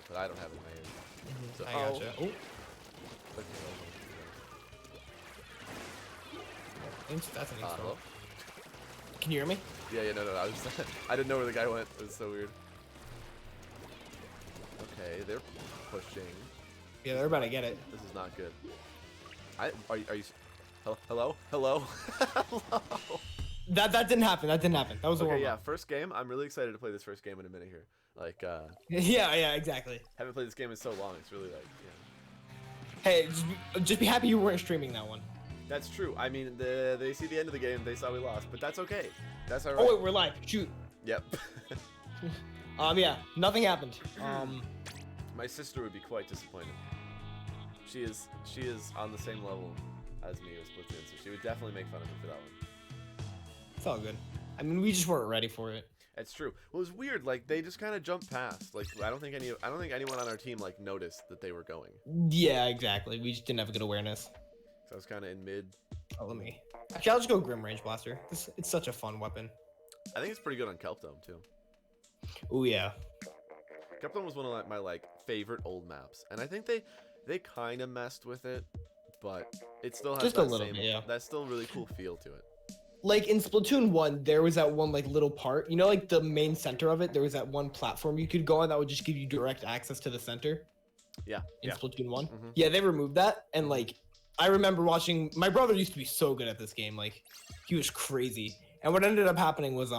but I don't have it in my ears. So, I gotcha. Oh. That's an hello? Can you hear me? Yeah, no. I didn't know where the guy went. It was so weird. Okay, they're pushing. Yeah, they're about to get it. This is not good. Are you? Hello? Hello? That didn't happen. That didn't happen. That was a Okay, warm-up. yeah, first game. I'm really excited to play this first game in a minute here. Like, yeah, exactly. haven't played this game in so long. It's really like, yeah. Hey, just be happy you weren't streaming that one. That's true. I mean, they see the end of the game, they saw we lost, but that's okay. That's alright. Oh wait, we're live. Shoot. Yep. Yeah, nothing happened. My sister would be quite disappointed. She is on the same level as me with Splatoon, so she would definitely make fun of me for that one. It's all good. I mean, we just weren't ready for it. It's true. Well, it was weird. Like they just kind of jumped past. Like I don't think anyone on our team like noticed that they were going. Yeah, exactly. We just didn't have a good awareness. So I was kind of in mid. Oh, let me. Actually, I'll just go Grim Range Blaster. It's such a fun weapon. I think it's pretty good on Kelp Dome too. Oh yeah. Kelp Dome was one of my like favorite old maps, and I think they kind of messed with it, but it still has just that a little same, bit, yeah. That's still really cool feel to it. Like in Splatoon 1, there was that one like little part, you know, like the main center of it, there was that one platform you could go on that would just give you direct access to the center. Yeah. In Splatoon 1. Mm-hmm. Yeah, they removed that, and like I remember watching, my brother used to be so good at this game, like he was crazy. And what ended up happening was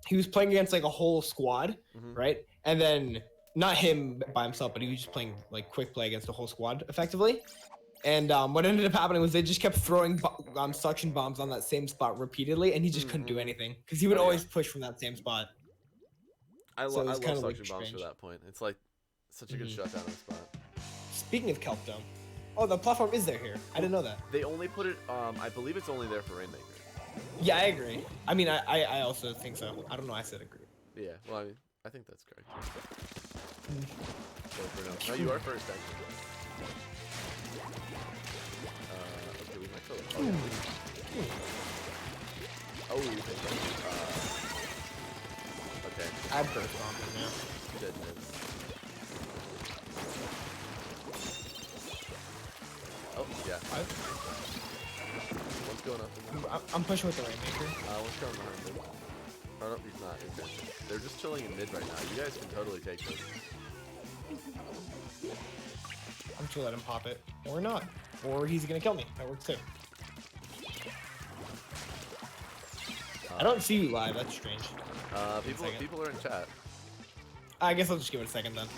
he was playing against like a whole squad, right? And then not him by himself, but he was just playing like quick play against a whole squad effectively. And what ended up happening was they just kept throwing suction bombs on that same spot repeatedly, and he just couldn't do anything because he would always push from that same spot. I love suction like bombs for that point. It's like such a good shutdown of the spot. Speaking of Kelp Dome, oh, the platform is there here. I didn't know that. They only put it. I believe it's only there for Rainmaker. Yeah, I agree. I mean, I also think so. I don't know. I said agree. Yeah. Well, I mean, I think that's correct. No, you are first actually. Okay, we might go. Oh, yeah. Oh, you think okay. I burst on him now. Dead mids. Oh, yeah. One's going up. I'm pushing with the Rainmaker. One's coming behind mid. Oh, no, he's not. Okay. They're just chilling in mid right now. You guys can totally take this. I'm just gonna let him pop it. Or not. Or he's gonna kill me. That works too. I don't see you live. That's strange. People are in chat. I guess I'll just give it a second then.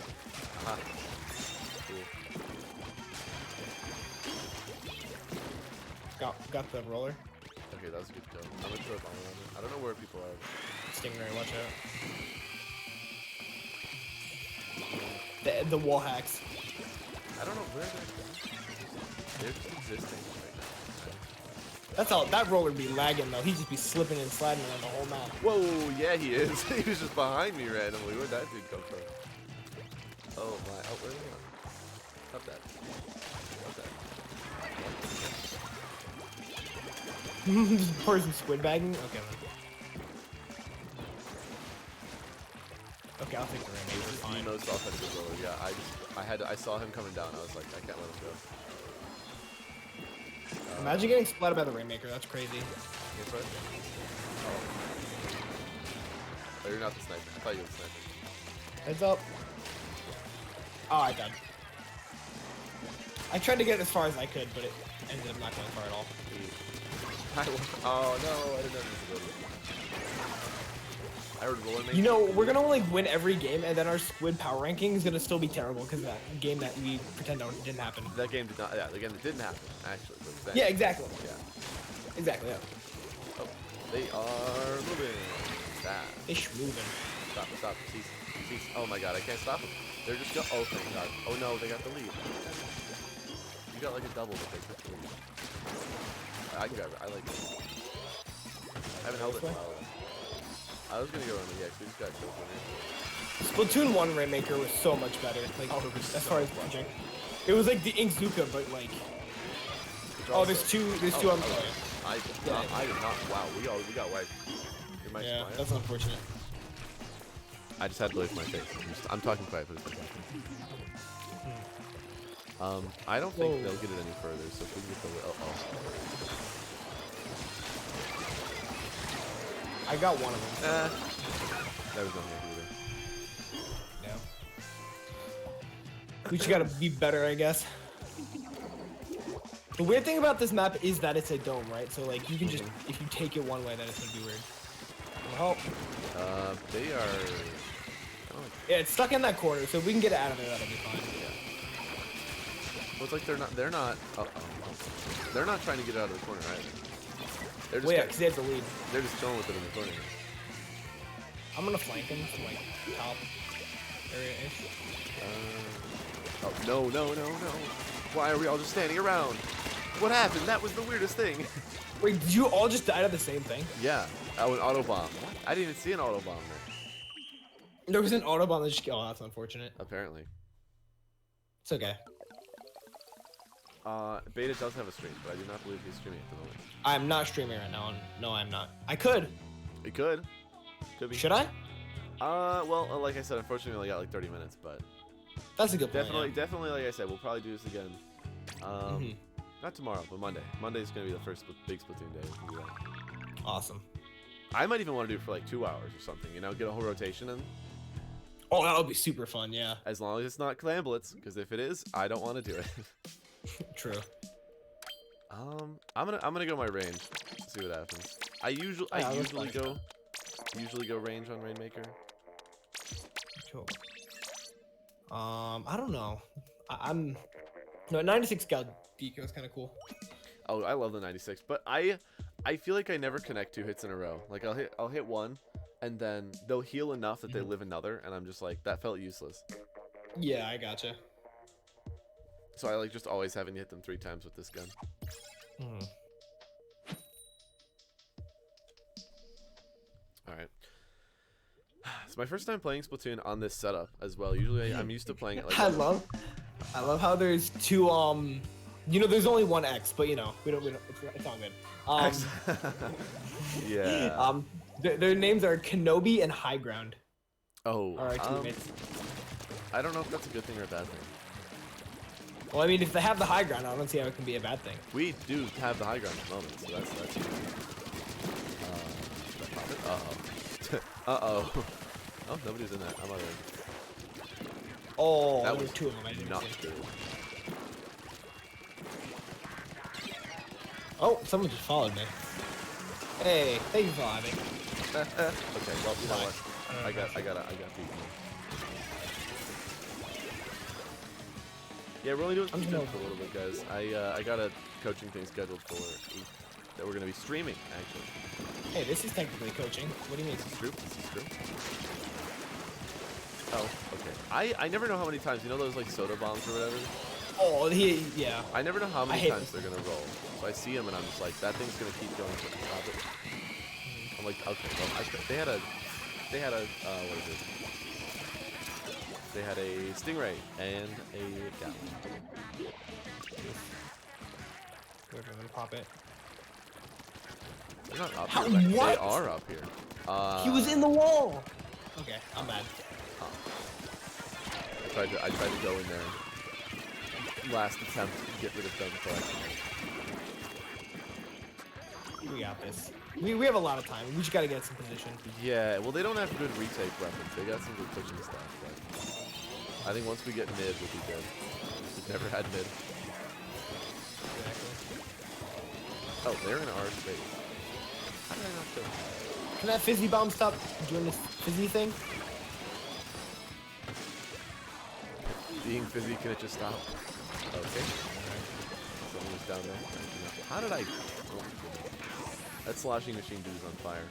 Cool. Got the roller. Okay, that was a good kill. I'm gonna throw a bomb on it. I don't know where people are. Stingray, watch out. The wall hacks. I don't know where they're going. They're just existing right now. That's all. That roller be lagging though. He'd just be slipping and sliding around the whole map. Whoa, yeah, he is. He was just behind me randomly. Where'd that dude come from? Oh my. Oh, where's he going? Up that. Just person squid bagging? Okay, then. Okay, I'll take the Rainmaker. This is the most offensive roller. Yeah, I saw him coming down. I was like, I can't let him go. Imagine getting splatted by the Rainmaker. That's crazy. Oh, you're not the sniper. I thought you were the sniper. Heads up. Oh, I died. I tried to get as far as I could, but it ended up not going far at all. Oh no, I didn't know this was over. I heard roller making. You know, we're gonna only win every game, and then our squid power ranking is gonna still be terrible because that game that we pretend didn't happen. That game did not. Yeah, the game that didn't happen actually. Yeah, exactly. Yeah. Exactly. Yeah. Oh, they are moving. That. They moving. Stop. Cease. Oh my god, I can't stop them. They're just go. Oh thank god. Oh no, they got the lead. You got like a double, but they took the lead. I can grab it. I like it. I haven't held it in a while. I was gonna go on the EX. We just got killed from Splatoon 1 Rainmaker was so much better. Like, as far as punching. It was like the Inkzuka, but like. Oh, there's two on the way. I did not. Wow, we got wiped. Yeah, that's unfortunate. I just had to wait for my face. I'm talking quiet, but it's not talking. I don't think they'll get it any further, so if we can get the... I got one of them. That was nothing either. No. We just gotta be better, I guess. The weird thing about this map is that it's a dome, right? So like you can just, if you take it one way, then it's gonna be weird. Oh. They are... Yeah, it's stuck in that corner, so if we can get it out of there, that'll be fine. Yeah. Well, it's like they're not, they're not trying to get out of the corner, right? They're just Well, yeah, because they have the lead. They're just chilling with it in the corner. I'm gonna flank him from like top area-ish. Oh, no. Why are we all just standing around? What happened? That was the weirdest thing. Wait, did you all just die of the same thing? Yeah. Oh, an auto bomb. I didn't even see an auto bomb there. There was an auto bomb that just... Oh, that's unfortunate. Apparently. It's okay. Beta does have a stream, but I do not believe he's streaming at the moment. I'm not streaming right now. No, I'm not. I could. He could. Could be. Should I? Well, like I said, unfortunately, we only got like 30 minutes, but That's a good point. definitely, like I said, we'll probably do this again. Not tomorrow, but Monday. Monday's gonna be the first big Splatoon day. We can do that. Awesome. I might even want to do it for like 2 hours or something. You know, get a whole rotation in. Oh, that would be super fun. Yeah. As long as it's not Clan Blitz, because if it is, I don't want to do it. True. I'm gonna go my range. See what happens. I usually go range on Rainmaker. Cool. I don't know. I'm no 96 Gal Deco is kind of cool. Oh, I love the 96, but I feel like I never connect 2 hits in a row. Like I'll hit one, and then they'll heal enough that they live another, and I'm just like, that felt useless. Yeah, I gotcha. So I like just always having to hit them 3 times with this gun. Alright. It's my first time playing Splatoon on this setup as well. Usually I'm used to playing it like I love how there's 2 you know, there's only 1 X, but you know, we don't it's all good. Yeah. Their names are Kenobi and High Ground. Oh. All right, teammates. I don't know if that's a good thing or a bad thing. Well, I mean, if they have the high ground, I don't see how it can be a bad thing. We do have the high ground at the moment, so that's good. Uh-oh. Oh, nobody's in that. I'm out of there. Oh, that there was were 2 of them. I didn't not see. good. Oh, someone just followed me. Hey, thank you for following me. Okay, well, you know what? I got beat. Yeah, we're only doing some stuff for a little bit, guys. I got a coaching thing scheduled for that we're gonna be streaming, actually. Hey, this is technically coaching. What do you mean? This is true. Oh, okay. I never know how many times, you know those like soda bombs or whatever? Oh, yeah. I never know how many times they're gonna roll. So I see them and I'm just like, that thing's gonna keep going until I stop it. I'm like, okay, well, they had a, what is it? They had a Stingray and a Gatling. We're gonna pop it. They're not up How, here. what? They are up here. He was in the wall. Okay, I'm mad. I tried to go in there. Last attempt to get rid of them collection. We got this. We have a lot of time. We just gotta get some position. Yeah, well, they don't have good retake weapons. They got some good pushing stuff, but I think once we get mid, we'll be good. We've never had mid. Exactly. Oh, they're in our space. How did I not kill them? Can that fizzy bomb stop doing this fizzy thing? Being fizzy, can it just stop? Okay. Someone was down there. How did I... Oh my goodness. That sloshing machine dude is on fire.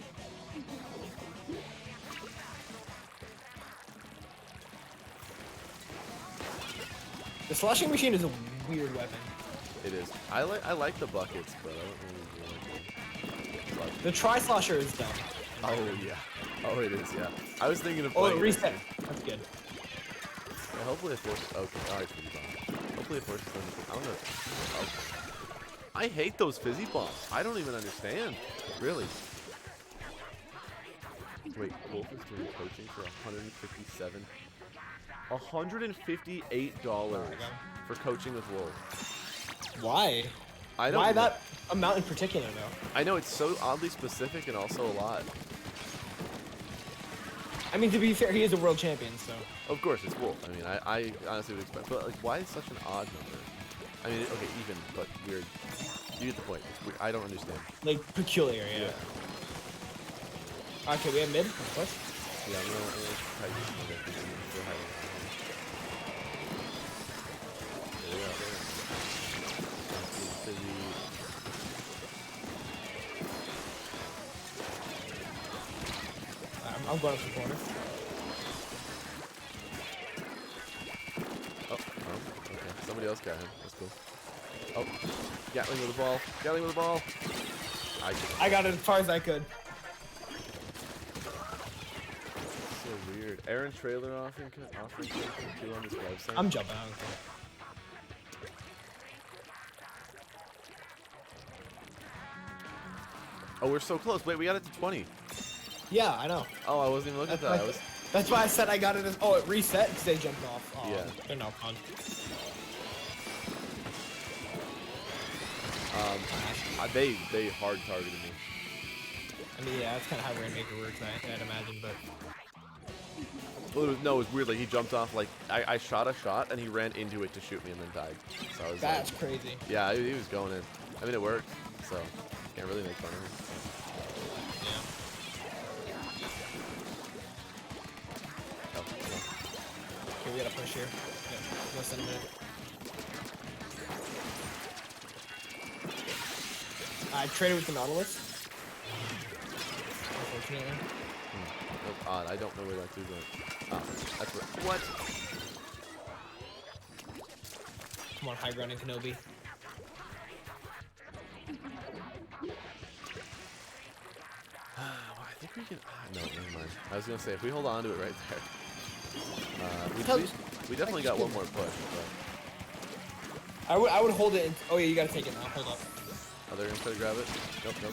The sloshing machine is a weird weapon. It is. I like the buckets, but I don't really like it. The tri-slosher is dumb. Oh, yeah. Oh, it is, yeah. I was thinking of Oh, playing reset. That's good. Yeah, hopefully it forces... Okay, alright, fizzy bomb. Hopefully it forces them to... I don't know. Okay. I hate those fizzy bombs. I don't even understand. Really. Wait, Wolf is doing coaching for $157. $158 for coaching with Wolf. Why? I don't Why know. that amount in particular, though? I know it's so oddly specific and also a lot. I mean, to be fair, he is a world champion, so. Of course, it's Wolf. I mean, I honestly would expect, but like, why is such an odd number? I mean, okay, even, but weird. You get the point. It's weird. I don't understand. Like, peculiar, yeah. Okay, we have mid, of course. Yeah, I'm gonna try to get some of that. Still hiding. There we go. I'm going up the corner. Oh, okay. Somebody else got him. That's cool. Oh, Gatling with the ball. Gatling with the ball. I got it as far as I could. So weird. Aaron trailer offering two on this website. I'm jumping out. Oh, we're so close. Wait, we got it to 20. Yeah, I know. Oh, I wasn't even looking at that. That's why I said I got it as. Oh, it reset because they jumped off. Oh, yeah. They're not fun. They hard targeted me. I mean, yeah, that's kind of how Rainmaker works, I'd imagine, but. Well, it was weird. Like he jumped off. Like I shot a shot and he ran into it to shoot me and then died. So I was That's crazy. Yeah, he was going in. I mean, it worked. So can't really make fun of him. Yeah. Okay, we gotta push here. Yeah, less than a minute. I traded with the Nautilus. Unfortunately. That's odd. I don't know where that dude went. Oh, that's where. What? Come on, high grounding Kenobi. I think we can. No, never mind. I was gonna say if we hold on to it right there. We definitely got one more push. But... I would hold it. Oh yeah, you gotta take it now. Hold up. Oh, they're gonna try to grab it. Nope. Okay.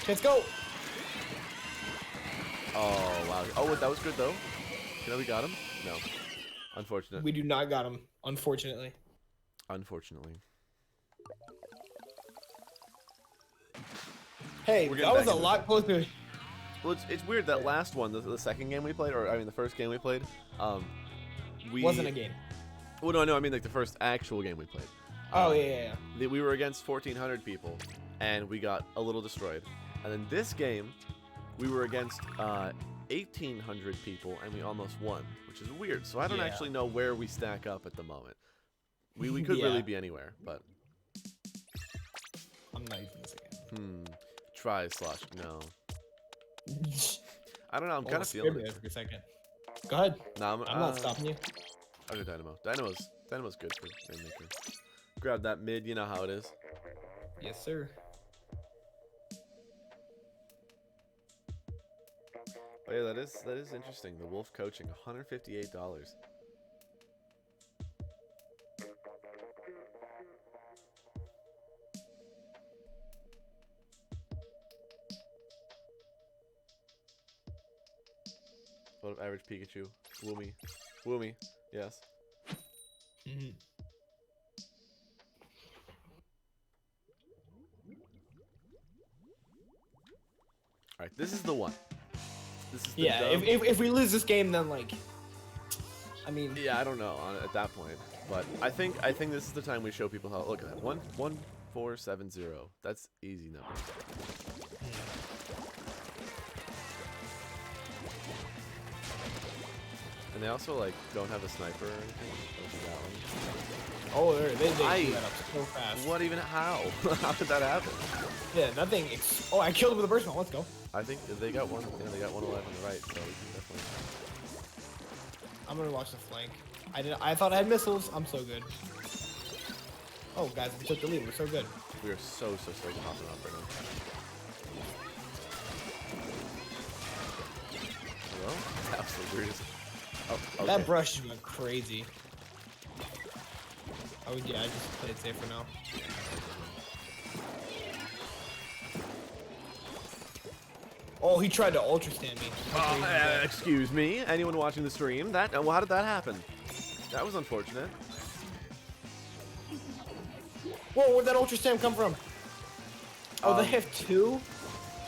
Let's go. Oh wow. Oh, that was good though. You know we got him. No. Unfortunate. We do not got him. Unfortunately. Unfortunately. Hey, that was a lot closer. Well, it's weird that last one, the second game we played, or I mean the first game we played, wasn't a game. Well, no, I mean like the first actual game we played. Oh yeah. We were against 1,400 people, and we got a little destroyed. And then this game, we were against 1,800 people, and we almost won, which is weird. So I don't actually know where we stack up at the moment. We could really be anywhere, but I'm not using this again. Try slash no. I don't know. I'm kind of feeling it. For a second. Go ahead. No, I'm not stopping you. I'll go Dynamo. Dynamo's good for Rainmaker. Grab that mid. You know how it is. Yes, sir. Oh yeah, that is interesting. The Wolf coaching, $158. What of average Pikachu? Woomy. Yes. All right, this is the one. This is the if we lose this game, then like, I mean. Yeah, I don't know at that point, but I think this is the time we show people how. Look at that, 11470. That's easy numbers. And they also like don't have a sniper or anything. Oh, they do that up so fast. What even? How? How did that happen? Yeah, that thing. Oh, I killed him with a burst ball. Let's go. I think they got one. Yeah, they got 111 on the right, so we can definitely. I'm gonna watch the flank. I thought I had missiles. I'm so good. Oh, guys, we took the lead. We're so good. We are so good hopping off right now. Hello? That was the weirdest. Oh, okay. That brush just went crazy. Oh yeah, I just played it safe for now. Oh, he tried to ultra stand me. How crazy is that? Excuse me, anyone watching the stream? Well, how did that happen? That was unfortunate. Whoa, where'd that ultra stand come from? Oh, they have two?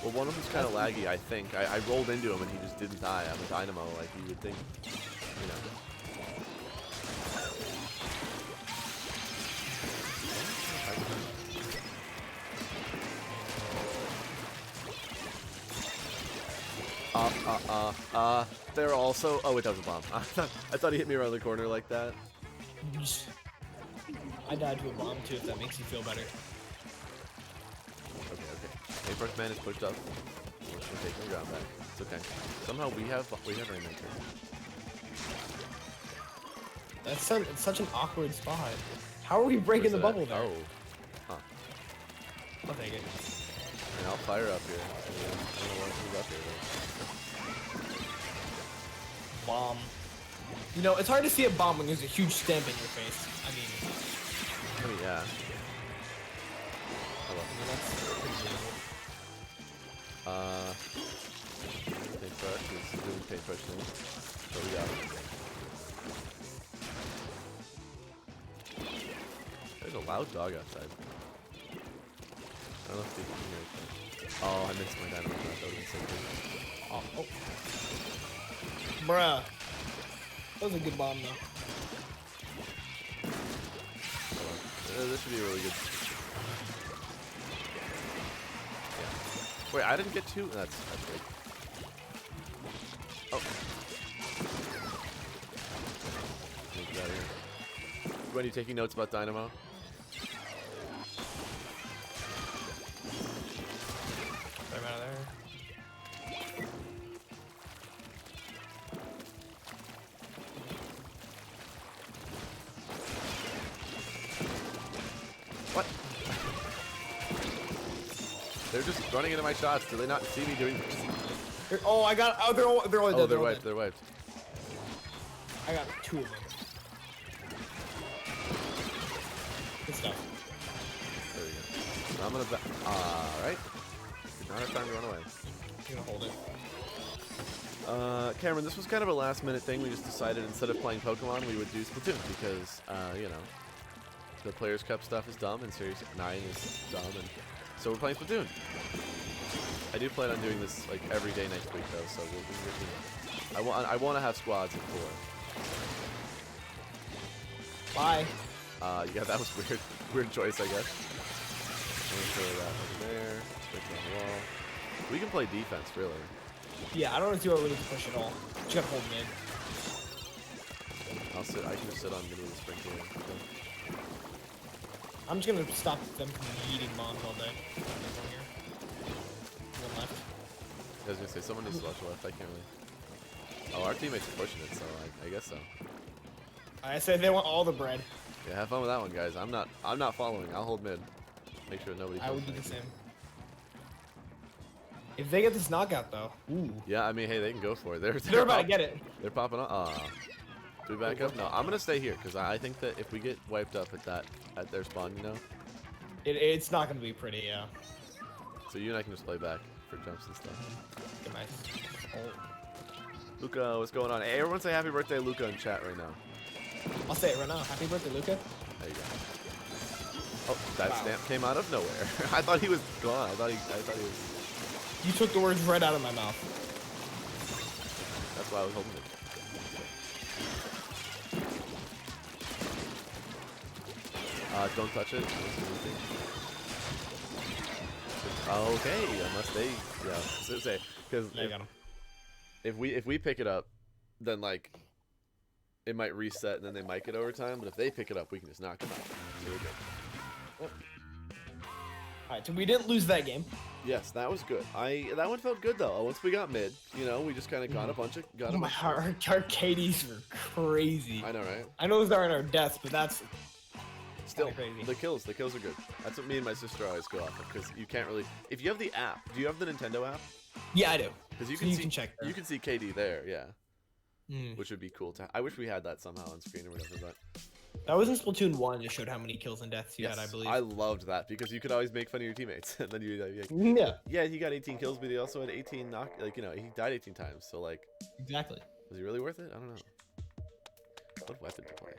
Well, one of them's kind of laggy, I think. I rolled into him and he just didn't die. I'm a dynamo, like you would think, you know. They're also. Oh wait, that was a bomb. I thought he hit me around the corner like that. I died to a bomb too, if that makes you feel better. Okay. Apex Man is pushed up. We're taking the ground back. It's okay. Somehow we have Rainmaker. It's such an awkward spot. How are we breaking the bubble there? Oh. Huh. I'll take it. And I'll fire up here. I don't want to move up here though. Bomb. You know, it's hard to see a bomb when there's a huge stamp in your face. I mean, yeah. Paintbrush is doing paintbrush things. So we got it. There's a loud dog outside. I don't know if they can hear it. Oh, I missed my dynamite. That would have been so good. oh. Bruh. That was a good bomb, though. This should be really good. Yeah. Wait, I didn't get two? That's good. Oh. Get out of here. When are you taking notes about Dynamo? Get him out of there. What? They're just running into my shots. Do they not see me doing this? Oh, I got. Oh, they're all dead. Oh, they're wiped. They're wiped. I got two of them. Good stuff. There we go. I'm gonna. Alright. Did not have time to run away. You're gonna hold it. Cameron, this was kind of a last minute thing. We just decided instead of playing Pokemon, we would do Splatoon because, you know, the Players' Cup stuff is dumb and Series 9 is dumb, and so we're playing Splatoon. I do plan on doing this like every day next week though, so I want to have squads of 4. Bye. Yeah, that was weird. Weird choice, I guess. I'm gonna throw that over there. Stick it on the wall. We can play defense, really. Yeah, I don't see what we need to push at all. Just gotta hold mid. I can just sit on middle of the sprinkler. I'm just gonna stop them from eating bombs all day. One here. One left. I was gonna say someone needs to watch left. I can't really. Oh, our teammates are pushing it, so I guess so. I said they want all the bread. Yeah, have fun with that one, guys. I'm not following. I'll hold mid. Make sure nobody. I would do the same. If they get this knockout though, ooh. Yeah, I mean, hey, they can go for it. They're about to get it. They're popping up. Do we back up? No, I'm gonna stay here because I think that if we get wiped up at their spawn, you know, it's not gonna be pretty. Yeah. So you and I can just play back for jumps and stuff. Get nice. Oh. Luca, what's going on? Hey, everyone say happy birthday, Luca, in chat right now. I'll say it right now. Happy birthday, Luca. There you go. Oh, that stamp came out of nowhere. I thought he was gone. I thought he was. You took the words right out of my mouth. That's why I was holding it. Don't touch it. Okay, unless they, yeah, say because if we pick it up, then like it might reset and then they might get overtime. But if they pick it up, we can just knock them out. So we're good. All right, so we didn't lose that game. Yes, that was good. That one felt good though. Once we got mid, you know, we just kind of got a bunch of our KDs were crazy. I know, right? I know those aren't our deaths, but that's still crazy. The kills are good. That's what me and my sister always go off of because you can't really. If you have the app, do you have the Nintendo app? Yeah, I do. Because you can check. You can see KD there, yeah. Which would be cool. I wish we had that somehow on screen or whatever, but That was in Splatoon 1. It showed how many kills and deaths you had, I believe. I loved that because you could always make fun of your teammates, and then you'd be like, Yeah, yeah, he got 18 kills, but he also had 18 knock, like, you know, he died 18 times. So like, exactly. was he really worth it? I don't know. What weapon to play?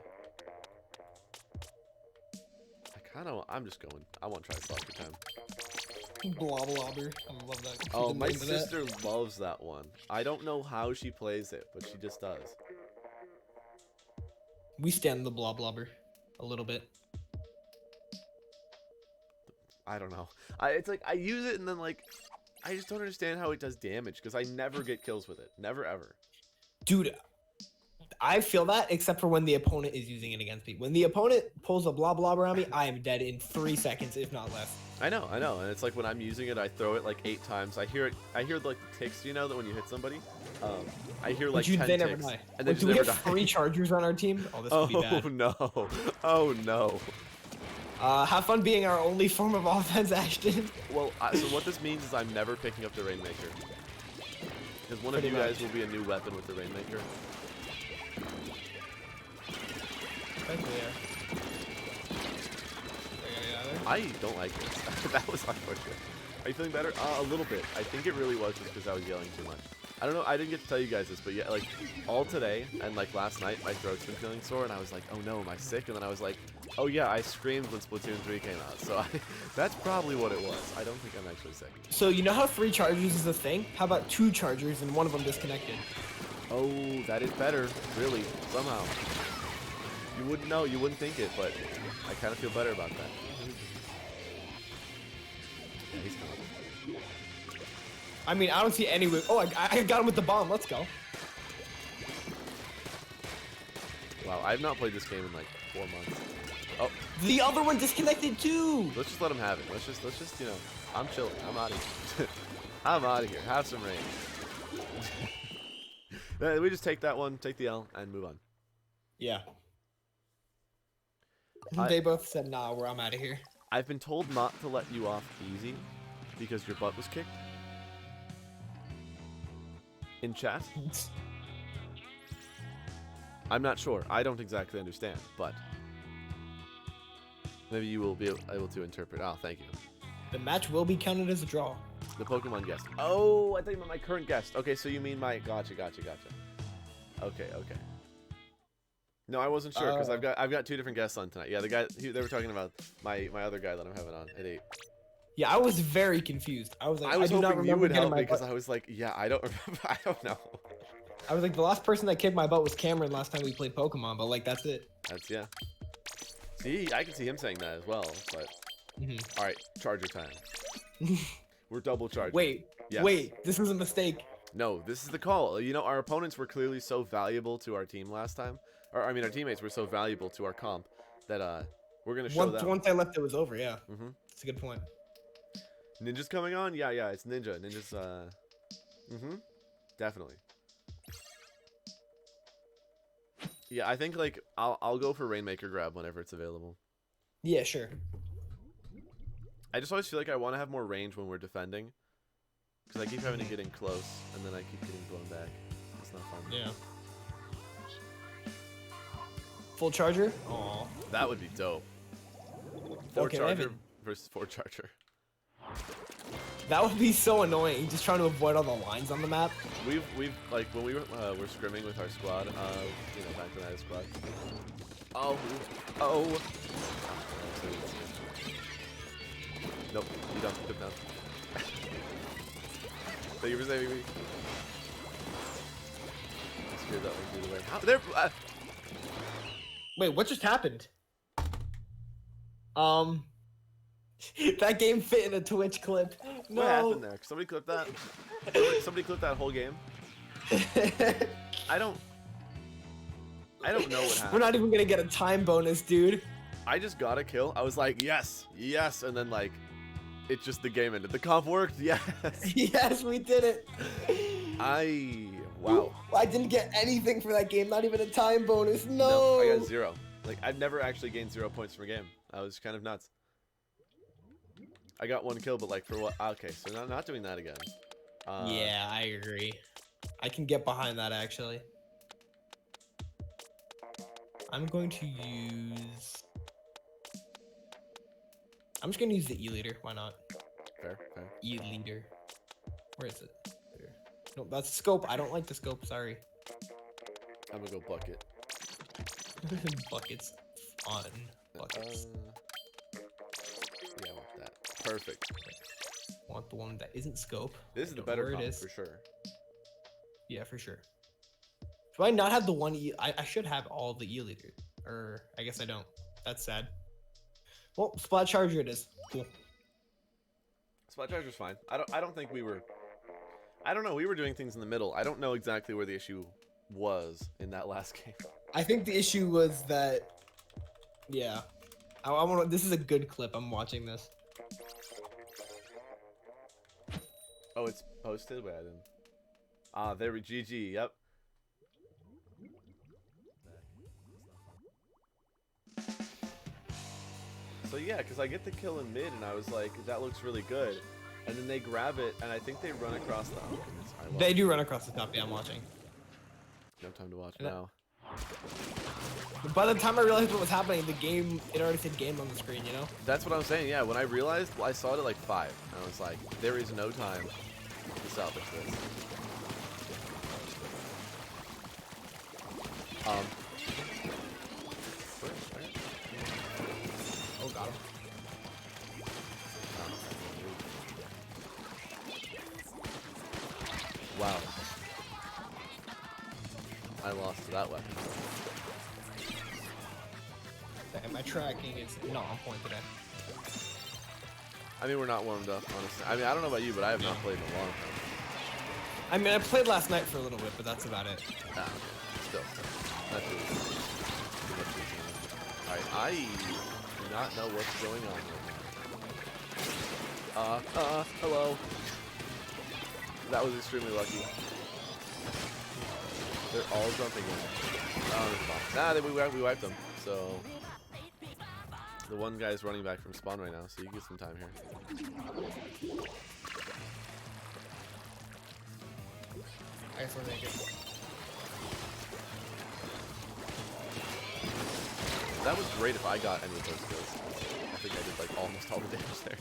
I'm just going. I want to try soccer time. Blah blobber. I love that. Oh, my sister loves that one. I don't know how she plays it, but she just does. We stand the blah blobber a little bit. I don't know. It's like I use it and then like I just don't understand how it does damage because I never get kills with it. Never ever. Dude, I feel that except for when the opponent is using it against me. When the opponent pulls a blah blobber on me, I am dead in 3 seconds, if not less. I know. And it's like when I'm using it, I throw it like 8 times. I hear like the ticks, you know, that when you hit somebody. I hear like 10 they ticks. never die. And then Do we have 3 chargers on our team? Oh, this could be bad. Oh no. Oh no. Have fun being our only form of offense, Ashton. Well, so what this means is I'm never picking up the Rainmaker. Because one of you guys will be a new weapon with the Rainmaker. I don't like this. That was unfortunate. Are you feeling better? A little bit. I think it really was just because I was yelling too much. I don't know. I didn't get to tell you guys this, but yeah, like all today and like last night, my throat's been feeling sore, and I was like, oh no, am I sick? And then I was like, oh yeah, I screamed when Splatoon 3 came out. So that's probably what it was. I don't think I'm actually sick. So you know how 3 chargers is a thing? How about 2 chargers and one of them disconnected? Oh, that is better. Really, somehow. You wouldn't know. You wouldn't think it, but I kind of feel better about that. Yeah, he's coming. I mean, I don't see any. Oh, I got him with the bomb. Let's go. Wow, I've not played this game in like 4 months. Oh, the other one disconnected too. let's just let him have it. Let's just you know, I'm chilling. I'm out of here. I'm out of here. Have some rain. We just take that one, take the L, and move on. Yeah. They both said, nah, I'm out of here. I've been told not to let you off easy because your butt was kicked. In chat. I'm not sure. I don't exactly understand, but maybe you will be able to interpret. Oh, thank you. The match will be counted as a draw. The Pokemon guest. Oh, I thought you meant my current guest. Okay, so you mean my... Gotcha. Okay. No, I wasn't sure because I've got 2 different guests on tonight. Yeah, the guy they were talking about my other guy that I'm having on at 8. Yeah, I was very confused. I was like, I was do not hoping you remember would help my me because butt. I was like, yeah, I don't remember. I don't know. I was like, the last person that kicked my butt was Cameron last time we played Pokemon, but like that's it. That's yeah. See, I can see him saying that as well. But all right, charger time. We're double charging. Wait, this was a mistake. No, this is the call. You know, our opponents were clearly so valuable to our team last time. Or I mean, our teammates were so valuable to our comp that we're gonna show them. Once I left, it was over. Yeah. That's a good point. Ninja's coming on? Yeah, it's Ninja. Ninja's, definitely. Yeah, I think, like, I'll go for Rainmaker grab whenever it's available. Yeah, sure. I just always feel like I want to have more range when we're defending. Because I keep having to get in close, and then I keep getting blown back. It's not fun. Yeah. Full charger? Aw. That would be dope. 4 charger versus 4 charger. That would be so annoying, just trying to avoid all the lines on the map. We've like when we were scrimming with our squad, you know, back when I had a squad. Oh. Nope, you don't put down. Thank you for saving me. I scared that one through the way. How there? Wait, what just happened? That game fit in a Twitch clip. No. What happened there? Somebody clipped that. Somebody clipped that whole game. I don't know what happened. We're not even gonna get a time bonus, dude. I just got a kill. I was like, yes, and then like, it just the game ended. The comp worked. Yes. Yes, we did it. Wow. I didn't get anything for that game. Not even a time bonus. No, I got 0. Like I've never actually gained 0 points from a game. I was kind of nuts. I got 1 kill, but like for what? Okay, so not doing that again. Yeah, I agree. I can get behind that actually. I'm going to use. I'm just gonna use the E-liter. Why not? Fair, fair. E-liter. Where is it? There. No, that's scope. I don't like the scope. Sorry. I'm gonna go bucket. Buckets. Fun. Buckets. Yeah, I want that. Perfect. Want the one that isn't scope. This is the Don't know better where it comp is. for sure. Yeah, for sure. Do I not have the one E? I should have all the E-liter. Or I guess I don't. That's sad. Well, spot charger it is. Cool. Spot charger's fine. I don't think we were. I don't know. We were doing things in the middle. I don't know exactly where the issue was in that last game. I think the issue was that. Yeah. I want. This is a good clip. I'm watching this. Oh, it's posted. Wait, I didn't. Ah, there we GG. Yep. So yeah, because I get the kill in mid, and I was like, that looks really good. And then they grab it, and I think they run across the. Oh, goodness, I lost. They do run across the top. Yeah, I'm watching. No time to watch And now. By the time I realized what was happening, it already said game on the screen. You know. That's what I'm saying. Yeah, when I realized, I saw it at like 5, and I was like, there is no time to salvage this. Where? Oh, got him. Wow. I lost to that weapon. Okay, my tracking is not on point today. I mean, we're not warmed up, honestly. I mean, I don't know about you, but I have not played in a long time. I mean, I played last night for a little bit, but that's about it. Ah, okay. Still. That's really too much easier. Alright, I do not know what's going on right now. Hello. That was extremely lucky. They're all jumping in. Nah, we wiped them. So the one guy's running back from spawn right now, so you get some time here. I guess we're naked. That was great if I got any of those kills. I think I did like almost all the damage there.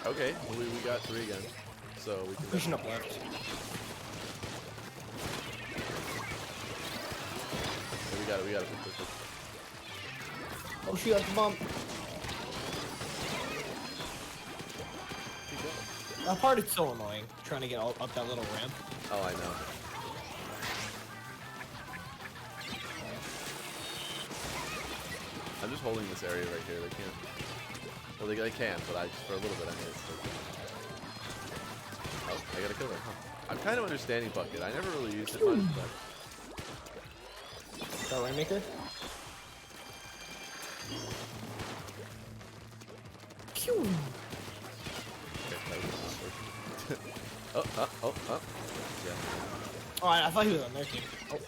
Okay, well, we got 3 again. So we can Pushing up left. Yeah, we got it. Quick. Oh shoot, that's the bomb. That part is so annoying, trying to get up that little ramp. Oh, I know. I'm just holding this area right here. They can't. Well, they can, but for a little bit, I mean, it's like... Oh, I got a kill there. Huh. I'm kind of understanding bucket. I never really used it much, but... Is that Rainmaker? Pew! Okay, oh. Yeah. Oh, I thought he was on their team. Oh.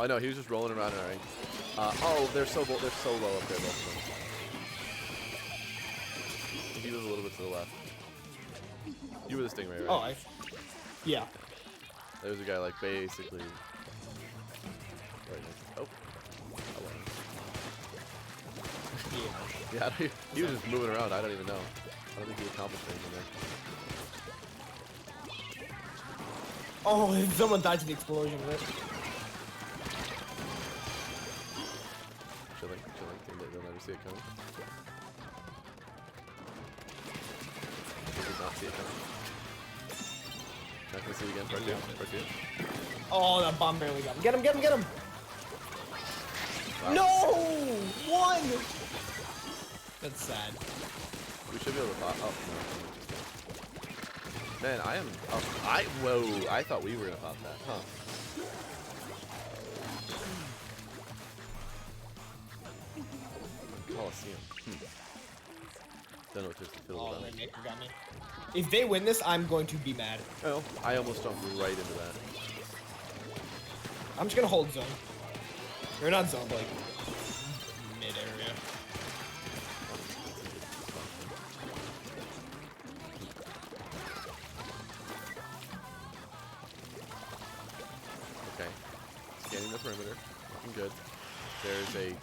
Oh, no, he was just rolling around in our ring. Oh, they're so low up there, both of them. He was a little bit to the left. You were the Stingray, right? Oh, yeah. There's a guy, like, basically... Right next. Oh. Yeah, he was just moving around. I don't even know. I don't think he accomplished anything there. Oh, someone died to the explosion, right? Chilling. They'll never see it coming. They did not see it coming. Not gonna see it again. Part two. Oh, that bomb barely got him. Get him! Wow. No! One! That's sad. We should be able to pop. Oh, no. Man, I am. Oh, whoa. I thought we were gonna pop that, huh? Coliseum. Don't know what to fiddle Oh, with that. Rainmaker got me. If they win this, I'm going to be mad. Oh, I almost jumped right into that. I'm just gonna hold zone. Or not zone, but like mid area. Okay. Scanning the perimeter. Looking good. There's a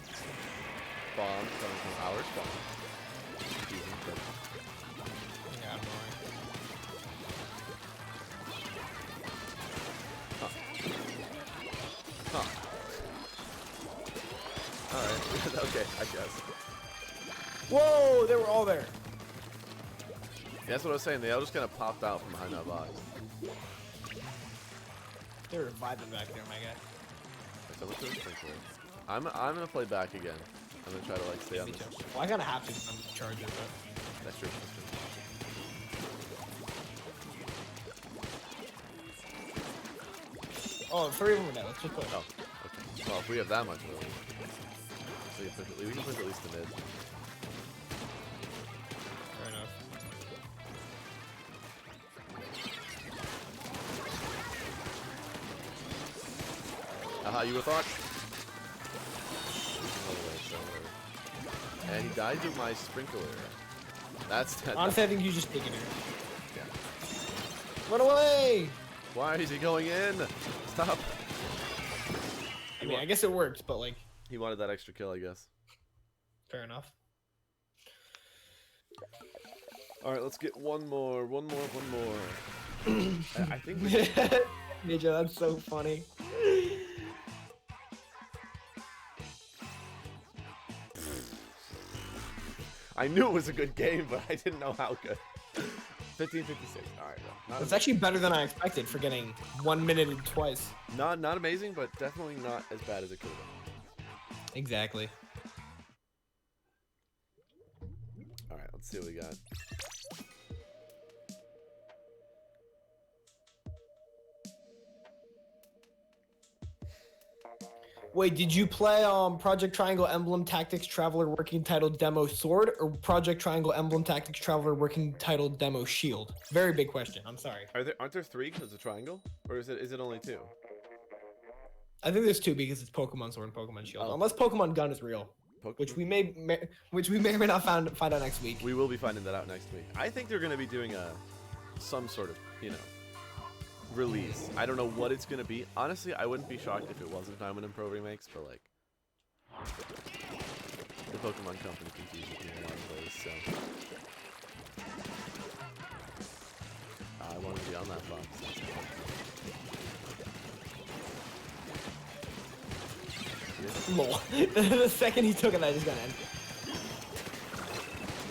bomb coming from our spawn. Confusing, but Yeah, I'm annoying. huh. Alright. Okay, I guess. Whoa! They were all there. Yeah, that's what I was saying. They all just kind of popped out from behind that box. They were vibing back there, my guy. So let's go sprinkler. I'm gonna play back again. I'm gonna try to like stay on Me this. too. Well, I gotta have to because I'm the charger, but. That's true. That's true. Oh, 3 of them are dead. Let's just play. Oh, okay. Well, if we have that much room, so we can push at least the mid. Fair enough. Aha, you would have thought. And he died to my sprinkler. That's Honestly, I think you just take it here. Yeah. Run away! Why is he going in? Stop. I mean, I guess it worked, but like, He wanted that extra kill, I guess. fair enough. All right, let's get one more. I think we Ninja, that's so funny. I knew it was a good game, but I didn't know how good. 15:56. All right, well, It's actually better than I expected for getting 1 minute twice. not amazing, but definitely not as bad as it could have been. Exactly. All right, let's see what we got. Wait, did you play Project Triangle Emblem Tactics Traveler working title demo Sword or Project Triangle Emblem Tactics Traveler working title demo Shield? Very big question. I'm sorry. Aren't there 3 because it's a triangle, or is it only 2? I think there's 2 because it's Pokemon Sword and Pokemon Shield. Oh. Unless Pokemon Gun is real, which we may or may not find out next week. We will be finding that out next week. I think they're going to be doing some sort of release. I don't know what it's going to be. Honestly, I wouldn't be shocked if it wasn't Diamond and Pro remakes, but like the Pokemon Company confuses me in a lot of ways. So I wanted to be on that box. Lol. The second he took it, I just got in.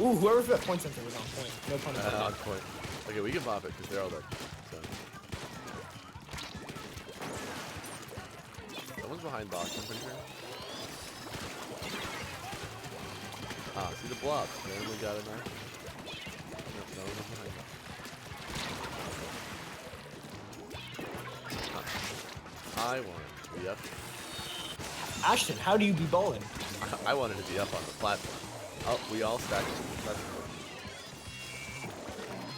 Ooh, whoever threw that point sensor was on point. No pun intended. On point. Okay, we can pop it because they're all dead. So. Someone's behind box, I'm pretty sure. Ah, see the blob. Randomly got in there. Nope, no one was behind box. I wanted to be up. Ashton, how do you be bowling? I wanted to be up on the platform. Oh, we all stacked. That's cool.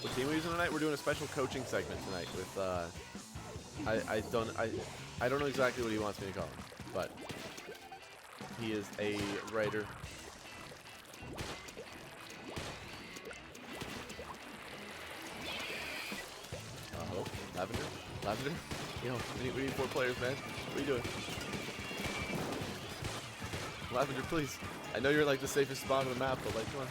What team are we using tonight? We're doing a special coaching segment tonight with I don't know exactly what he wants me to call him, but he is a writer. Hello? Lavender? Lavender? Yo, we need 4 players, man. What are you doing? Lavender, please. I know you're like the safest spot on the map, but like, come on.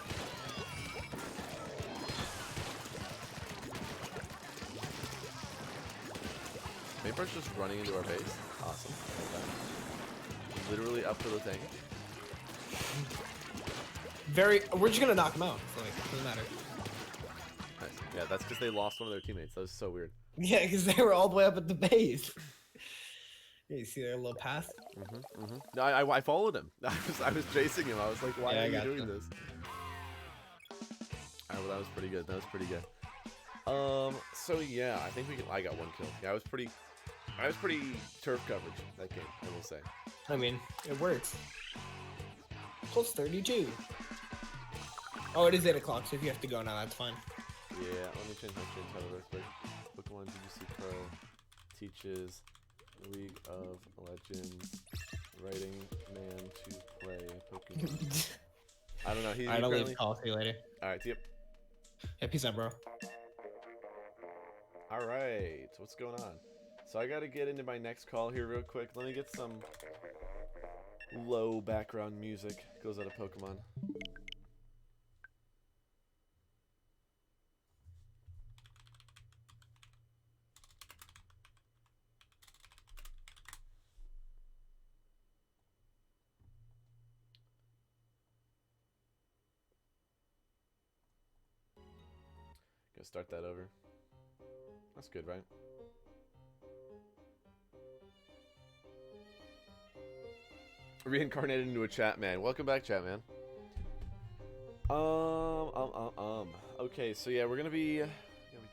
Paintbrush just running into our base. Awesome. Okay. Literally up to the thing. We're just gonna knock him out. So like, it doesn't matter. Nice. Yeah, that's because they lost one of their teammates. That was so weird. Yeah, because they were all the way up at the base. Yeah, you see their little path? No, I followed him. I was chasing him. I was like, why are you doing this? Alright, well that was pretty good. That was pretty good. So yeah, I think I got 1 kill. Yeah, I was pretty turf coverage that game, I will say. I mean, it works. Plus 32. Oh, it is 8 o'clock, so if you have to go now, that's fine. Yeah, let me change my stream title real quick. Pokemon GGC Pro teaches League of Legends writing man to play Pokemon. I don't know. Alright, I'll leave the call. See you later. Alright, see ya. Yeah, peace out, bro. Alright, what's going on? So I gotta get into my next call here real quick. Let me get some low background music goes out of Pokemon. Gonna start that over. That's good, right? Reincarnated into a chat man. Welcome back, chat man. Okay, so yeah, we're gonna be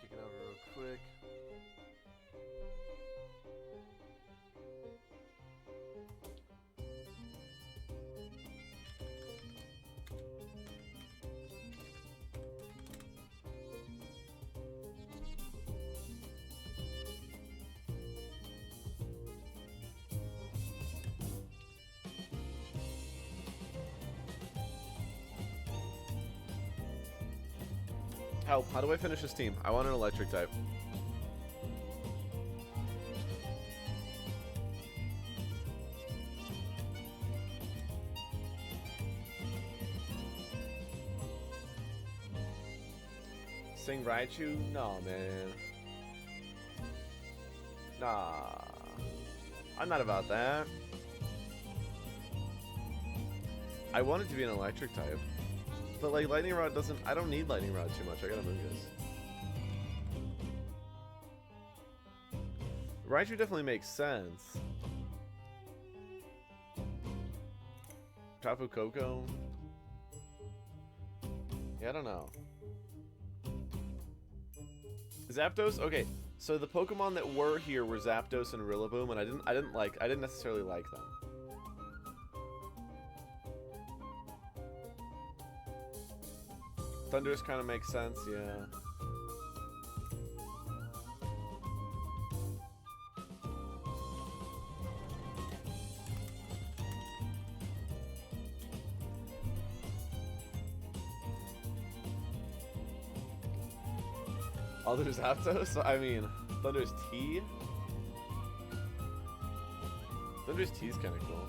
kicking over real quick. Help, how do I finish this team? I want an electric type. Sing Raichu? No, man. Nah. I'm not about that. I want it to be an electric type. But like Lightning Rod doesn't, I don't need Lightning Rod too much. I gotta move this. Raichu definitely makes sense. Tapu Koko? Yeah, I don't know. Zapdos? Okay, so the Pokemon that were here were Zapdos and Rillaboom, and I didn't necessarily like them. Thundurus kind of makes sense, yeah. Other Zapdos? I mean, Thundurus T? Thundurus T is kind of cool.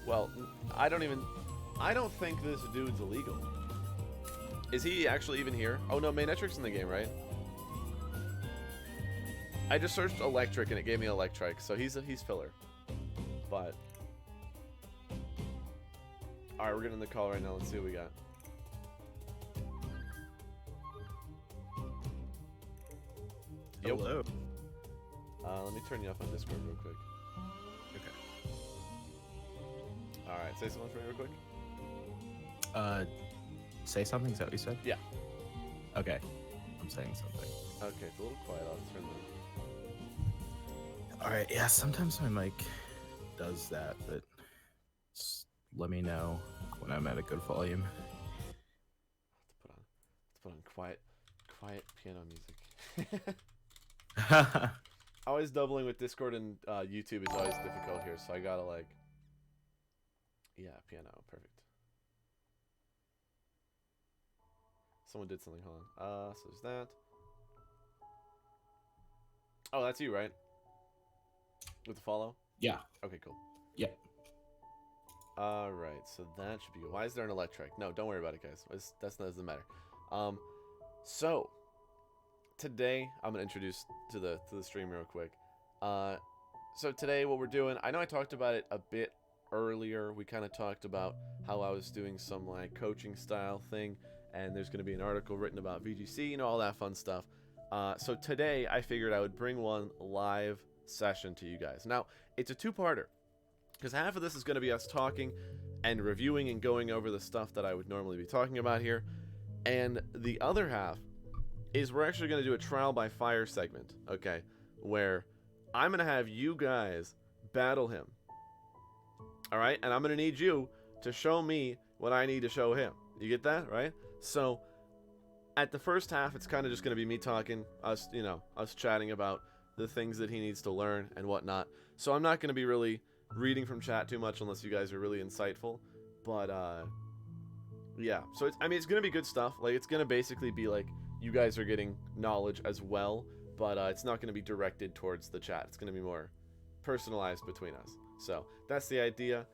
Well, I don't think this dude's illegal. Is he actually even here? Oh no, Manectric's in the game, right? I just searched electric and it gave me Electrike, so he's filler. But alright, we're getting the call right now. Let's see what we got. Hello. Let me turn you off on Discord real quick. Okay. Alright, say something for me real quick. Say something, is that what you said? Yeah. Okay. I'm saying something. Okay, it's a little quiet. I'll turn the... Alright, yeah, sometimes my mic does that, but just let me know when I'm at a good volume. Let's put on quiet piano music. Always doubling with Discord and YouTube is always difficult here, so I gotta like... Yeah, piano, perfect. Someone did something, hold on. So there's that. Oh, that's you, right? With the follow? Yeah. Okay, cool. Yep. Alright, so that should be good. Why is there an electric? No, don't worry about it, guys. That doesn't matter. So today I'm gonna introduce to the stream real quick. So today what we're doing, I know I talked about it a bit earlier. We kind of talked about how I was doing some like coaching style thing, and there's gonna be an article written about VGC, you know, all that fun stuff. So today I figured I would bring one live session to you guys. Now it's a two-parter, because half of this is going to be us talking and reviewing and going over the stuff that I would normally be talking about here, and the other half is we're actually going to do a trial by fire segment, okay, where I'm going to have you guys battle him, alright, and I'm going to need you to show me what I need to show him. You get that, right? So at the first half, it's kind of just going to be me talking, us chatting about the things that he needs to learn and whatnot. So I'm not going to be really reading from chat too much unless you guys are really insightful. But yeah, so it's going to be good stuff. Like, it's going to basically be like you guys are getting knowledge as well, but it's not going to be directed towards the chat. It's going to be more personalized between us. So that's the idea.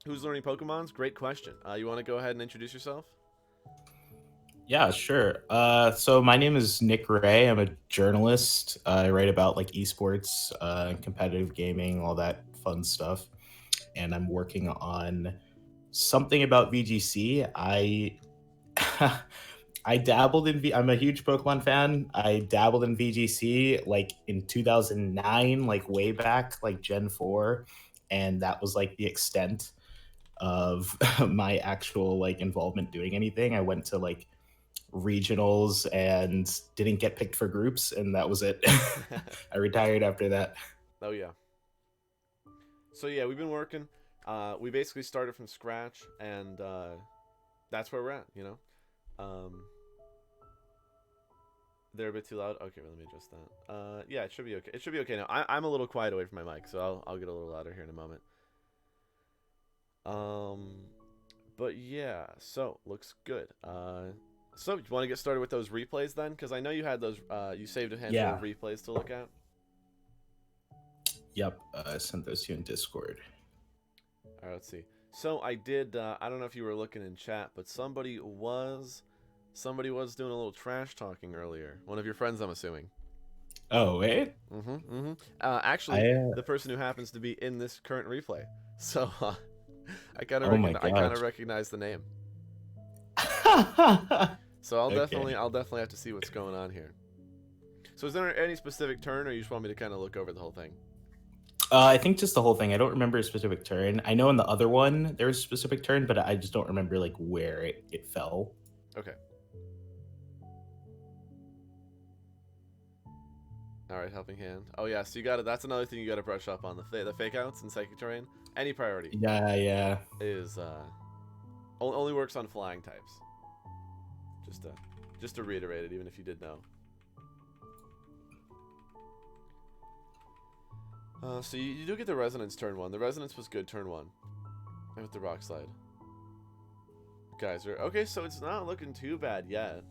Who's learning Pokemons? Great question. You want to go ahead and introduce yourself? Yeah, sure. So my name is Nick Ray. I'm a journalist. I write about like esports, competitive gaming, all that fun stuff. And I'm working on something about VGC. I dabbled in I'm a huge Pokemon fan. I dabbled in VGC like in 2009, like way back, like Gen 4, and that was like the extent of my actual like involvement doing anything. I went to like regionals and didn't get picked for groups, and that was it. I retired after that. Oh yeah. So yeah, we've been working. We basically started from scratch, and that's where we're at. You know. They're a bit too loud. Okay, let me adjust that. Yeah, it should be okay. It should be okay now. I'm a little quiet away from my mic, so I'll get a little louder here in a moment. But yeah, so looks good. So you want to get started with those replays then? Because I know you had those. You saved a handful of replays to look at. Yep, I sent those to you in Discord. All right, let's see. So I did. I don't know if you were looking in chat, but somebody was doing a little trash talking earlier. One of your friends, I'm assuming. Oh wait. Actually, the person who happens to be in this current replay. So I kind of recognize the name. So I'll definitely have to see what's going on here. So is there any specific turn, or you just want me to kind of look over the whole thing? I think just the whole thing. I don't remember a specific turn. I know in the other one there was a specific turn, but I just don't remember like where it fell. Okay. All right, helping hand. Oh yeah, so you got to. That's another thing you got to brush up on, the fake outs in psychic terrain. Any priority. Yeah. Is only works on flying types. Just to reiterate it, even if you did know. So you do get the resonance turn 1. The resonance was good turn 1. And with the rock slide. Geyser. Okay, so it's not looking too bad yet.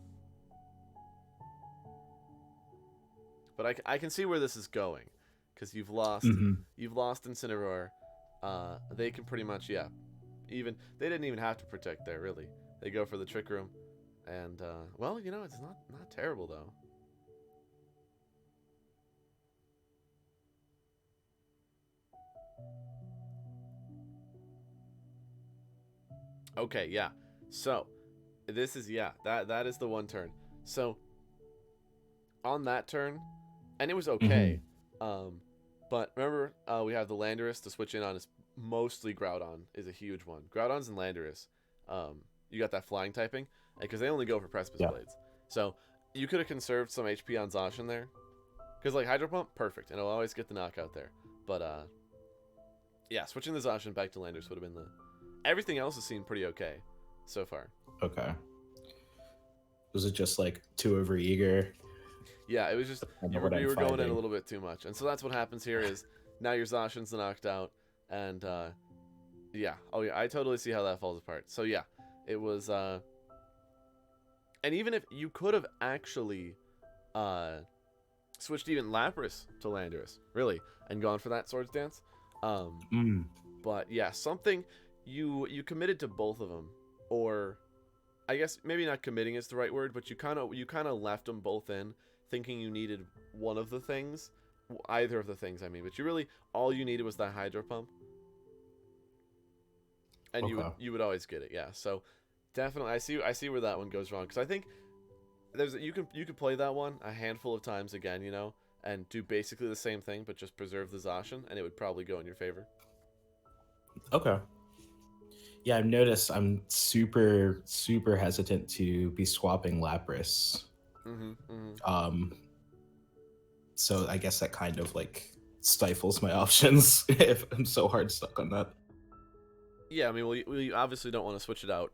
But I can see where this is going, because you've lost Incineroar. They can pretty much they didn't even have to protect there really. They go for the Trick Room, and well, you know, it's not terrible though. Okay, yeah. So this is that is the one turn. So on that turn. And it was okay. But remember, we have the Landorus to switch in on. Is mostly Groudon is a huge one. Groudons and Landorus. You got that flying typing, because they only go for Precipice Blades. So you could have conserved some HP on Zacian there, because like Hydro Pump, perfect, and it'll always get the knockout there. But yeah, switching the Zacian back to Landorus would have been the. Everything else has seemed pretty okay so far. Okay. Was it just like too overeager? Yeah, it was just you were going in a little bit too much, and so that's what happens here. Is now your Zacian's knocked out, and yeah, I totally see how that falls apart. So yeah, it was, and even if you could have actually switched even Lapras to Landorus, really, and gone for that Swords Dance, but yeah, something you committed to both of them, or I guess maybe not committing is the right word, but you kind of left them both in. Thinking you needed one of the things, either of the things, I mean, but all you needed was that Hydro Pump, and you would always get it, yeah. So definitely, I see where that one goes wrong, because I think you could play that one a handful of times again, you know, and do basically the same thing, but just preserve the Zacian, and it would probably go in your favor. Okay. Yeah, I've noticed I'm super hesitant to be swapping Lapras. So I guess that kind of like stifles my options if I'm so hard stuck on that. Yeah, I mean, we obviously don't want to switch it out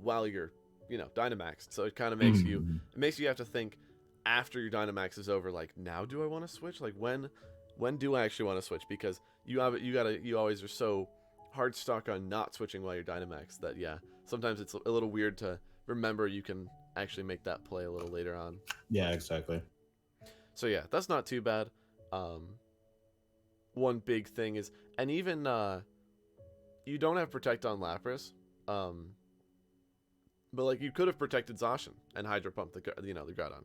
while you're, Dynamaxed. So it kind of makes you have to think after your Dynamax is over, like, now do I want to switch? Like, when do I actually want to switch? Because you always are so hard stuck on not switching while you're Dynamaxed that, yeah, sometimes it's a little weird to remember you can actually make that play a little later on. Yeah, exactly. So yeah, that's not too bad. One big thing is, and even you don't have protect on Lapras, but like you could have protected Zacian and Hydro Pump the Groudon.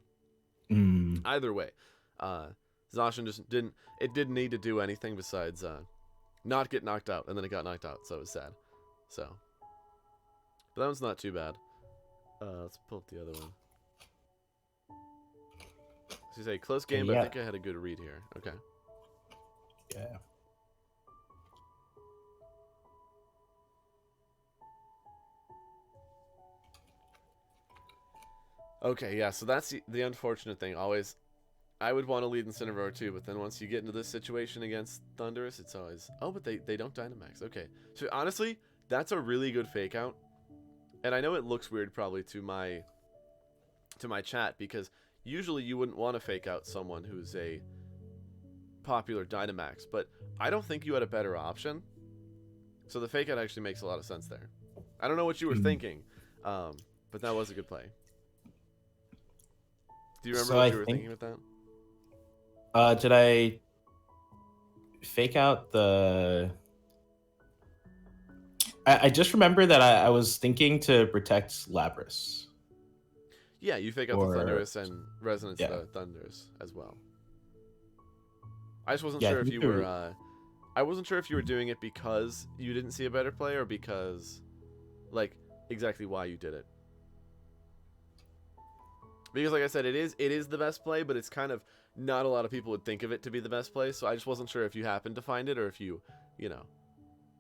Either way, Zacian just didn't need to do anything besides not get knocked out, and then it got knocked out, so it was sad. So, but that one's not too bad. Let's pull up the other one. So you say close game, but I think I had a good read here. Okay. Yeah. Okay, yeah, so that's the unfortunate thing. Always, I would want to lead Incineroar too, but then once you get into this situation against Thundurus, it's always, oh, but they don't Dynamax. Okay, so honestly, that's a really good fake out. And I know it looks weird probably to my chat, because usually you wouldn't want to fake out someone who's a popular Dynamax, but I don't think you had a better option. So the fake out actually makes a lot of sense there. I don't know what you were thinking, but that was a good play. Do you remember what you were thinking with that? Did I fake out the... I just remember that I was thinking to protect Lapras. Yeah, you fake out the Thundurus and Resonance the Thundurus as well. I just wasn't sure if you were... I wasn't sure if you were doing it because you didn't see a better play, or because, like, exactly why you did it. Because, like I said, it is the best play, but it's kind of not a lot of people would think of it to be the best play. So I just wasn't sure if you happened to find it, or if you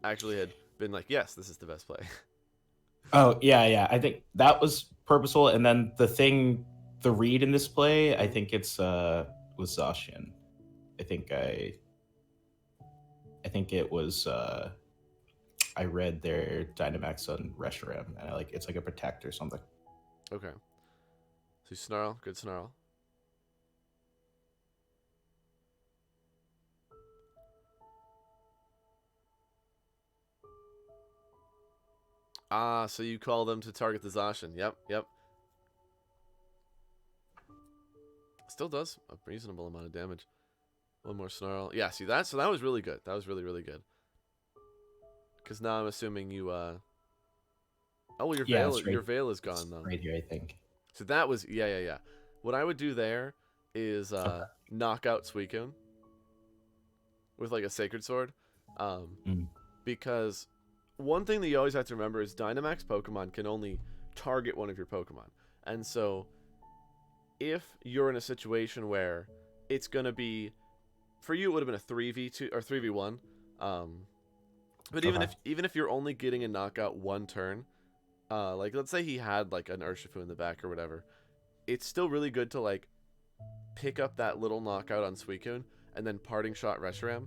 actually had been like, yes, this is the best play. Oh yeah. I think that was purposeful, and then the read in this play, I think it's was Zacian. I think it was I read their Dynamax on Reshiram, and it's like a protect or something. Okay. So Snarl, good Snarl. Ah, so you call them to target the Zacian. Yep. Still does a reasonable amount of damage. One more Snarl. Yeah, see that? So that was really good. That was really, really good. Because now I'm assuming you, Oh, well, your veil is gone, though. Right here, I think. So that was... Yeah. What I would do there is knock out Suicune with, like, a Sacred Sword. Because one thing that you always have to remember is Dynamax Pokemon can only target one of your Pokemon. And so if you're in a situation where it's going to be... For you, it would have been a 3v2 or 3v1. But even if you're only getting a knockout one turn, like let's say he had like an Urshifu in the back or whatever, it's still really good to like pick up that little knockout on Suicune and then parting shot Reshiram,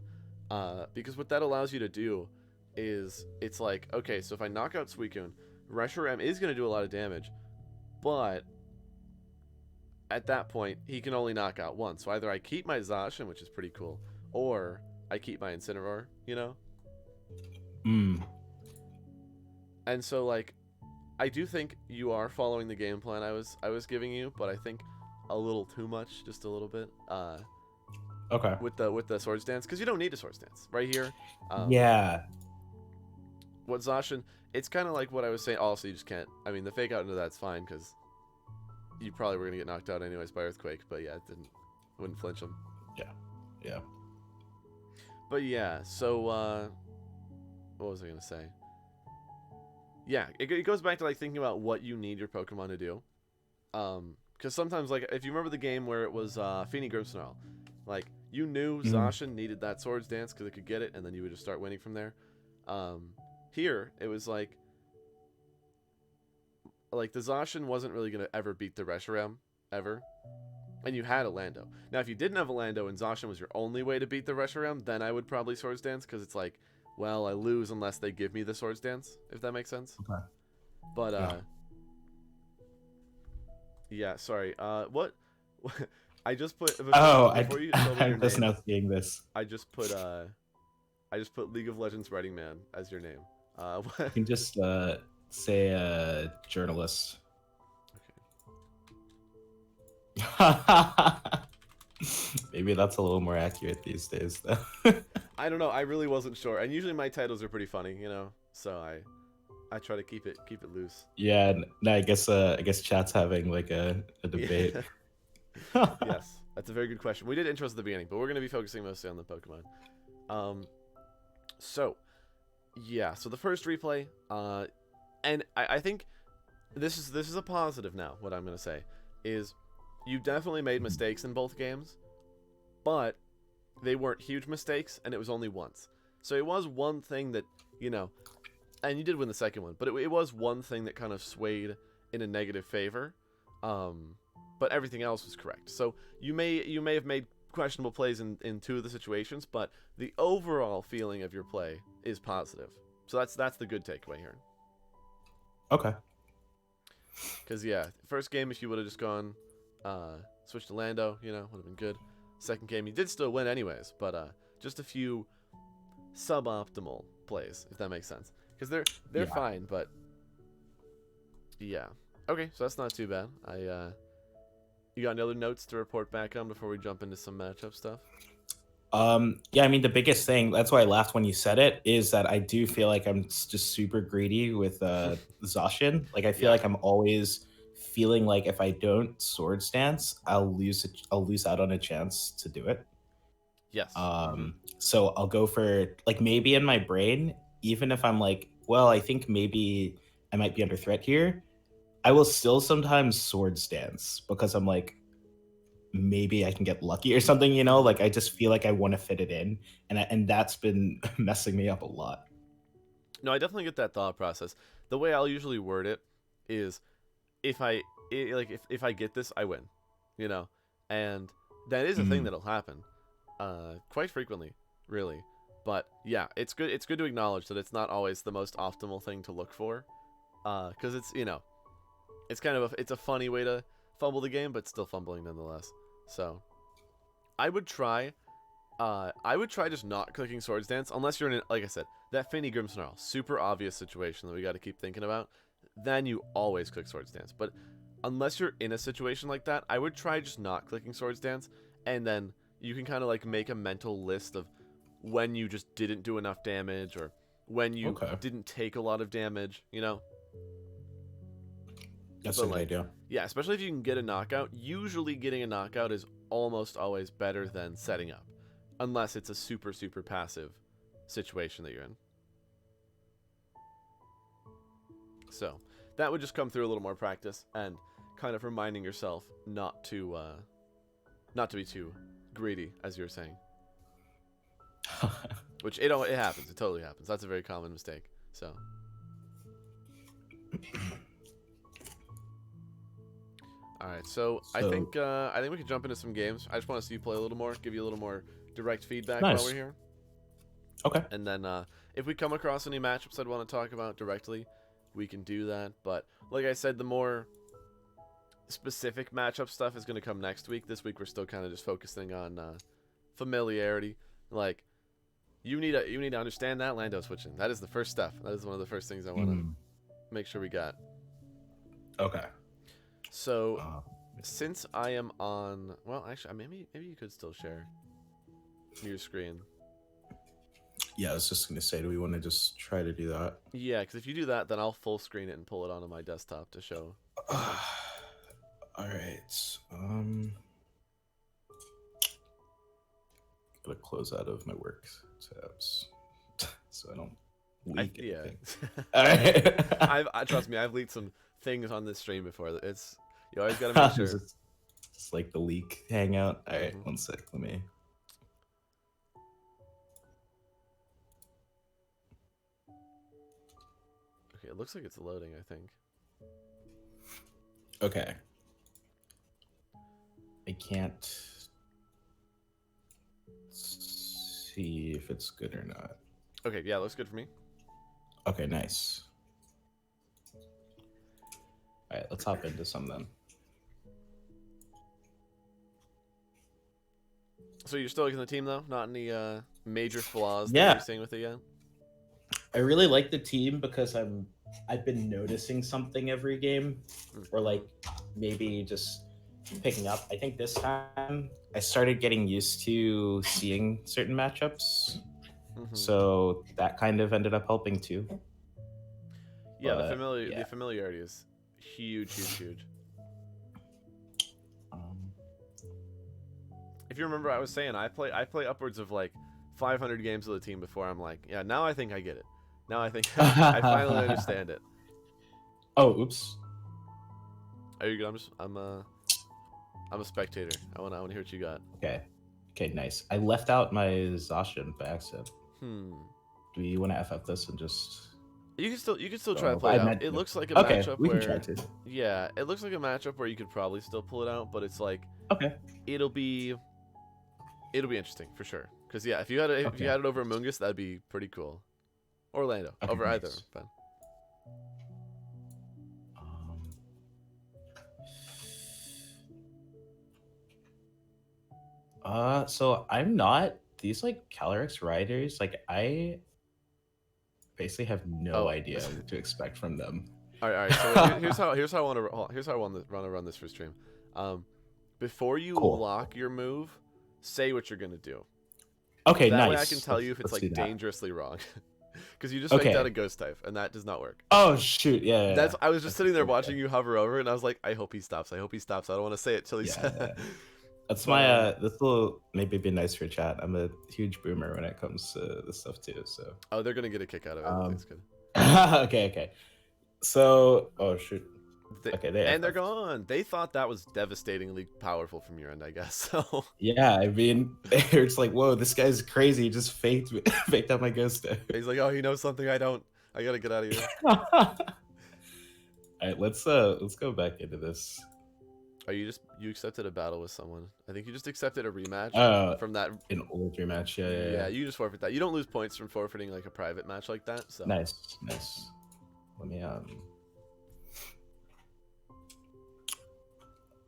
because what that allows you to do is it's like, okay, so if I knock out Suicune, Reshiram is going to do a lot of damage, but at that point he can only knock out one. So either I keep my Zacian, which is pretty cool, or I keep my Incineroar, And so like I do think you are following the game plan I was giving you, but I think a little too much, just a little bit. Okay. With the Swords Dance, because you don't need a Swords Dance right here. Yeah. What Zacian, it's kind of like what I was saying. Also, you just can't. I mean, the fake out into that's fine because you probably were gonna get knocked out anyways by Earthquake, but yeah, wouldn't flinch him. Yeah. But yeah, so what was I gonna say? Yeah, it goes back to like thinking about what you need your Pokemon to do. Because sometimes, like, if you remember the game where it was Feeny Grimmsnarl, like, you knew Zacian needed that Swords Dance because it could get it, and then you would just start winning from there. Here, it was like the Zacian wasn't really going to ever beat the Reshiram, ever. And you had a Lando. Now, if you didn't have a Lando and Zacian was your only way to beat the Reshiram, then I would probably Swords Dance, because it's like, well, I lose unless they give me the Swords Dance, if that makes sense. Okay. But, yeah, sorry. What? I just put... I was not seeing this. I just put League of Legends Writing Man as your name. You can just say journalist. Okay. Maybe that's a little more accurate these days, though. I don't know. I really wasn't sure. And usually my titles are pretty funny, you know. So I try to keep it loose. Yeah, no, I guess chat's having like a debate. Yes, that's a very good question. We did intros at the beginning, but we're going to be focusing mostly on the Pokemon. So yeah, so the first replay, and I think this is a positive now. What I'm going to say is, you definitely made mistakes in both games, but they weren't huge mistakes, and it was only once. So it was one thing that, you know, and you did win the second one, but it was one thing that kind of swayed in a negative favor. But everything else was correct. So you may have made questionable plays in two of the situations, but the overall feeling of your play is positive. So that's the good takeaway here. Okay. Because yeah, first game, if you would have just gone switched to Lando, you know, would have been good. Second game, you did still win anyways, but just a few suboptimal plays, if that makes sense. Because they're fine, but yeah. Okay, so that's not too bad. You got any other notes to report back on before we jump into some matchup stuff? Yeah, I mean, the biggest thing, that's why I laughed when you said it, is that I do feel like I'm just super greedy with Zacian. Like, I feel like I'm always feeling like if I don't Sword Stance, I'll lose out on a chance to do it. Yes. So I'll go for, like, maybe in my brain, even if I'm like, well, I think maybe I might be under threat here, I will still sometimes Sword Stance because I'm like, maybe I can get lucky or something, you know? Like, I just feel like I want to fit it in, and that's been messing me up a lot. No, I definitely get that thought process. The way I'll usually word it is, if I get this, I win, you know? And that is a thing that'll happen quite frequently, really. But yeah, it's good to acknowledge that it's not always the most optimal thing to look for, because it's, you know, it's kind of it's a funny way to fumble the game, but still fumbling nonetheless. So I would try just not clicking Sword Dance unless you're in, like I said, that Finny Grimmsnarl, super obvious situation that we got to keep thinking about. Then you always click Sword Dance. But unless you're in a situation like that, I would try just not clicking Sword Dance, and then you can kind of like make a mental list of when you just didn't do enough damage, or when you didn't take a lot of damage, you know? That's a good idea. Yeah, especially if you can get a knockout. Usually getting a knockout is almost always better than setting up, unless it's a super, super passive situation that you're in. So that would just come through a little more practice and kind of reminding yourself not to be too greedy, as you were saying. Which it happens. It totally happens. That's a very common mistake. So. All right, so I think we can jump into some games. I just want to see you play a little more, give you a little more direct feedback while we're here. Okay. And then if we come across any matchups I'd want to talk about directly, we can do that. But like I said, the more specific matchup stuff is going to come next week. This week we're still kind of just focusing on familiarity. Like, you need to understand that Lando switching. That is the first step. That is one of the first things I want to make sure we got. Okay. So, since I am on, well, actually, maybe you could still share your screen. Yeah, I was just gonna say, do we want to just try to do that? Yeah, because if you do that, then I'll full screen it and pull it onto my desktop to show. All right. Gotta close out of my work tabs so I don't leak anything. All right. I trust me, I've leaked some things on this stream before. You always gotta make sure. It's like the leak hangout. All right, 1 sec. Let me. Okay, it looks like it's loading, I think. Okay. I can't see if it's good or not. Okay, yeah, it looks good for me. Okay, nice. All right, let's hop into some then. So you're still liking the team, though? Not any major flaws Yeah. that you're seeing with it yet? I really like the team because I've been noticing something every game, or like maybe just picking up. I think this time I started getting used to seeing certain matchups, so that kind of ended up helping too. Yeah, But the yeah. familiarity is huge, huge, huge. Um, If you remember, I was saying I play upwards of like 500 games with a team before I'm like, yeah, now I think I get it. Now I think I finally understand it. oh, oops. Are you good? I'm a spectator. I wanna hear what you got. Okay. Okay, nice. I left out my Zacian by accident. Hmm. Do you want to FF this and just? You can still try to Oh, play I it out. meant It to. looks like a Okay, matchup we can where try to. yeah, it looks like a matchup where you could probably still pull it out, but it's like Okay. it'll be interesting for sure. Cause yeah, if you had it over Mungus, that'd be pretty cool. Orlando Okay, over either. nice. But So I'm not these like Calyrex riders. Like I basically have no idea what to expect from them. all right. So here's how I want to run this for stream. Before you Cool. lock your move, say what you're gonna do. Okay, That nice. way I can tell you if it's let's like do that. dangerously wrong. Because you just Okay. faked out a ghost type, and that does not work. Oh shoot! Yeah. That's I was just That's sitting there okay. watching you hover over, and I was like, I hope he stops. I hope he stops. I don't want to say it till he says. That's But, my this will maybe be nice for chat. I'm a huge boomer when it comes to this stuff too. So. Oh, they're gonna get a kick out of it. That's good. Okay. So, oh shoot. They're gone. They thought that was devastatingly powerful from your end, I guess. So yeah, I mean, it's like, whoa, this guy's crazy. He just faked out my ghost type. he's like, oh, he knows something I don't. I gotta get out of here. All right, let's go back into this. Oh, you accepted a battle with someone. I think you just accepted a rematch from that an old rematch. Yeah. You just forfeit that. You don't lose points from forfeiting like a private match like that. So Nice. Let me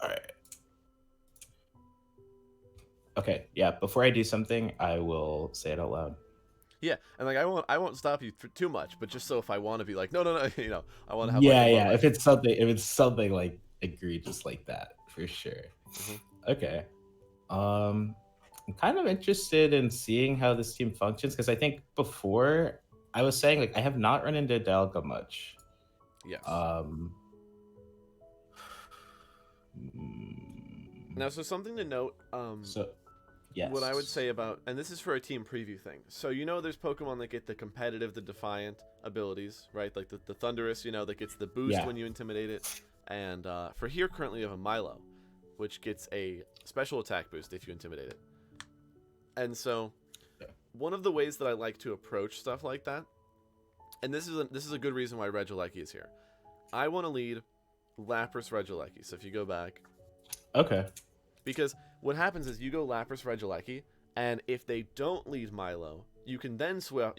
All right. Okay. Yeah. Before I do something, I will say it out loud. Yeah, and like I won't stop you for too much, but just so if I want to be like, no, you know, I want to have. Yeah, like, yeah. If it's something like egregious like that, for sure. Okay. I'm kind of interested in seeing how this team functions because I think before I was saying like I have not run into Dalga much. Yes. Now, so something to note. Yes. What I would say about, and this is for a team preview thing. So you know, there's Pokemon that get the competitive, the defiant abilities, right? Like the Thundurus, you know, that gets the boost when you intimidate it. And for here, currently, you have a Milo, which gets a special attack boost if you intimidate it. And so, one of the ways that I like to approach stuff like that, and this is a good reason why Regieleki is here. I want to lead Lapras Regieleki. So if you go back, okay. Because what happens is you go Lapras Regieleki, and if they don't lead Milo, you can then swap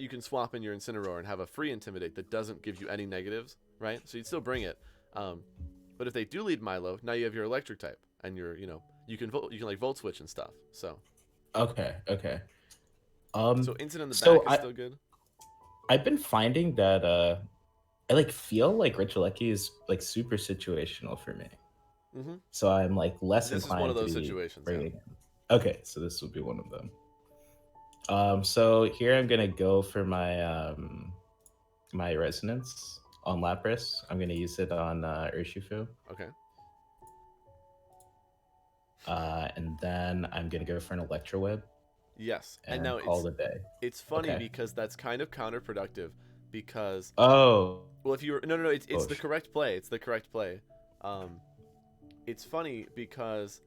in your Incineroar and have a free Intimidate that doesn't give you any negatives, right? So you'd still bring it. But if they do lead Milo, now you have your Electric type, and you can like Volt Switch and stuff. So. Okay. So Instant in the back is still good. I've been finding that I like feel like Regieleki is like super situational for me. So I'm like less inclined. This is one of those situations. Yeah. Okay, so this will be one of them. So here I'm gonna go for my my resonance on Lapras. I'm gonna use it on Urshifu. Okay. And then I'm gonna go for an Electro Web. Yes, and now call it a day. It's funny because that's kind of counterproductive. Because well, if you were it's the correct play. It's the correct play. It's funny because,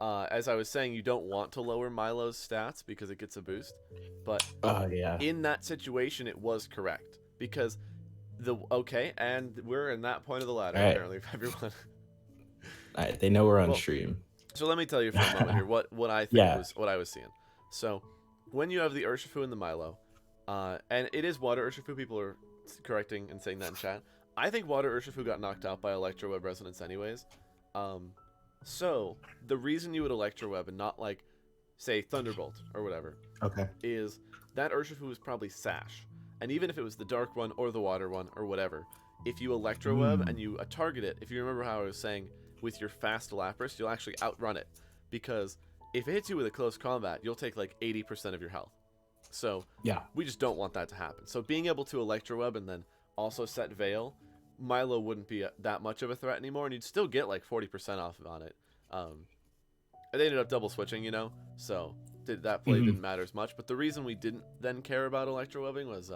as I was saying, you don't want to lower Milo's stats because it gets a boost. But in that situation, it was correct because and we're in that point of the ladder apparently for everyone. All right, they know we're on stream. So let me tell you for a moment here what I think was what I was seeing. So when you have the Urshifu and the Milo, and it is Water Urshifu, people are correcting and saying that in chat. I think Water Urshifu got knocked out by Electro Web Resonance anyways. So the reason you would Electro Web and not like, say, Thunderbolt or whatever, is that Urshifu was probably Sash, and even if it was the Dark one or the Water one or whatever, if you Electro Web and you target it, if you remember how I was saying, with your fast Lapras, you'll actually outrun it. Because if it hits you with a close combat, you'll take like 80% of your health. So Yeah. we just don't want that to happen. So being able to Electro Web and then also set Veil, Milo wouldn't be that much of a threat anymore, and you'd still get like 40% off on it. They ended up double switching, you know, so that play didn't matter as much. But the reason we didn't then care about Electro Webbing was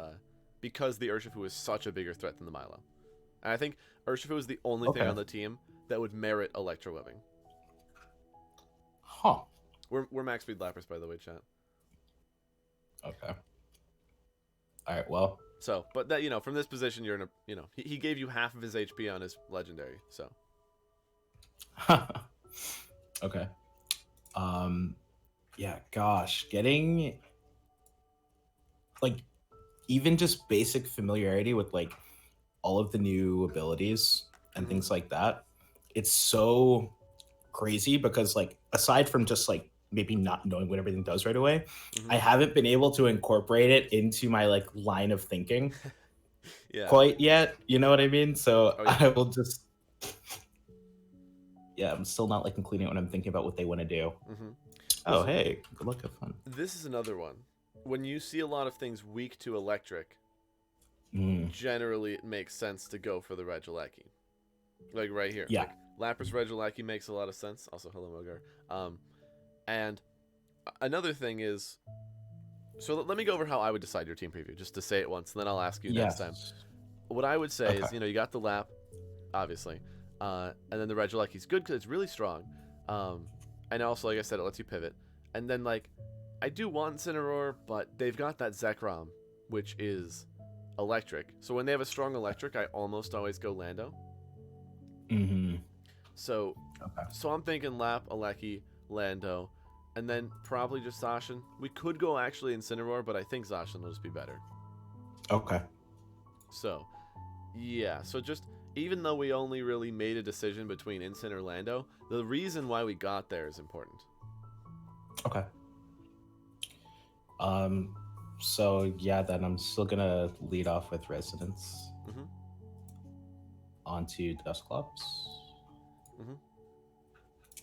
because the Urshifu was such a bigger threat than the Milo. And I think Urshifu is the only thing on the team that would merit Electro Webbing. Huh. We're max speed Lapras, by the way, chat. Okay. All right. Well. So, but that, you know, from this position, you're in a, you know, he gave you half of his HP on his legendary. So. Okay. Yeah. Gosh, getting like even just basic familiarity with like all of the new abilities and things like that. It's so crazy because like aside from just like maybe not knowing what everything does right away, I haven't been able to incorporate it into my like line of thinking quite yet. You know what I mean? So I will just, I'm still not like including it when I'm thinking about what they want to do. Oh, hey, good luck, have fun. This is another one. When you see a lot of things weak to electric, generally it makes sense to go for the Regieleki. Like right here. Yeah. Like, Lapras Regieleki makes a lot of sense. Also, hello, Mogar. And another thing is, so let me go over how I would decide your team preview, just to say it once, and then I'll ask you next time. What I would say is, you know, you got the Lap, obviously, and then the Regieleki's good because it's really strong. And also, like I said, it lets you pivot. And then, like, I do want Incineroar, but they've got that Zekrom, which is electric. So when they have a strong electric, I almost always go Lando. So, so I'm thinking Lap, Aleki, Lando, and then probably just Zacian. We could go actually Incineroar, but I think Zacian will just be better. Okay. So, yeah. So just, even though we only really made a decision between Incin or Lando, the reason why we got there is important. Okay. So yeah, then I'm still gonna lead off with Resonance. Onto Dusclops.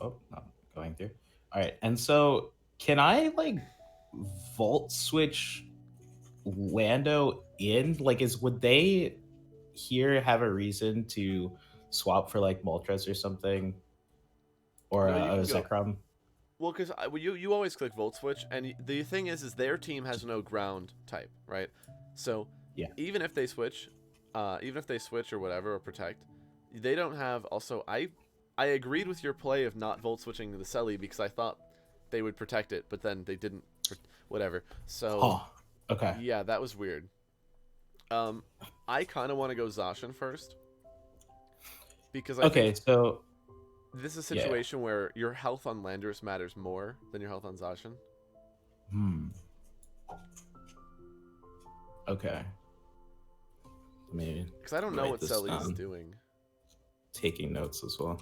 Oh, not going through. All right, and so can I like Volt switch Lando in? Like, would they here have a reason to swap for like Moltres or something, or No, a Zekrom? Well, because you always click Volt Switch, and the thing is their team has no ground type, right? So even if they switch or whatever, or protect, they don't have. Also, I agreed with your play of not Volt Switching the Selly because I thought they would protect it, but then they didn't. Whatever. So okay. Yeah, that was weird. I kind of want to go Zacian first because I think so. This is a situation where your health on Landorus matters more than your health on Zacian. Okay. Maybe. Because I don't know what Selly is doing. Taking notes as well.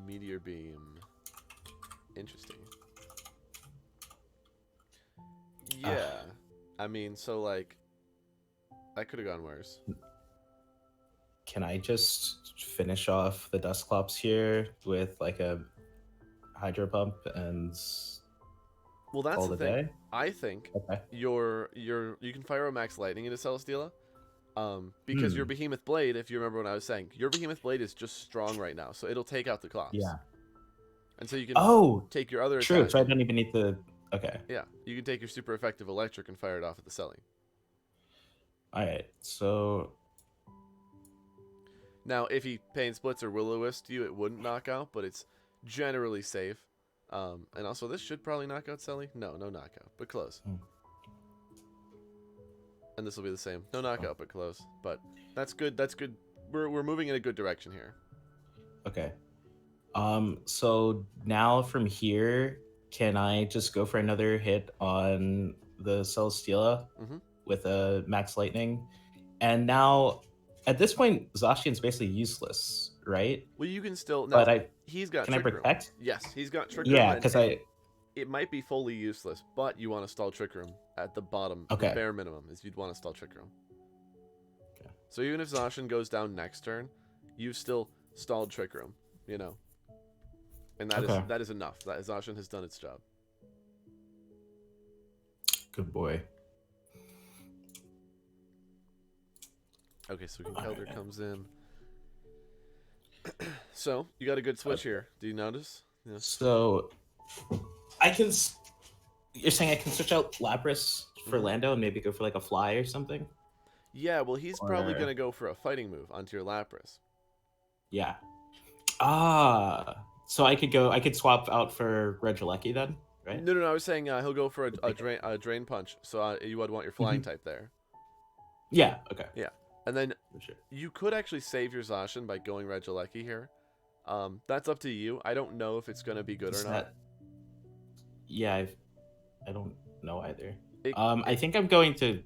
Meteor Beam. Interesting. Yeah. I mean, so like, that could have gone worse. Can I just finish off the Dusclops here with like a Hydro Pump and well, that's call the the thing. day? I think you can fire a Max Lightning into Celesteela, because your Behemoth Blade, if you remember what I was saying, your Behemoth Blade is just strong right now, so it'll take out the Clops. Yeah. And so you can take your other true. attack. So I don't even need the Yeah, you can take your super effective Electric and fire it off at the Selly. All right, so. Now, if he Pain Splits or Will-O-Wisp you, it wouldn't knock out, but it's generally safe. And also, this should probably knock out Selly. No knockout, but close. And this will be the same. No knockout, but close. But that's good. That's good. We're moving in a good direction here. Okay. So now from here, can I just go for another hit on the Celesteela with a Max Lightning? And now, at this point, Zacian's basically useless, right? Well, you can still. No, but he's got. Can I protect? Room. Yes, he's got Trick Yeah, Room. because it might be fully useless, but you want to stall Trick Room at the bottom. Okay. The bare minimum is you'd want to stall Trick Room. Okay. So even if Zacian goes down next turn, you've still stalled Trick Room. You know, And that is enough. That Zacian has done its job. Good boy. Okay, so Conkeldurr comes in. So, you got a good switch here. Do you notice? Yeah. So, I can... You're saying I can switch out Lapras for Lando and maybe go for like a fly or something? Yeah, well, he's probably going to go for a fighting move onto your Lapras. Yeah. So I could swap out for Regieleki then, right? No, I was saying he'll go for a drain punch, so you would want your flying type there. Yeah, okay. Yeah, and then For sure. you could actually save your Zacian by going Regieleki here. That's up to you. I don't know if it's going to be good or not. Yeah, I don't know either. I think I'm going to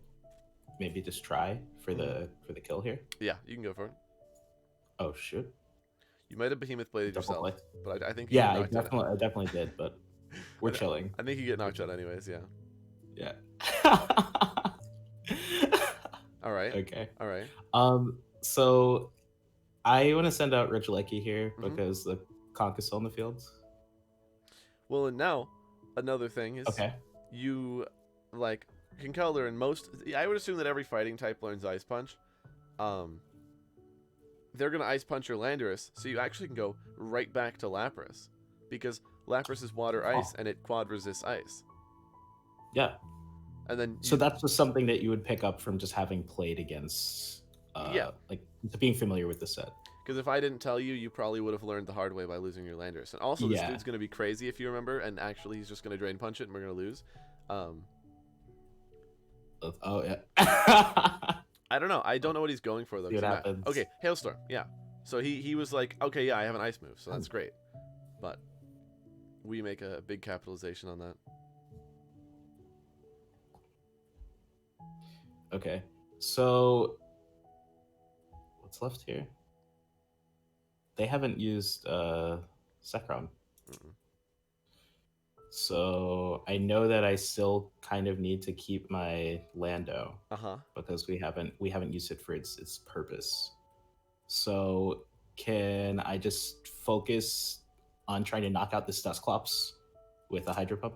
maybe just try for the kill here. Yeah, you can go for it. Oh shoot! You might have behemoth bladed yourself, but I think I definitely did. But we're chilling. I think you get knocked out anyways. Yeah. Yeah. All right. Okay. All right. So I want to send out Regieleki here because the conch is still in the field. Well, and now another thing is you like Conkeldurr and most. I would assume that every fighting type learns Ice Punch. They're gonna Ice Punch your Landorus, so you actually can go right back to Lapras, because Lapras is water ice and it quad resists ice. Yeah. And then so that's just something that you would pick up from just having played against, like being familiar with the set. Because if I didn't tell you, you probably would have learned the hard way by losing your Landorus. And also, this dude's gonna be crazy if you remember, and actually he's just gonna drain punch it, and we're gonna lose. Oh yeah. I don't know. I don't know what he's going for though. See what happens. Okay, Hailstorm. Yeah. So he was like, okay, yeah, I have an ice move, so that's great. But we make a big capitalization on that. Okay. So what's left here? They haven't used Zekrom. So I know that I still kind of need to keep my Lando because we haven't used it for its purpose. So can I just focus on trying to knock out this Dusclops with a Hydro Pump?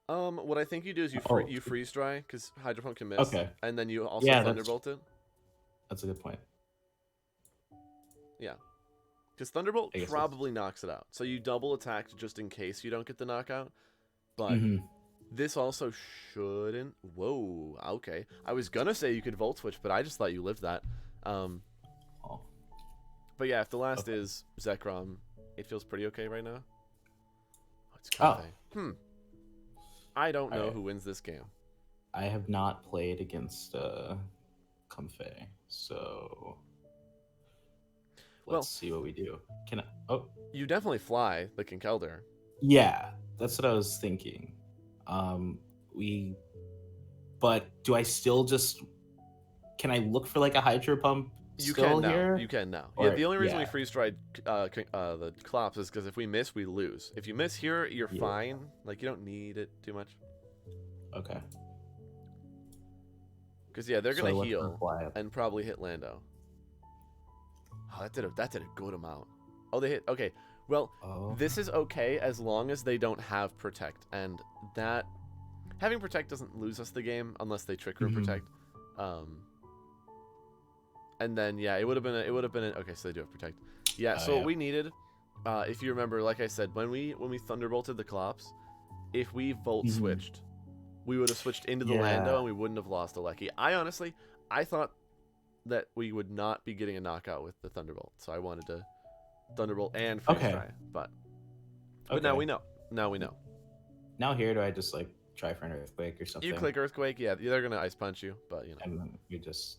What I think you do is you freeze dry because Hydro Pump can miss. Okay. And then you also Thunderbolt it. That's a good point. Yeah. Because Thunderbolt probably knocks it out. So you double attack just in case you don't get the knockout. But this also shouldn't. Whoa, okay. I was going to say you could Volt Switch, but I just thought you lived that. But yeah, if the last is Zekrom, it feels pretty okay right now. Oh, it's Comfey. I don't know who wins this game. I have not played against Comfey, so... Let's see what we do. Can I? Oh, you definitely fly the Conkeldurr. Yeah, that's what I was thinking. But do I still just? Can I look for like a Hydro Pump? You can now. You can now. Yeah. The only reason we freeze dried the Clops is because if we miss, we lose. If you miss here, you're fine. Like you don't need it too much. Okay. Because they're gonna heal and probably hit Lando. Oh, that did a good amount. Oh, they hit. Okay. Well, this is okay as long as they don't have Protect, and that having Protect doesn't lose us the game unless they Trick Room Protect. And then it would have been okay. So they do have Protect. Yeah. So what we needed, if you remember, like I said, when we Thunderbolted the Clops, if we Volt switched, we would have switched into the Lando and we wouldn't have lost a Lecky. I thought that we would not be getting a knockout with the Thunderbolt, so I wanted to Thunderbolt and freeze try, but now we know. Now we know. Now here, do I just like try for an Earthquake or something? You click Earthquake, yeah, they're gonna Ice Punch you, but you know. And then we just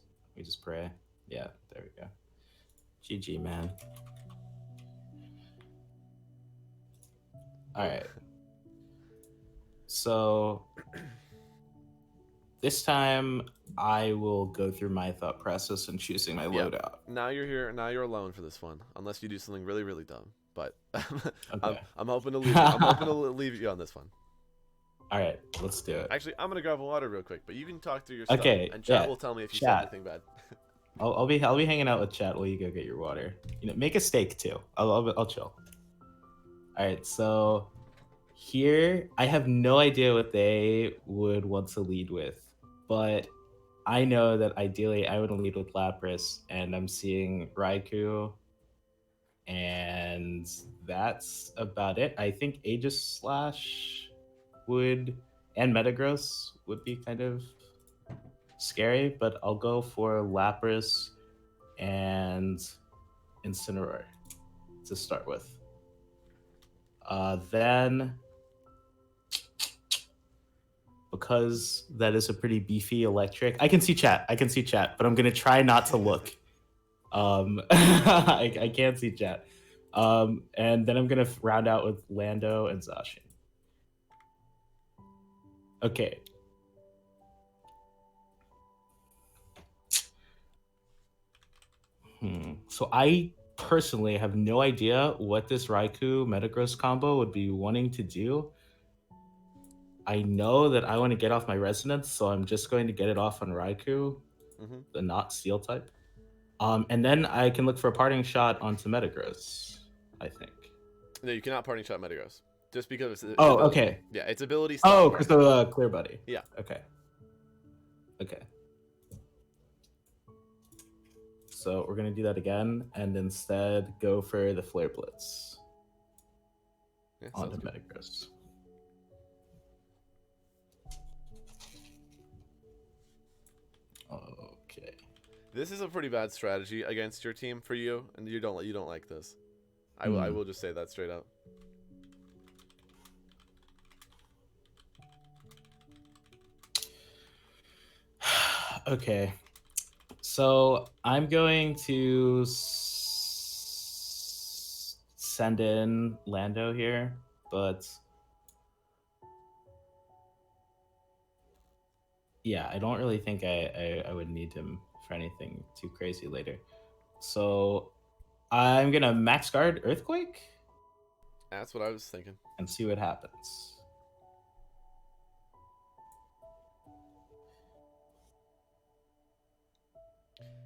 pray. Yeah, there we go. GG, man. All right. So this time I will go through my thought process and choosing my loadout. Now you're here. Now you're alone for this one, unless you do something really, really dumb. But I'm hoping to leave. I'm hoping to leave you on this one. All right, let's do it. Actually, I'm gonna grab water real quick, but you can talk through your stuff. Okay. And chat will tell me if you said anything bad. I'll be hanging out with chat while you go get your water. Make a steak too. I'll chill. All right, so here I have no idea what they would want to lead with, but I know that ideally I would lead with Lapras, and I'm seeing Raikou, and that's about it. I think Aegis Slash would and Metagross would be kind of scary, but I'll go for Lapras and Incineroar to start with. Then, because that is a pretty beefy electric, I can see chat. But I'm gonna try not to look. I can't see chat. And then I'm gonna round out with Lando and Zacian. Okay. So I personally have no idea what this Raikou Metagross combo would be wanting to do. I know that I want to get off my Resonance, so I'm just going to get it off on Raikou, the not Steel type. And then I can look for a parting shot onto Metagross, I think. No, you cannot parting shot Metagross. Just because it's Oh, ability. okay. Yeah, its ability. Oh, because of the Clear Buddy. Yeah. Okay. So we're going to do that again, and instead go for the Flare Blitz onto Metagross. Okay. This is a pretty bad strategy against your team for you, and you don't like this. I will just say that straight up. Okay. So I'm going to send in Lando here, but yeah, I don't really think I would need him for anything too crazy later. So I'm gonna max guard Earthquake. That's what I was thinking. And see what happens.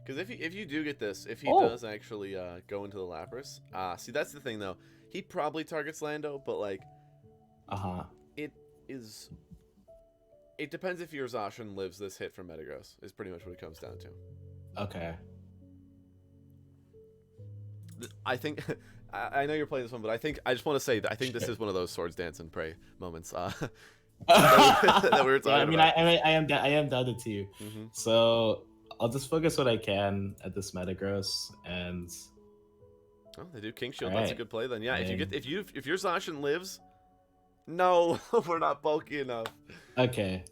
Because if you do get this, if he does actually go into the Lapras, see that's the thing though. He probably targets Lando, but like, it depends if your Zacian lives this hit from Metagross. Is pretty much what it comes down to. Okay. I think I know you're playing this one, but I just want to say that I think this is one of those swords dance and pray moments that we were talking about. I am down to two. So I'll just focus what I can at this Metagross, and they do King Shield. Right. That's a good play then. Yeah, if your Zacian lives, no, we're not bulky enough. Okay.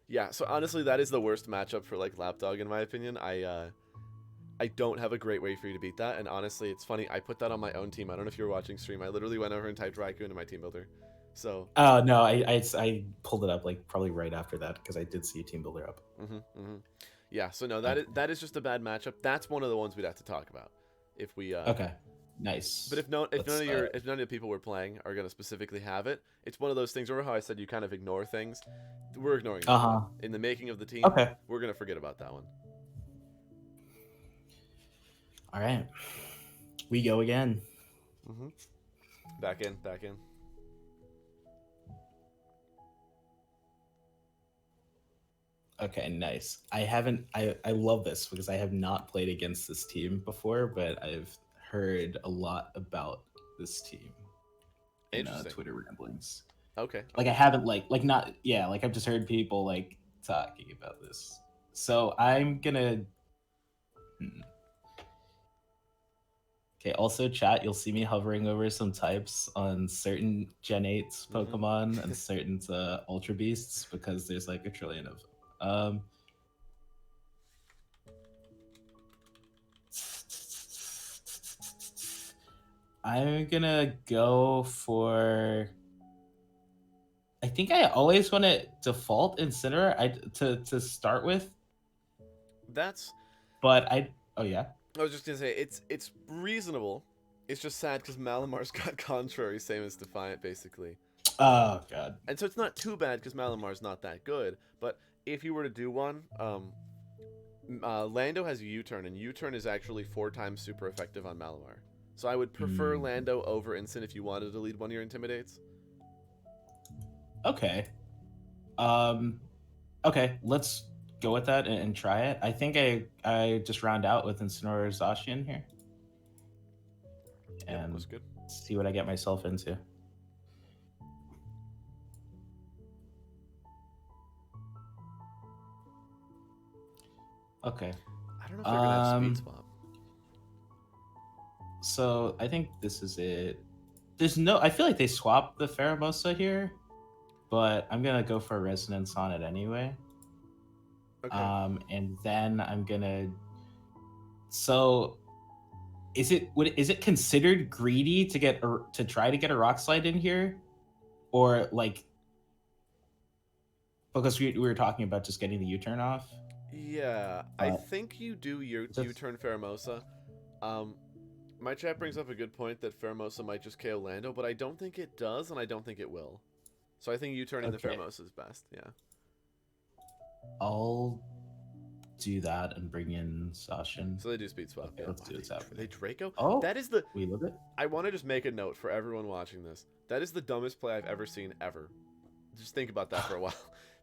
Yeah. So honestly, that is the worst matchup for like Lapdog in my opinion. I don't have a great way for you to beat that, and honestly, it's funny. I put that on my own team. I don't know if you were watching stream. I literally went over and typed Raikou into my team builder. So. Oh no, I pulled it up like probably right after that because I did see a team builder up. Yeah. So no, that is just a bad matchup. That's one of the ones we'd have to talk about if we. Okay. Nice. But if none of the people we're playing are gonna specifically have it, it's one of those things. Remember how I said you kind of ignore things? We're ignoring. In the making of the team. Okay. We're gonna forget about that one. All right. We go again. Back in. Okay, nice. I love this because I have not played against this team before, but I've heard a lot about this team in Twitter ramblings. Okay. Like I haven't like I've just heard people like talking about this. So I'm gonna Okay, also chat, you'll see me hovering over some types on certain Gen 8 Pokemon and certain Ultra Beasts because there's like a trillion of them. I'm gonna go for... I think I always want to default Incineroar to start with. But oh yeah. I was just gonna say it's reasonable. It's just sad because Malamar's got Contrary, same as Defiant, basically. Oh god. And so it's not too bad because Malamar's not that good. But if you were to do one, Lando has U-turn, and U-turn is actually 4 times super effective on Malamar. So I would prefer Lando over Instant if you wanted to lead one of your Intimidates. Okay. Okay, let's go with that and try it. I think I just round out with Incineroar Zacian here. Yeah, And that's good. see what I get myself into. Okay. I don't know if they're gonna have speed swap. So I think this is it. There's no. I feel like they swapped the Pheromosa here, but I'm gonna go for Resonance on it anyway. Okay. And then I'm gonna. So, is it considered greedy to to try to get a Rock Slide in here, or like because we were talking about just getting the U-turn off? Yeah, I think you do U-turn Pheromosa. My chat brings up a good point that Pheromosa might just KO Lando, but I don't think it does, and I don't think it will. So I think U-turning the Pheromosa is best. Yeah. I'll do that and bring in Zacian. So they do speed swap. Okay, let's do this after. They Draco? Oh, that is the. We love it. I want to just make a note for everyone watching this. That is the dumbest play I've ever seen ever. Just think about that for a while.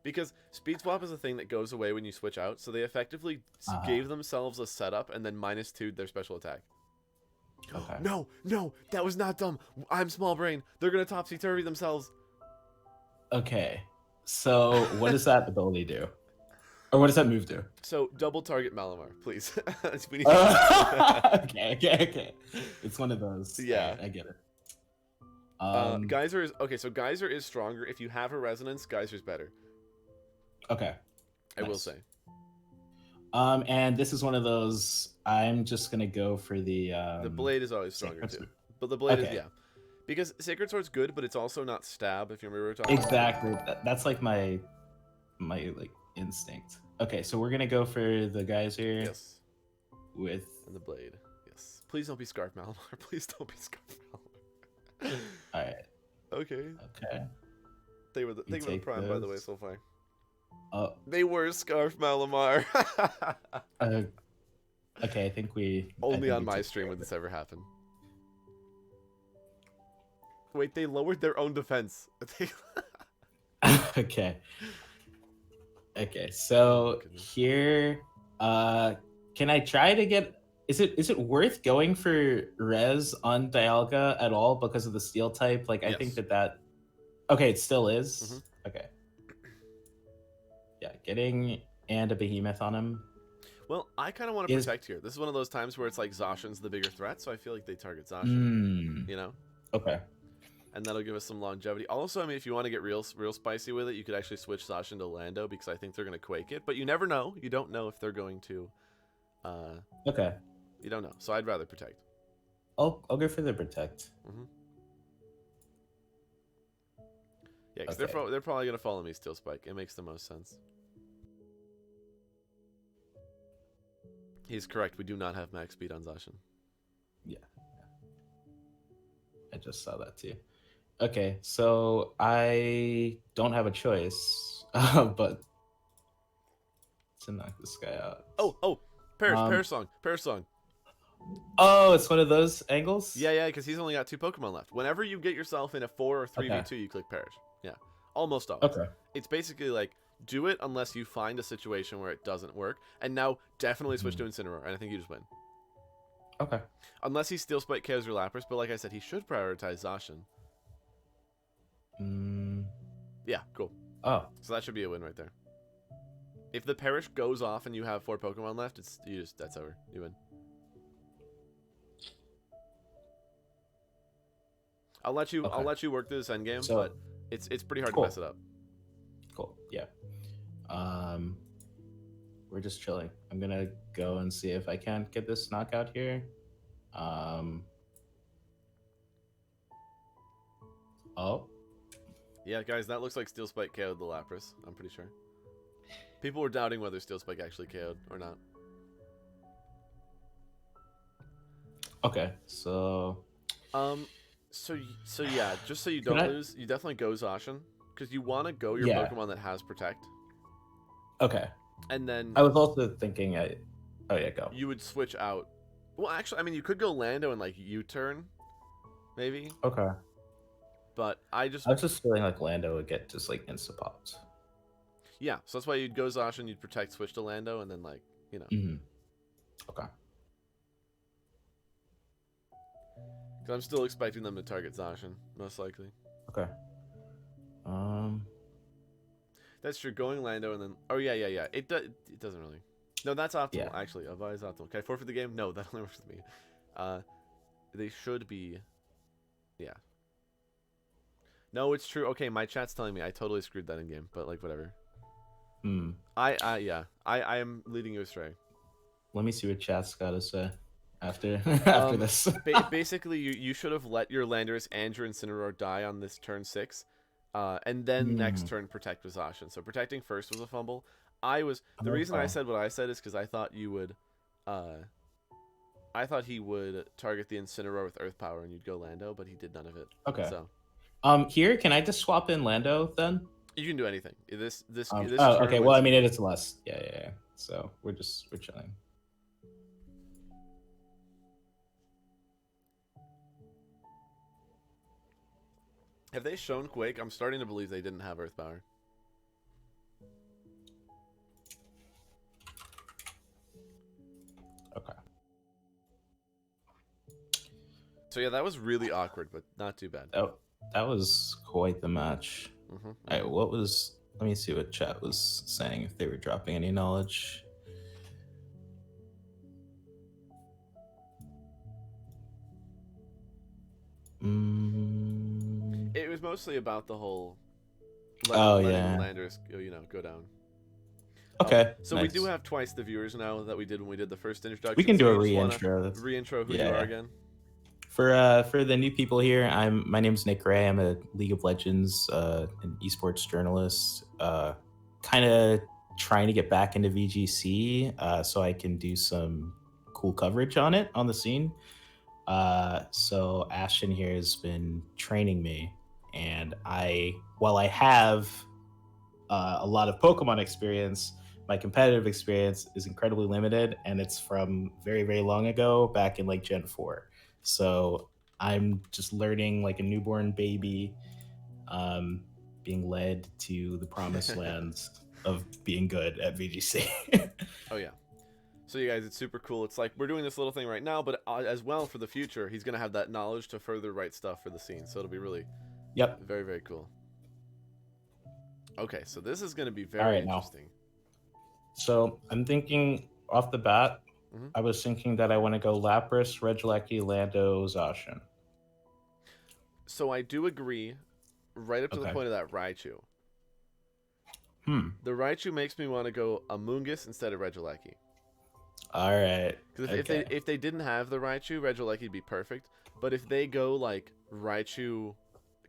Because speed swap is a thing that goes away when you switch out, so they effectively gave themselves a setup and then -2'd their special attack. Okay. No, that was not dumb. I'm small brain. They're gonna topsy-turvy themselves. Okay. So what does that ability do? Or what does that move do? So double target Malamar, please. We need okay. It's one of those. Yeah. I get it. Geyser is okay. So Geyser is stronger. If you have a resonance, Geyser's better. Okay. I will say. And this is one of those. I'm just gonna go for the blade is always stronger too. But the blade is because Sacred Sword's good, but it's also not stab. If you remember what we're talking exactly. That's like my like instinct. Okay, so we're gonna go for the Geyser. Yes. With and the blade. Yes. Please don't be Scarf Malamar. Please don't be Scarf Malamar. All right. Okay. They were the prime, by the way, so far. They were Scarf Malamar. Okay, I think we... Only on my stream would this ever happen. Wait, they lowered their own defense. Okay. Okay, so here... can I try to get... Is it worth going for Res on Dialga at all because of the Steel type? Like, I think that... Okay, it still is? Mm-hmm. Okay. Yeah, getting and a Behemoth on him. Well, I kind of want to protect here. This is one of those times where it's like Zacian's the bigger threat, so I feel like they target Zacian. You know? Okay. And that'll give us some longevity. Also, I mean, if you want to get real spicy with it, you could actually switch Zacian to Lando because I think they're going to Quake it. But you never know. You don't know if they're going to... Okay. You don't know. So I'd rather protect. I'll go for the protect. Mm-hmm. Yeah, because they're probably going to follow me Steel Spike. It makes the most sense. He's correct. We do not have max speed on Zacian. Yeah. I just saw that too. Okay, so I don't have a choice, but to knock this guy out. Oh, Perish song. Oh, it's one of those angles? Yeah, because he's only got 2 Pokemon left. Whenever you get yourself in a 4 or 3v2, you click Perish. Yeah, almost always. Okay. It's basically like, do it unless you find a situation where it doesn't work. And now, definitely switch to Incineroar, and I think you just win. Okay. Unless he Steel Spike KOs your Lapras, but like I said, he should prioritize Zacian. Yeah, cool. Oh. So that should be a win right there. If the Perish goes off and you have 4 Pokemon left, that's over. You win. I'll let you work through this endgame, but it's pretty hard to mess it up. Cool. Yeah. We're just chilling. I'm gonna go and see if I can get this knockout here. Oh. Yeah, guys, that looks like Steel Spike KO'd the Lapras. I'm pretty sure. People were doubting whether Steel Spike actually KO'd or not. Okay, so. So yeah, just so you don't lose, you definitely go Zacian because you want to go your Pokemon that has Protect. Okay. And then I was also thinking, oh yeah, go. You would switch out. Well, actually, I mean, you could go Lando and like U-turn, maybe. Okay. But I just I was just feeling like Lando would get just like insta popped. yeah. So that's why you'd go Zacian, you'd protect, switch to Lando, and then like Mm-hmm. Okay. Because I'm still expecting them to target Zacian, most likely. Okay. That's true. Going Lando and then oh yeah. It doesn't really. No, that's optimal Yeah. actually. Avai is optimal. Can I forfeit the game? No, that only works with me. They should be. Yeah. No, it's true. Okay, my chat's telling me I totally screwed that in game, but like whatever. Hmm. I am leading you astray. Let me see what chat's got to say after after this. Basically, you should have let your Landorus and your Incineroar die on this turn 6, and then next turn protect with Zacian. So protecting first was a fumble. The reason I said what I said is because I thought you would, I thought he would target the Incineroar with Earth Power and you'd go Lando, but he did none of it. Okay. So here, can I just swap in Lando then? you can do anything. This Oh, turn okay. Well, I wins- mean, it is less. Yeah. So we're chilling. Have they shown Quake? I'm starting to believe they didn't have Earth Power. Okay. So yeah, that was really awkward, but not too bad. Oh, that was quite the match. Mm-hmm. All right, what was? Let me see what chat was saying if they were dropping any knowledge. It was mostly about the whole. Letting Landers go down. Okay. So nice. we do have twice the viewers now that we did when we did the first introduction. We can do so a you just wanna re-intro. Re-intro who you Yeah. are again. For the new people here, my name's Nick Ray. I'm a League of Legends an esports journalist. Kind of trying to get back into VGC so I can do some cool coverage on it on the scene. So Ashton here has been training me, and while I have a lot of Pokemon experience, my competitive experience is incredibly limited, and it's from very, very long ago, back in like Gen 4. So I'm just learning like a newborn baby, being led to the promised lands of being good at VGC. Oh yeah. So you guys, it's super cool. It's like we're doing this little thing right now, but as well for the future, he's gonna have that knowledge to further write stuff for the scene. So it'll be really, Yep. very, very cool. Okay, so this is gonna be very interesting. So I'm thinking off the bat, Mhm. I was thinking that I want to go Lapras, Regieleki, Lando, Zacian. So I do agree, right up to the Okay. point of that Raichu. The The Raichu makes me want to go Amoonguss instead of Regieleki. All right. Because if they didn't have the Raichu, Regieleki would be perfect. But if they go like Raichu,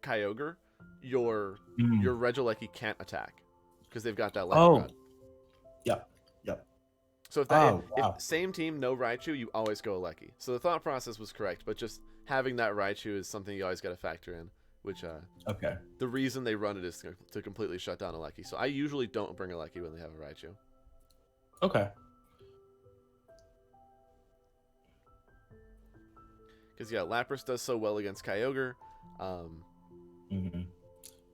Kyogre, your Regieleki can't attack because they've got that lightning rod. Yep. So if same team, no Raichu, you always go Alecki. So the thought process was correct, but just having that Raichu is something you always got to factor in. Which Okay. the reason they run it is to completely shut down Alecki. So I usually don't bring Alecki when they have a Raichu. Okay. Because yeah, Lapras does so well against Kyogre.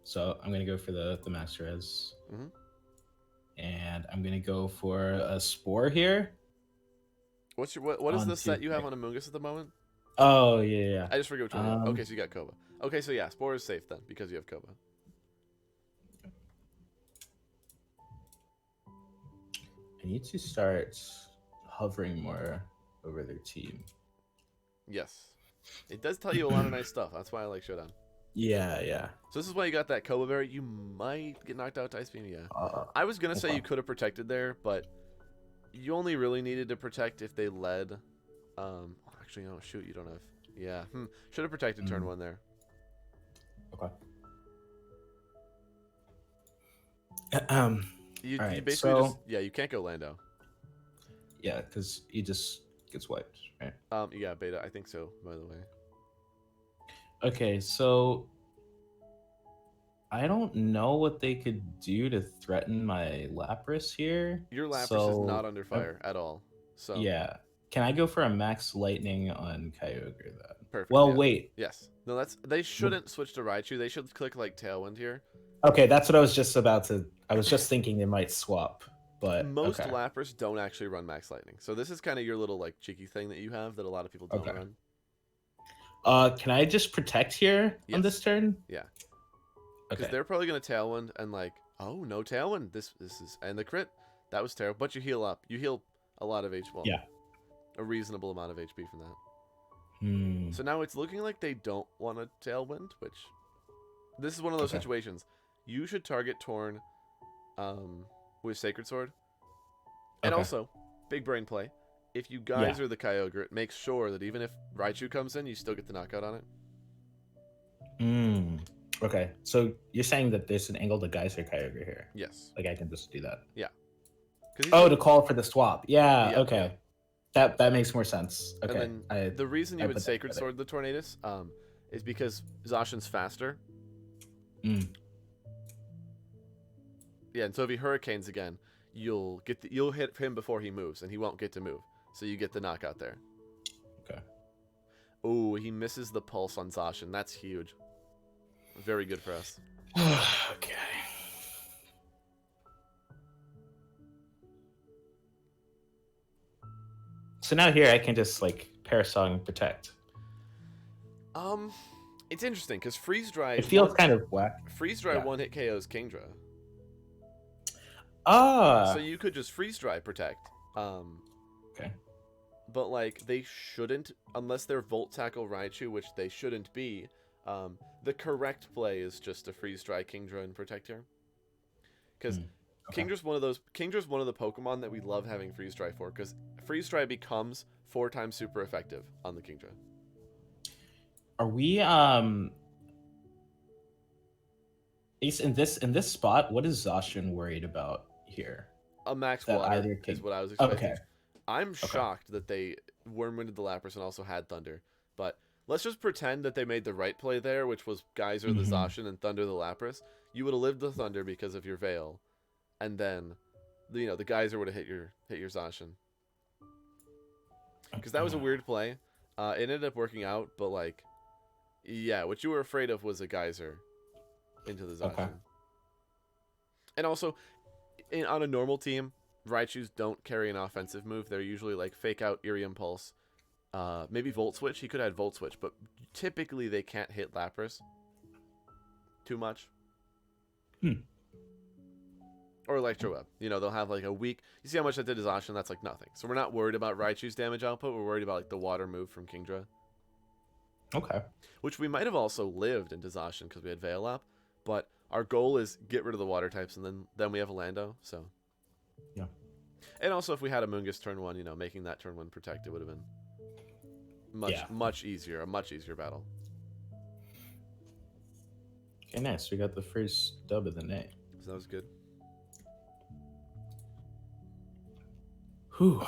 So I'm gonna go for the Master Res. Mhm. And I'm gonna go for a Spore here. What is On the set you have 2-3. on Amoonguss at the moment? Oh yeah. I just forget which one. you have. Okay, so you got Koba. Okay, so yeah, Spore is safe then because you have Koba. I need to start hovering more over their team. Yes, it does tell you a lot of nice stuff. That's why I like Showdown. Yeah. So this is why you got that Koba Berry. You might get knocked out to Ice Beam. Yeah. I was gonna say you could have protected there, but you only really needed to protect if they led. Actually, no. Shoot, you don't have. Yeah. Should have protected turn 1 there. Okay. You Alright, basically so- just you can't go Lando. Yeah, because he just gets wiped, right? Yeah, Beta. I think so. By the way. Okay, so I don't know what they could do to threaten my Lapras here. Your Lapras So, is not under fire at all. So Yeah. Can I go for a max lightning on Kyogre then? Perfect. Well, yeah. wait. Yes. No, they shouldn't switch to Raichu. They should click like Tailwind here. Okay, that's what I was just about to. I was just thinking they might swap, but Most okay. Lapras don't actually run Max Lightning, so this is kind of your little like cheeky thing that you have that a lot of people don't Okay. run. Can I just protect here on this Yes. turn? Yeah. Because Okay. they're probably gonna Tailwind and like, oh no Tailwind. This is and the crit that was terrible. But you heal up. You heal a lot of HP. Well, Yeah. a reasonable amount of HP from that. Hmm. So now it's looking like they don't want a Tailwind, which this is one of those Okay. situations. You should target Torn with Sacred Sword. And Okay. also, big brain play. If you guys are the Kyogre, make sure that even if Raichu comes in, you still get the knockout on it. Hmm. Okay. So you're saying that there's an angle to Geyser Kyogre here? Yes. Like I can just do that? Yeah. Oh, to call for the swap. Yeah. Yeah, Okay. That makes more sense. Okay. And then the reason you would Sacred Sword the Tornadus is because Zacian's faster. Mm. Yeah, and so if he Hurricanes again, you'll hit him before he moves, and he won't get to move. So you get the knockout there. Okay. Oh, he misses the pulse on Zacian. That's huge. Very good for us. Okay. So now here I can just like Parasong and protect. It's interesting because Freeze Dry. It feels kind of whack. Freeze Dry yeah. one hit KOs Kingdra. Ah. So you could just Freeze Dry protect. Okay. But like they shouldn't, unless they're Volt Tackle Raichu, which they shouldn't be. The correct play is just to Freeze Dry Kingdra and protect here. Because okay. Kingdra's one of the Pokemon that we love having Freeze Dry for, because Freeze Dry becomes 4 times super effective on the Kingdra. Are we Ace, in this spot, what is Zacian worried about here? A max That water either is can- what I was expecting. Okay. I'm shocked that they Worm-winded the Lapras and also had Thunder. But let's just pretend that they made the right play there, which was Geyser the Zacian and Thunder the Lapras. You would have lived the Thunder because of your Veil, and then the Geyser would have hit your Zacian. Because that was a weird play. It ended up working out, but like, yeah, what you were afraid of was a Geyser into the Zacian. Okay. And also, on a normal team, Raichus don't carry an offensive move. They're usually like Fake Out, Eerie Impulse, maybe Volt Switch. He could have had Volt Switch, but typically they can't hit Lapras too much. Or Electro Web. They'll have like a weak... You see how much that did to Zacian? That's like nothing. So we're not worried about Raichu's damage output. We're worried about like the water move from Kingdra. Okay. Which we might have also lived into Zacian because we had Veil up. But our goal is get rid of the water types, and then we have a Lando, so... Yeah. And also, if we had a Mungus turn 1, making that turn 1 protected would have been much easier, a much easier battle. Okay, nice. We got the first dub of the night. So that was good. Whew.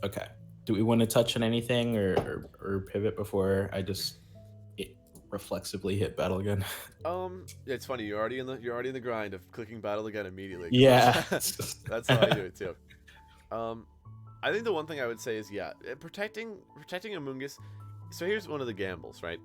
Okay. Do we want to touch on anything or pivot before I just reflexively hit battle again? It's funny. You're already in the grind of clicking battle again immediately. Yeah. That's how I do it too. I think the one thing I would say is protecting a Mungus. So here's one of the gambles, right?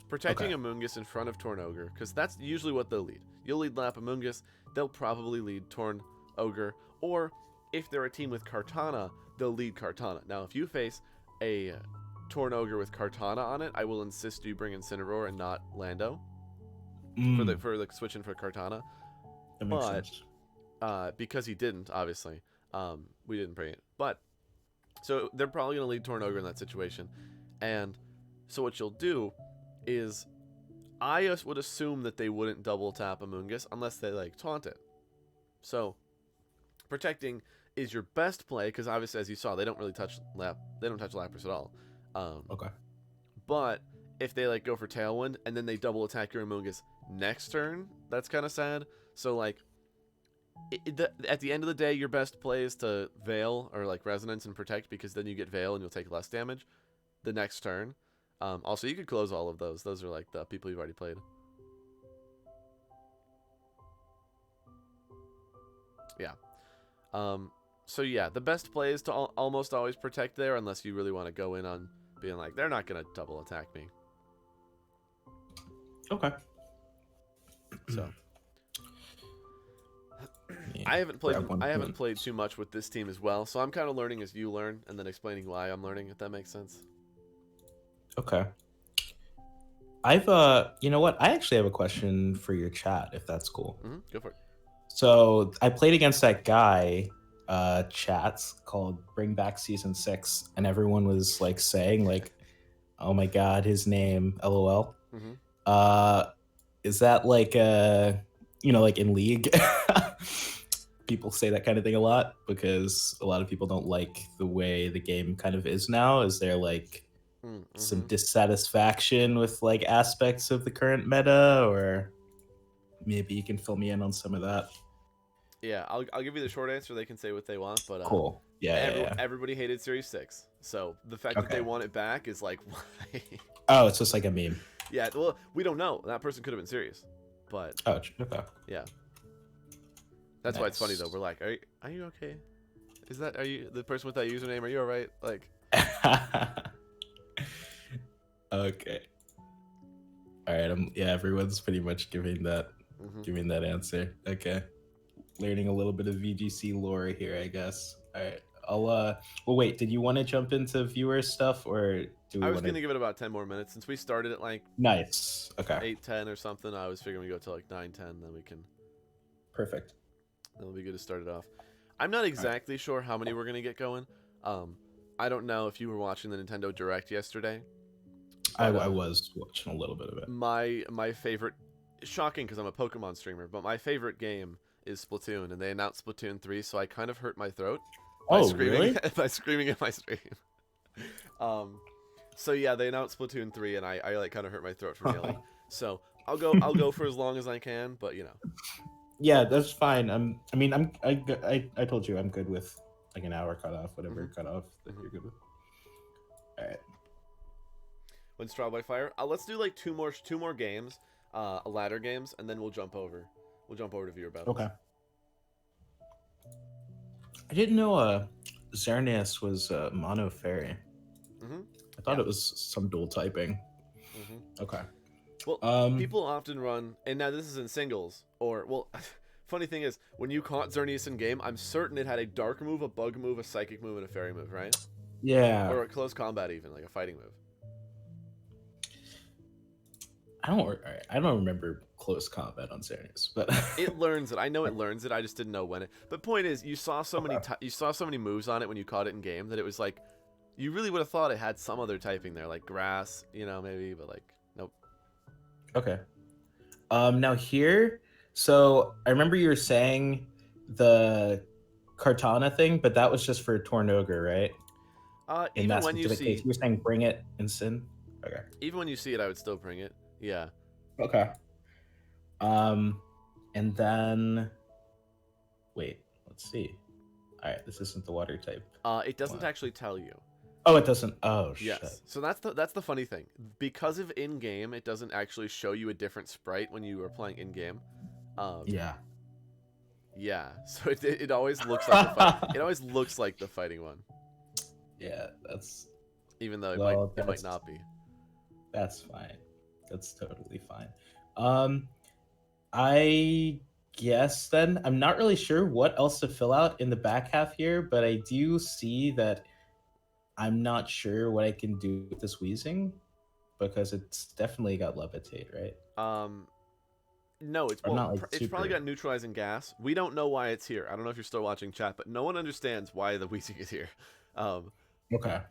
Protecting a Mungus in front of Torn Ogre, because that's usually what they'll lead. You'll lead Lapamungus, they'll probably lead Torn Ogre, or if they're a team with Kartana, they'll lead Kartana. Now, if you face a Torn Ogre with Kartana on it, I will insist you bring Incineroar and not Lando for the switch in for Kartana. That makes sense. Because he didn't, obviously, we didn't bring it. But so they're probably gonna lead Torn Ogre in that situation, and so what you'll do is I would assume that they wouldn't double tap Amoonguss unless they like taunt it. So protecting is your best play because obviously, as you saw, they don't really touch Lapras at all. Okay. But if they like go for Tailwind and then they double attack your Amoonguss next turn, that's kind of sad. So like at the end of the day, your best play is to Veil or like Resonance and Protect because then you get Veil and you'll take less damage the next turn. Also, you could close all of those. Those are like the people you've already played. Yeah. So yeah, the best play is to almost always protect there, unless you really want to go in on being like, they're not gonna double attack me. Okay. So Yeah, I haven't played. grab one I of haven't them. played too much with this team as well. So I'm kind of learning as you learn, and then explaining why I'm learning. If that makes sense. Okay. I've you know what? I actually have a question for your chat, if that's cool. Go for it. So I played against that guy, chats called Bring Back Season 6, and everyone was like saying like, "Oh my god, his name, LOL." Mm-hmm. Is that like like in League? People say that kind of thing a lot because a lot of people don't like the way the game kind of is now. Is there like some dissatisfaction with like aspects of the current meta, or maybe you can fill me in on some of that? Yeah, I'll give you the short answer. They can say what they want, but Cool. Yeah. everybody hated Series 6. So the fact that they Okay. want it back is like, why? Oh, it's just like a meme. Yeah, well, we don't know. That person could have been serious, but Oh, okay. yeah. That's why it's funny Nice. though. We're like, are you okay? Are you the person with that username? Are you all right? Like, Okay. All right. Everyone's pretty much giving that answer. Okay. Learning a little bit of VGC lore here, I guess. All right. Well, wait, did you want to jump into viewer stuff, or do we I was want gonna give it about 10 more minutes since we started at like Nice. Okay. 8:10 or something. I was figuring we go till like 9:10, then we can. Perfect. That'll be good to start it off. I'm not exactly sure how many we're gonna get going. I don't know if you were watching the Nintendo Direct yesterday. I But, was watching a little bit of it. My favorite, shocking because I'm a Pokemon streamer, but my favorite game is Splatoon, and they announced Splatoon 3, so I kind of hurt my throat by screaming, really? by screaming in my stream. So yeah, they announced Splatoon 3, and I like kind of hurt my throat from yelling. So I'll go for as long as I can, but you know. Yeah, that's fine. I told you I'm good with like an hour cutoff, whatever cutoff that you're good with. All right. When's Trial by Fire? Let's do like two more games, ladder games, and then we'll jump over to viewer battles. Okay. I didn't know Xerneas was mono fairy. I thought it was some dual typing. Okay. Well, people often run, and now this is in singles, or, well, funny thing is, when you caught Xerneas in game, I'm certain it had a dark move, a bug move, a psychic move, and a fairy move, right? Yeah. Or a close combat even, like a fighting move. I don't remember close combat on Xerneas, but It learns it. I know it learns it. I just didn't know when it. But point is, you saw so many moves on it when you caught it in game that it was like, you really would have thought it had some other typing there, like grass, maybe, but like, nope. Okay. Now here, so I remember you were saying the Kartana thing, but that was just for Tornoga, right? Even when you see, you were saying bring it in Sin. Okay. even when you see it, I would still bring it. Yeah. Okay. And then, wait, let's see. All right, this isn't the water type. It doesn't actually tell you. Oh, it doesn't. Oh, yes. shit. So that's the funny thing. Because of in game, it doesn't actually show you a different sprite when you are playing in game. Yeah. Yeah. So it always looks like it always looks like the fighting one. Yeah, that's. Even though it might not be. That's fine. That's totally fine. I guess then I'm not really sure what else to fill out in the back half here, but I do see that I'm not sure what I can do with this Wheezing because it's definitely got levitate, right? No, it's probably got neutralizing gas. We don't know why it's here. I don't know if you're still watching chat, but no one understands why the Weezing is here. Okay.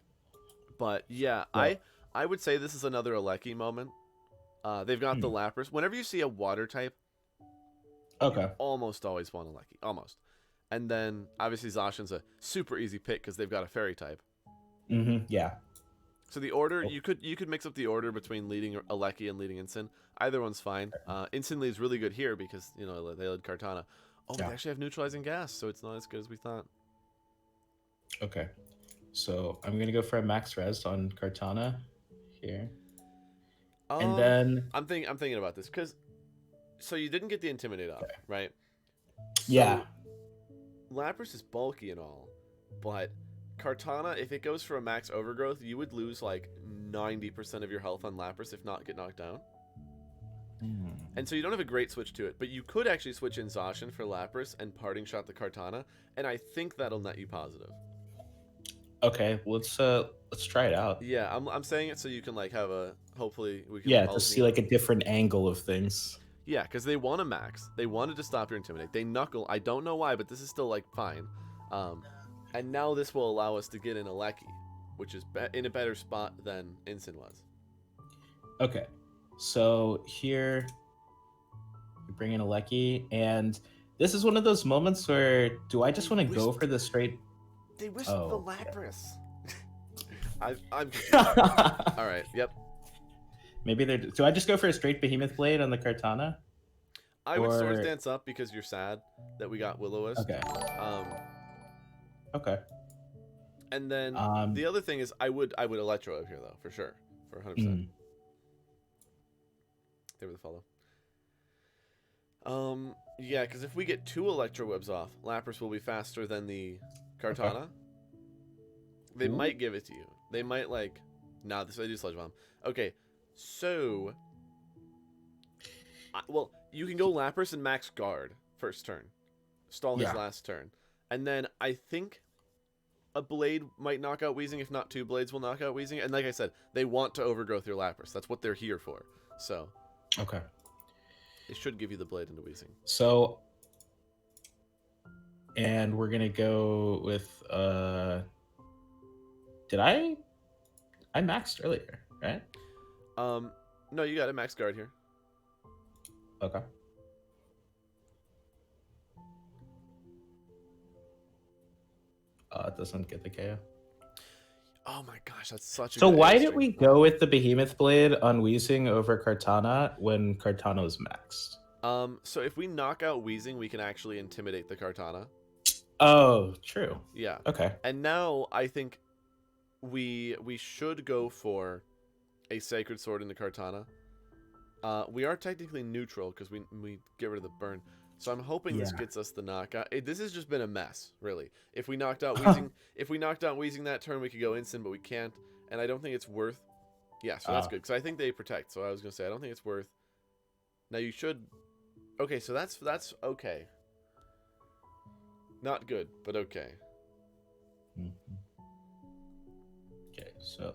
But yeah, I would say this is another Aleki moment. They've got the Lapras. Whenever you see a water type, okay, you almost always want Aleki. Almost. And then obviously Zacian's a super easy pick because they've got a fairy type. Yeah. So the order, you could mix up the order between leading Aleki and leading Incin. Either one's fine. Incin leads really good here because they led Kartana. Oh, they actually have neutralizing gas, so it's not as good as we thought. Okay. So I'm gonna go for a max res on Kartana here. And then I'm thinking about this because so you didn't get the Intimidate off, right? So yeah. Lapras is bulky and all, but Kartana, if it goes for a max overgrowth, you would lose like 90% of your health on Lapras if not get knocked down. And so you don't have a great switch to it, but you could actually switch in Zacian for Lapras and parting shot the Kartana, and I think that'll net you positive. Okay, let's try it out. Yeah, I'm saying it so you can like have a hopefully we can Yeah, all to see like a different angle of things. Yeah, because they want to max. They wanted to stop your Intimidate. They knuckle. I don't know why, but this is still like fine. And now this will allow us to get in a Lecky, which is in a better spot than Incin was. Okay, so here we bring in a Lecky, and this is one of those moments where do I just want to go for the straight? They wish Oh, the Lapras. I'm all right. Yep. Maybe they're. Do I just go for a straight Behemoth Blade on the Kartana? I would Swords Dance up because you're sad that we got Will-O-Wisp. Okay. Okay. And then the other thing is I would Electro up here though for sure for 100%. They were the follow. Yeah, because if we get 2 Electro Webs off, Lapras will be faster than the Kartana. Okay. They might give it to you. They might like. Nah, this I do Sludge Bomb. Okay, so. Well, you can go Lapras and max guard first turn, stall his last turn, and then I think a blade might knock out Weezing. If not, 2 blades will knock out Weezing. And like I said, they want to overgrowth your Lapras. That's what they're here for. So. Okay. It should give you the blade into Weezing. So. And we're gonna go with Did I maxed earlier, right? No, you got a max guard here. Okay. It doesn't get the KO. Oh my gosh, that's such a So good why answer. did we go with the Behemoth Blade on Weezing over Kartana when Kartana was maxed? So if we knock out Weezing, we can actually intimidate the Kartana. Oh, true. Yeah. Okay. And now I think we should go for a Sacred Sword in the Kartana. We are technically neutral because we get rid of the burn. So I'm hoping this gets us the knockout. This has just been a mess, really. If we knocked out Weezing, that turn, we could go instant, but we can't. And I don't think it's worth. Yeah, so that's good because I think they protect. So I was gonna say I don't think it's worth. Now you should. Okay, so that's okay. Not good, but okay. Okay, so.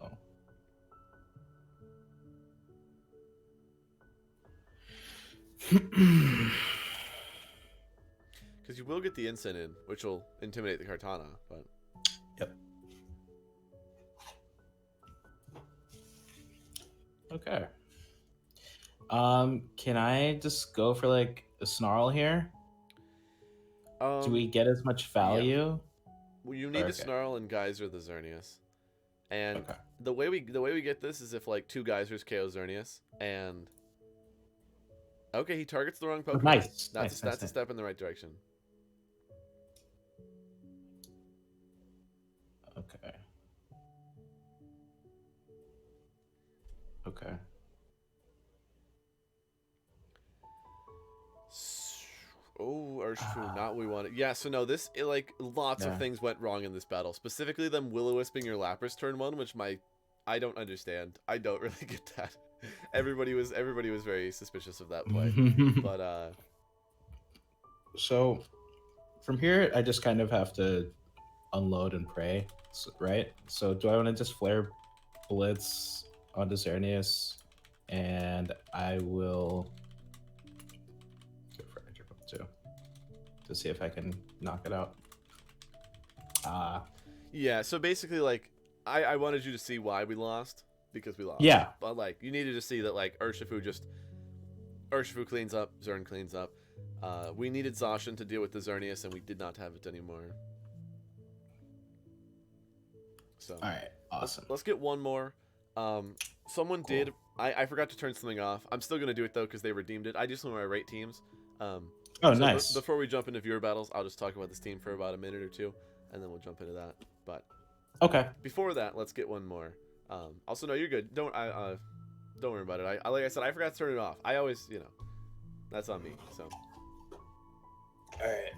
Because you will get the instant in, which will intimidate the Kartana, but... Yep. Okay. Can I just go for, like, a Snarl here? Do we get as much value? Yeah. Well, you need to Snarl and Geyser the Xerneas. And the way we get this is if, like, 2 Geysers KO Xerneas, and... Okay, he targets the wrong Pokemon. Nice. That's a step in the right direction. Okay. Okay. Oh, Urshifu, not what we wanted. Yeah, so no, like, lots of things went wrong in this battle. Specifically them Will-O-Wisping your Lapras turn 1, which I don't understand. I don't really get that. Everybody was very suspicious of that play. But, So, from here, I just kind of have to unload and pray, right? So, do I want to just Flare Blitz onto Xerneas? And I will go for Edge too to see if I can knock it out. Yeah, so basically, like, I wanted you to see why we lost, because we lost. Yeah. But, like, you needed to see that, like, Urshifu cleans up, Zern cleans up. We needed Zacian to deal with the Xerneas, and we did not have it anymore. So, all right, awesome. Let's get one more. Someone did. I forgot to turn something off. I'm still gonna do it though because they redeemed it. I just want to rate teams. Oh, so nice. Before we jump into viewer battles, I'll just talk about this team for about a minute or two, and then we'll jump into that. But okay. Before that, let's get one more. Also, no, you're good. Don't worry about it. I like I said, I forgot to turn it off. I always, that's on me. So. All right.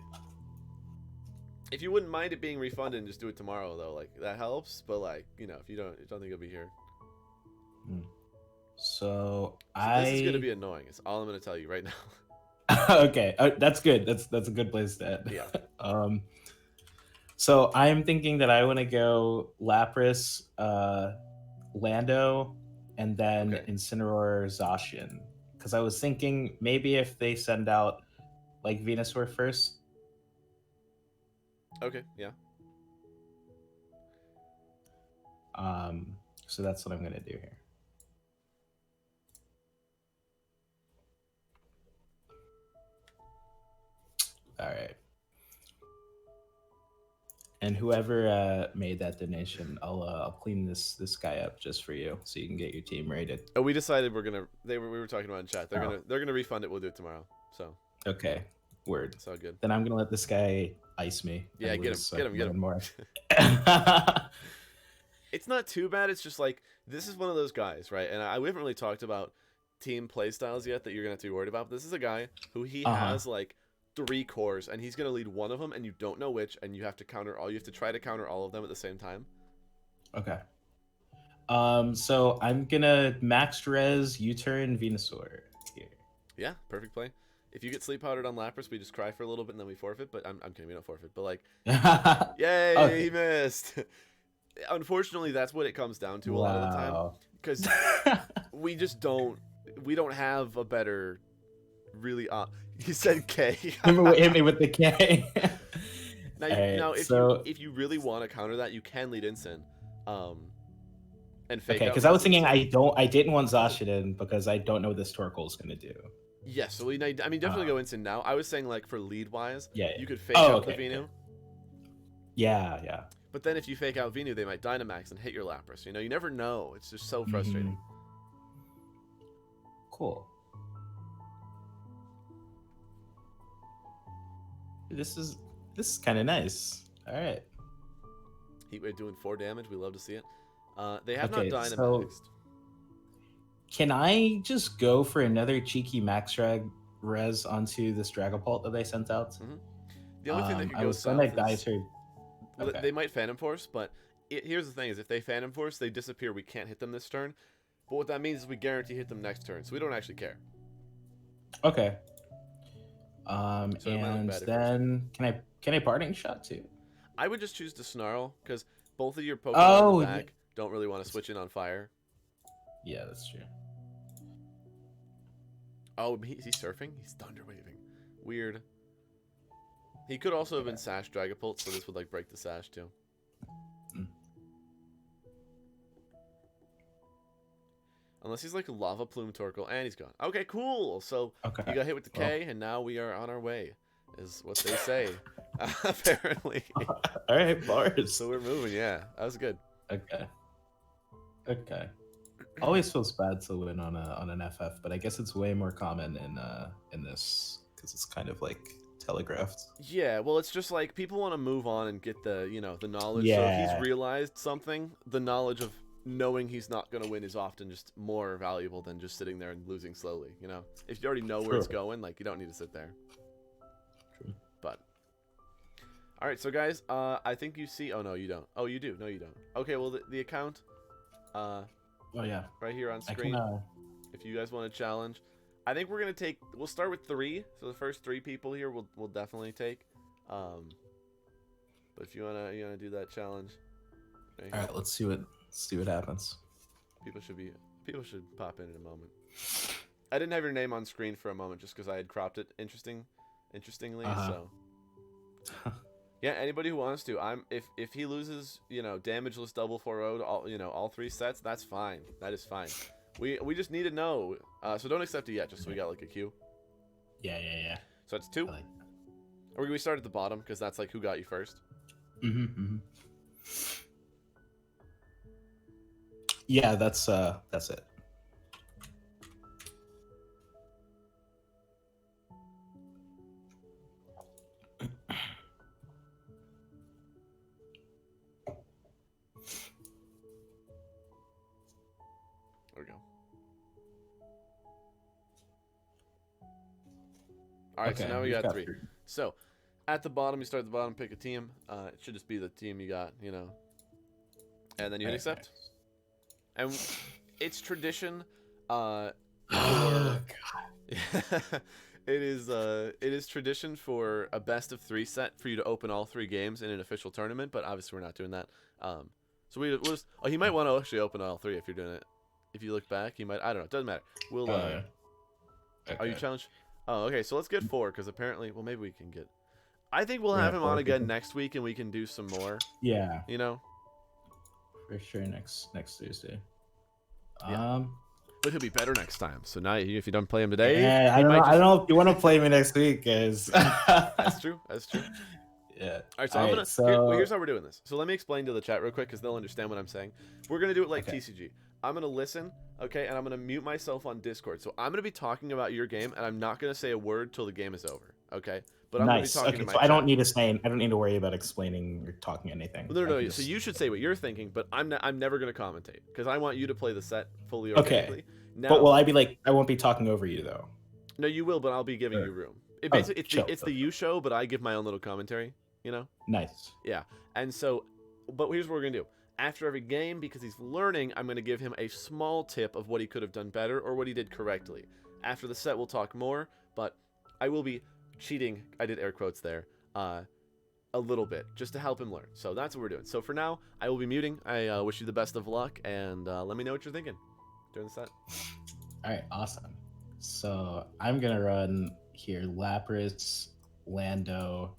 If you wouldn't mind it being refunded, and just do it tomorrow though. Like that helps. But like if you don't think you'll be here. So This is gonna be annoying. It's all I'm gonna tell you right now. Okay, that's good. That's a good place to end. Yeah. So I'm thinking that I want to go Lapras, Lando, and then Okay. Incineroar, Zacian. Because I was thinking maybe if they send out like Venusaur first. Okay. Yeah. So that's what I'm gonna do here. All right. And whoever made that donation, I'll clean this guy up just for you, so you can get your team rated. Oh, we decided we were talking about in chat. They're gonna refund it. We'll do it tomorrow. So. Okay. Word. It's all good. Then I'm gonna let this guy ice me. Yeah, get him. More. It's not too bad. It's just like this is one of those guys, right? And we haven't really talked about team playstyles yet that you're gonna have to be worried about. But this is a guy who has like 3 cores, and he's gonna lead one of them, and you don't know which, and you have to try to counter all of them at the same time. Okay. So I'm gonna max res U-turn Venusaur here. Yeah, perfect play. If you get sleep powdered on Lapras, we just cry for a little bit and then we forfeit. But I'm kidding, we don't forfeit. But like, yay, okay. He missed. Unfortunately, that's what it comes down to a lot of the time, because we don't have a better. Really, you said K. Hit me with the K. Now, if you really want to counter that, you can lead Incin, and fake. Okay, because I was thinking I didn't want Zacian in because I don't know what this Torkoal is gonna do. Yes, so definitely go Incin now. I was saying like for lead wise, you could fake out the Venu. Okay. Yeah. But then if you fake out Venu, they might Dynamax and hit your Lapras. You never know. It's just so frustrating. Cool. This is kind of nice. All right. Heatwave doing 4 damage. We love to see it. They have not Dynamaxed. So can I just go for another cheeky max drag res onto this Dragapult that they sent out? Mm-hmm. The only thing that could I go was south okay. They might Phantom Force, but here's the thing: is if they Phantom Force, they disappear. We can't hit them this turn. But what that means is we guarantee hit them next turn, so we don't actually care. Okay. So and then can I parting shot too? I would just choose to Snarl because both of your Pokemon in the back don't really want to switch in on fire. Yeah, that's true. Oh, is he surfing? He's thunder waving. Weird. He could also have been Sash Dragapult, so this would like break the Sash too. Unless he's like a Lava Plume Torkoal, and he's gone. Okay, cool. So you got hit with the K, and now we are on our way, is what they say. Apparently. All right, bars. So we're moving. Yeah, that was good. Okay. Always feels bad to win on an FF, but I guess it's way more common in this because it's kind of like telegraphed. Yeah, well, it's just like people want to move on and get the the knowledge. Yeah. So if he's realized something, the knowledge of knowing he's not going to win is often just more valuable than just sitting there and losing slowly. If you already know where it's going, like you don't need to sit there. True. But all right, so guys, I think you see. Oh no, you don't. Oh, you do. No, you don't. Okay, well the account. Oh yeah. Right here on screen. If you guys want to challenge, I think we're gonna take. We'll start with 3. So the first 3 people here, we'll definitely take. But if you wanna do that challenge. Right, all right, let's see what happens. People should pop in a moment. I didn't have your name on screen for a moment just because I had cropped it interestingly. So yeah, anybody who wants to, if he loses, damageless double 4-0 all 3 sets, that's fine. That is fine. We just need to know. So don't accept it yet, just so we got like a queue. Yeah. So that's 2. Or we start at the bottom because that's like who got you first. Yeah, that's it. There we go. All right, so now we got 3. So At the bottom, you start at the bottom, pick a team. It should just be the team you got, you know. And then you hit accept. And it's tradition. Oh, It is tradition for a best of 3 set for you to open all 3 games in an official tournament, but obviously we're not doing that. So we'll just, oh, he might want to actually open all 3 if you're doing it. If you look back, he might. I don't know. It doesn't matter. We'll. Okay. Are you challenged? Oh, okay. So let's get 4 because apparently, well, maybe we can get. I think we'll Yeah, have him 4 on again people. next week, and we can do some more. Yeah, You know. for sure. Next Tuesday. Yeah. But he'll be better next time. So now, if you don't play him today, Yeah, he might I don't know if you want to play me next week, guys. That's true. That's true. Yeah. All right, so All I'm right, gonna. Here's how we're doing this. So let me explain to the chat real quick, because they'll understand what I'm saying. We're gonna do it like Okay. TCG. I'm gonna listen, okay, and I'm gonna mute myself on Discord. So I'm gonna be talking about your game, and I'm not gonna say a word till the game is over, okay? But I'm Nice. gonna be talking Okay, to my so I chat. don't need to say. I don't need to worry about explaining or talking anything. No, I no, can no. So just- you should say what you're thinking, but I'm never gonna commentate because I want you to play the set fully Okay. organically. Now, But will I be like? I won't be talking over you though. no, you will, but I'll be giving Sure. you room. It Oh, basically, chill. it's the you show, but I give my own little commentary. You know. Nice. Yeah. And so, but here's what we're going to do. After every game, because he's learning, I'm going to give him a small tip of what he could have done better or what he did correctly. After the set, we'll talk more, but I will be cheating, I did air quotes there, a little bit, just to help him learn. So that's what we're doing. So for now, I will be muting. I wish you the best of luck, and let me know what you're thinking during the set. All right. Awesome. So I'm gonna run here: Lapras, Lando,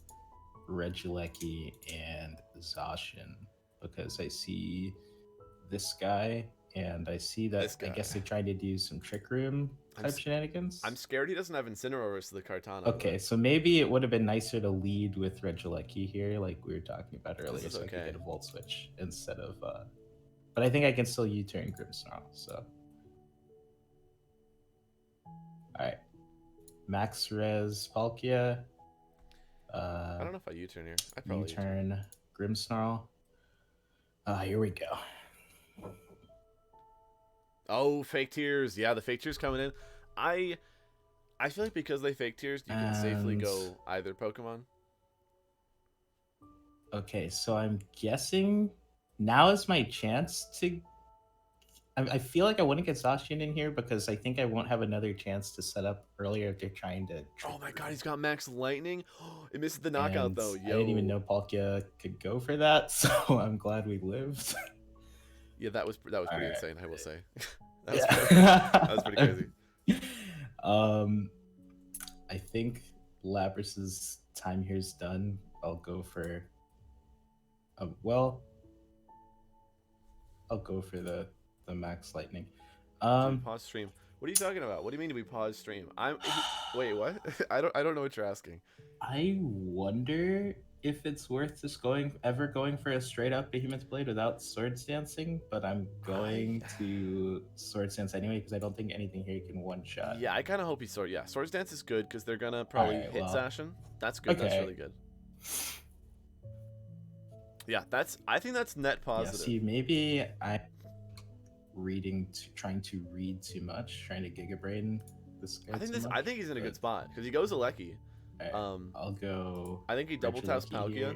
Regieleki, and Zacian, because I see this guy, and I see This that I guy. guess they're trying to do some trick room I'm type s- shenanigans. I'm scared he doesn't have Incineroars to the Kartana. Okay, so maybe it would have been nicer to lead with Regieleki here, like we were talking about earlier, is so I okay. could get a Volt Switch instead of. But I think I can still U-turn Grimmsnarl. So, all right, Max Res Palkia. I don't know if I U-turn here. I probably U-turn Grimmsnarl. Here we go. Oh, fake tears. Yeah, the fake tears coming in. I feel like because they fake tears, you can safely And- go either Pokemon. Okay, so I'm guessing now is my chance to. I feel like I wouldn't get Zacian in here because I think I won't have another chance to set up earlier if they're trying to. Oh my god, he's got Max Lightning. It misses the knockout And though. Yo. I didn't even know Palkia could go for that, so I'm glad we lived. Yeah, that was pretty Alright. insane. I will say. That was pretty crazy. I think Labras's time here is done. I'll go for. I'll go for the Max Lightning. Do we pause stream. What are you talking about? What do you mean do we pause stream? Wait, what? I don't know what you're asking. I wonder if it's worth just ever going for a straight up Behemoth Blade without Swords Dancing, but I'm going to Swords Dance anyway because I don't think anything here can one shot. Yeah, I kind of hope he's Sword. Yeah, Swords Dance is good because they're gonna probably Alright, hit well, Zacian. That's good. That's okay. really good. Yeah, I think that's net Yeah, positive. see, maybe I'm trying to read too much, trying to Giga Brain this guy. I think too much, I think he's in a good but- spot because he goes Aleki. Alright, I'll go. I think he double taps Regieleki Palkia. here.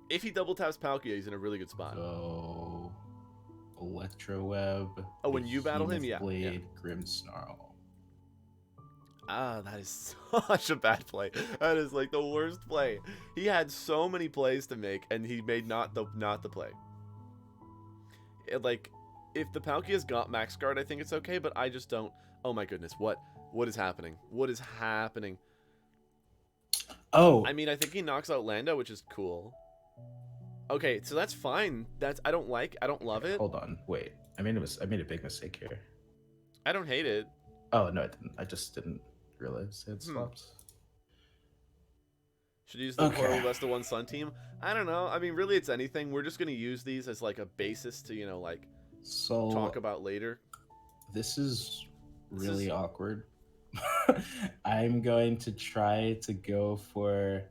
If he double taps Palkia, he's in a really good spot. Go Electro Web. Oh, when you battle him, yeah, Blade, Grimmsnarl. Ah, that is such a bad play. That is like the worst play. He had so many plays to make, and he made not the play. Like, if the Palkia's got Max Guard, I think it's okay, but I just don't. Oh my goodness, what is happening? What is happening? Oh, I mean, I think he knocks out Lando, which is cool. Okay, so that's fine. I don't love it. hold on, wait. I made a big mistake here. I don't hate it. Oh no, I didn't. I just didn't realize it swapped. Should use the Okay. horrible best of one Sun team. I don't know. I mean, really, it's anything. We're just gonna use these as like a basis to like So talk about later. this is This really is- awkward. I'm going to try to go for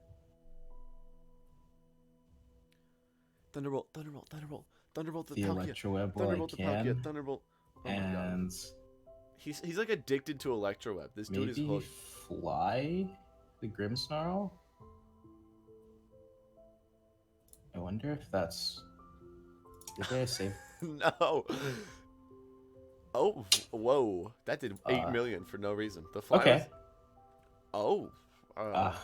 Thunderbolt, Thunderbolt, Thunderbolt, Thunderbolt the the Palkia, Electro Web while I Thunderbolt the Palkia, can, Thunderbolt. Oh my god. and He's like addicted to Electro Web. This dude is maybe hooked. fly the Grimmsnarl. I wonder if that's. Did I save? No. Oh, whoa. That did 8 million for no reason. The fly Okay. was... Oh.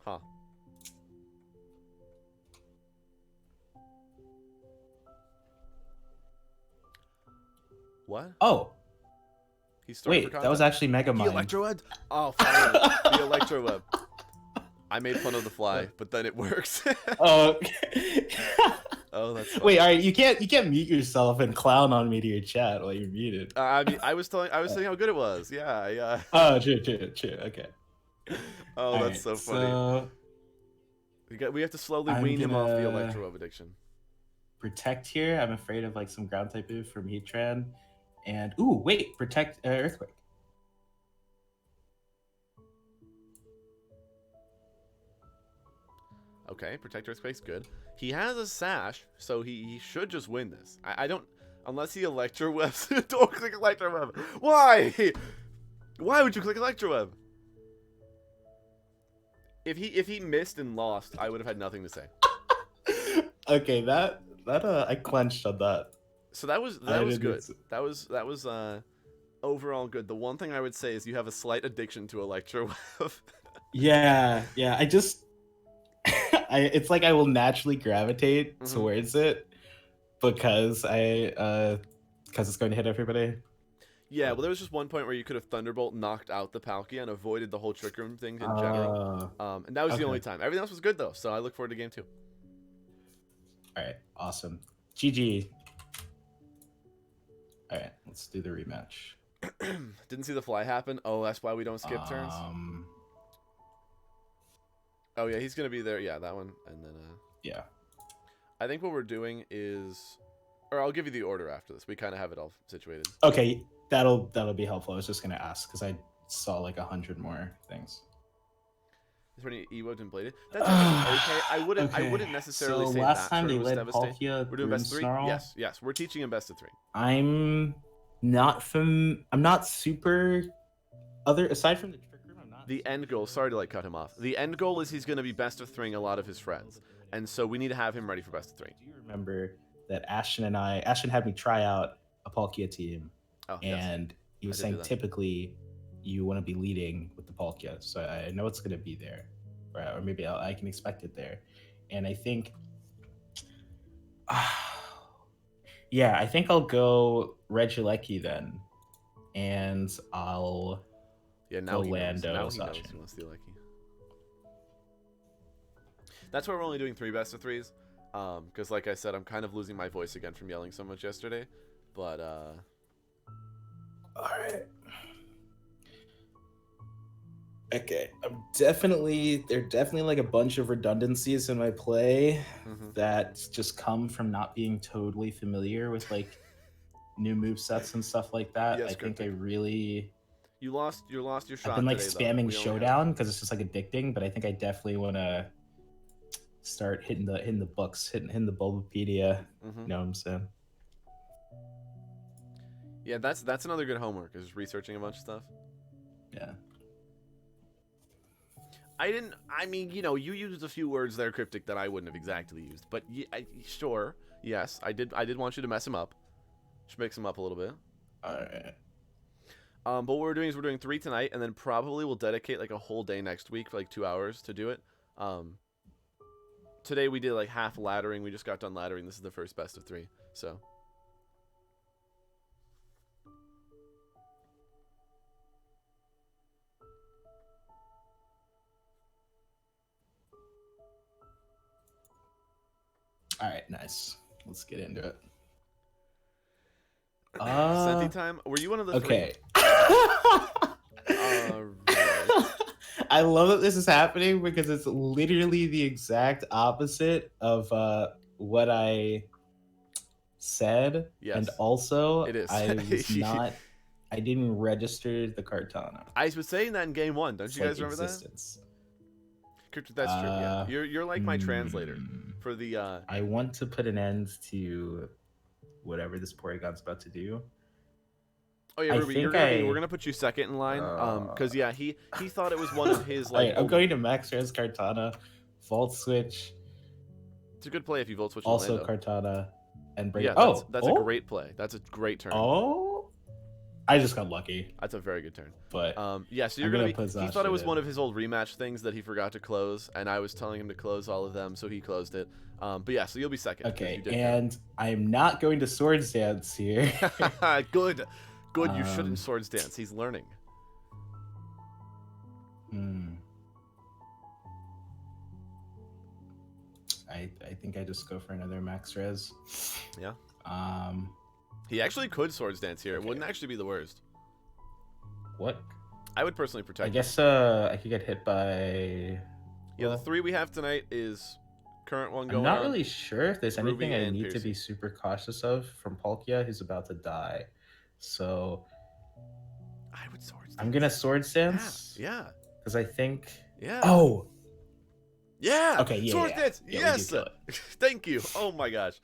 Huh. What? Oh. He's starting Wait, for that was content. actually Mega The Mind. Electroweb? Oh, finally. The Electroweb. I made fun of the fly, but then it works. Oh. Okay. Oh, that's funny. Wait, all right. You can't mute yourself and clown on me to your chat while you're muted. I mean, I was saying how good it was. Yeah. Oh, true. Okay. Oh, All that's right, so funny. So We have to slowly I'm wean him off the gonna- Electroweb addiction. protect here. I'm afraid of like some ground type move from Heatran, and ooh, wait, protect Earthquake. Okay, Protect Earthquake's good. He has a Sash, so he should just win this. I don't... Unless he Electrowebs... Don't click Electroweb! Why? Why would you click Electroweb? If he missed and lost, I would have had nothing to say. Okay, that I clenched on that. So that was good. That was overall good. The one thing I would say is you have a slight addiction to Electroweb. Yeah. I just it's like I will naturally gravitate towards it because it's going to hit everybody. Yeah, well, there was just one point where you could have Thunderbolt knocked out the Palkia and avoided the whole Trick Room thing in general. And that was the only time. Everything else was good, though, so I look forward to game 2. All right, awesome. GG. All right, let's do the rematch. Didn't see the fly happen. Oh, that's why we don't skip turns. Oh, yeah, he's going to be there. Yeah, that one. And then, yeah. I think what we're doing is... Or I'll give you the order after this. We kind of have it all situated. Okay, that'll be helpful. I was just gonna ask because I saw like 100 more things. Is there any Evo and bladed? That's okay. I wouldn't necessarily so say last that. time they was led devastating. Palkia. We're doing best of 3. Snarl. Yes. We're teaching him best of 3. I'm not super. Aside from the Trick Room, I'm not. The end goal. Sorry to like cut him off. The end goal is he's going to be best of 3ing a lot of his friends, and so we need to have him ready for best of 3. Do you remember that Ashton had me try out a Palkia team, and he was saying typically you want to be leading with the Palkia, so I know it's going to be there, or maybe I can expect it there, and I think, I think I'll go Regieleki then, and I'll now he Lando. Knows. Now he knows he wants the Elecki. That's why we're only doing 3 best of 3s. Because like I said, I'm kind of losing my voice again from yelling so much yesterday. But, Alright. Okay. There are definitely like a bunch of redundancies in my play that just come from not being totally familiar with like new movesets and stuff like that. Yes, I think I really... You lost your shot. I've been like today, spamming Showdown because it's just like addicting, but I think I definitely want to start hitting the books, hitting the Bulbapedia. You know what I'm saying? Yeah, that's another good homework, is researching a bunch of stuff. Yeah. I mean, you know, you used a few words there, Cryptic, that I wouldn't have exactly used. But sure, yes, I did want you to mess him up. Just mix him up a little bit. Alright. But what we're doing is we're doing 3 tonight, and then probably we'll dedicate like a whole day next week for like 2 hours to do it. Today we did like half laddering. We just got done laddering. This is the first best of 3. So. All right, nice. Let's get into it. Senti time? Were you one of the 3? Okay. Right. I love that this is happening because it's literally the exact opposite of what I said. Yes. And also, It is. I didn't register the Kartana. I was saying that in game 1. Don't you guys remember that? Cryptic, that's true. Yeah, you're like my translator for the. I want to put an end to whatever this Porygon's about to do. Oh yeah, Ruby, we're gonna put you second in line. Because yeah, he thought it was one of his like. I'm going to max res Kartana Volt Switch, It's a good play if you Volt Switch also Orlando. Kartana, and bring. Yeah, Oh, that's a great play. That's a great turn. Oh, I just got lucky. That's a very good turn. But yeah, so you're I'm gonna gonna be. put He thought it was Zasha one in. of his old rematch things that he forgot to close, and I was telling him to close all of them, so he closed it. But yeah, so you'll be second. 'cause Okay, you did and I'm not going to Swords Dance here. good. You shouldn't Swords Dance. He's learning. I think I just go for another max res. Yeah. He actually could Swords Dance here. It wouldn't actually be the worst. What? I would personally protect. I guess I could get hit by. Yeah, the 3 we have tonight is current one going I'm not on. really sure if there's Ruby anything I and need to Piercy. be super cautious of from Palkia, who's about to die. So I would Swords Dance. I'm gonna Swords Dance. Yeah. Because I think. Yeah. Oh. Yeah. Okay. Yeah. Swords Dance. Yeah, Yes. Thank you. Oh my gosh.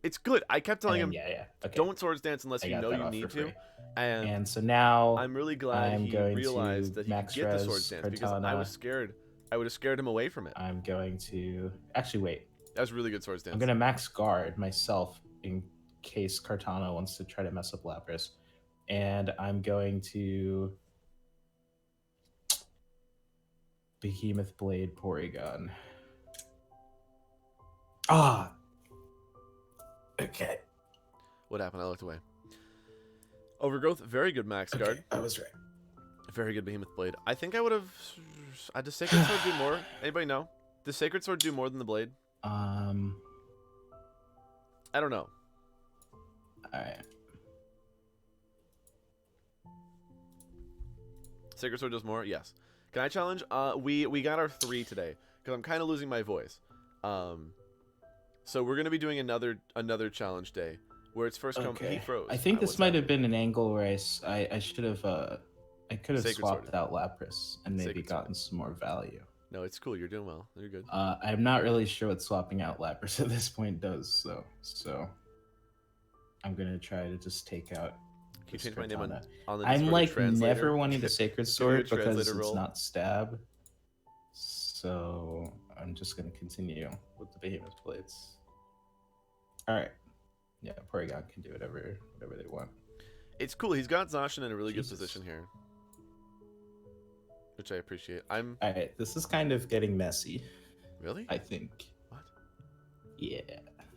It's good. I kept telling him, Yeah. Okay. don't Swords Dance unless you know you need to. And so now I'm really glad he going realized to that he could max get the res Swords Dance because I Kartana. was scared. I would have scared him away from it. I'm going to actually wait. That was really good Swords Dance. I'm gonna max guard myself in case Kartana wants to try to mess up Lapras, and I'm going to Behemoth Blade Porygon. Ah. Okay. What happened? I looked away. Overgrowth, very good max guard. Okay, I was right. Very good Behemoth Blade. I think I would have. Does Sacred Sword do more? Anybody know? Does Sacred Sword do more than the Blade? I don't know. Alright. Sacred Sword does more? Yes. Can I challenge? We got our 3 today because I'm kind of losing my voice. So we're gonna be doing another challenge day where it's first come. He froze. I think this might have been an angle where I should have I could have Sacred swapped Sword. out Lapras and maybe Sacred gotten some more value. No, it's cool. You're doing well. You're good. I'm not really sure what swapping out Lapras at this point does, so I'm gonna try to just take out. Can you change my name on the I'm Discord like translator? never wanting to Sacred Sword because translator it's role. not stab. So I'm just gonna continue with the Behemoth Blades. All right. Yeah, Porygon can do whatever they want. It's cool. He's got Zacian in a really Jesus. good position here, which I appreciate. I'm All right, this is kind of getting messy, really. I think. What? Yeah.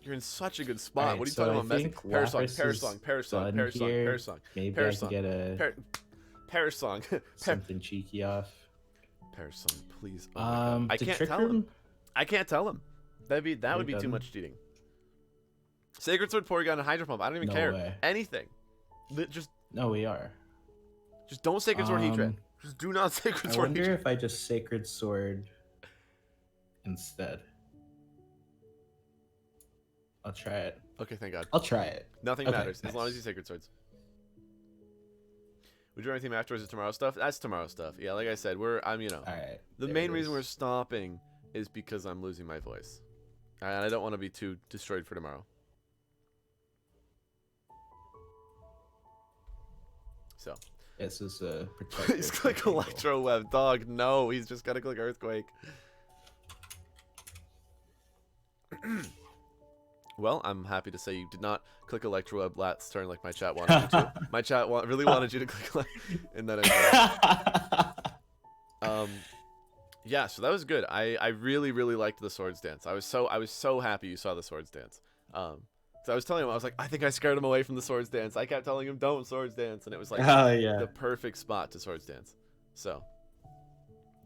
You're in such a good spot. Alright, what are you so talking I about, Messi? think Parasong, Lapras is done here. Parasong. Maybe Parasong. I can get a Parasong. something cheeky off. Parasong, please. Oh my God. I to can't trick tell him? him. I can't tell him. That would be too done. much cheating. Sacred Sword, Porygon, and Hydro Pump. I don't even No care. way. Anything. Just No, we are. don't Sacred Sword Heatran. Just do not Sacred I Sword wonder Heatran. if I just Sacred Sword instead. I'll try it. Okay, thank God. I'll try it. Nothing Okay, matters as long nice. as you Sacred Swords. We do anything afterwards is tomorrow stuff. That's tomorrow stuff. Yeah, like I said, I'm All right. the main reason we're stopping is because I'm losing my voice, and I don't want to be too destroyed for tomorrow. So This is a protective. he's click triangle. Electro Web, dog. No, he's just gotta click Earthquake. Well, I'm happy to say you did not click Electro Web last turn like my chat wanted you to. My chat really wanted you to click, and then yeah, so that was good. I really liked the Swords Dance. I was so happy you saw the Swords Dance. So I was telling him, I was like, I think I scared him away from the Swords Dance. I kept telling him, don't Swords Dance, and it was like Oh yeah. the perfect spot to Swords Dance. So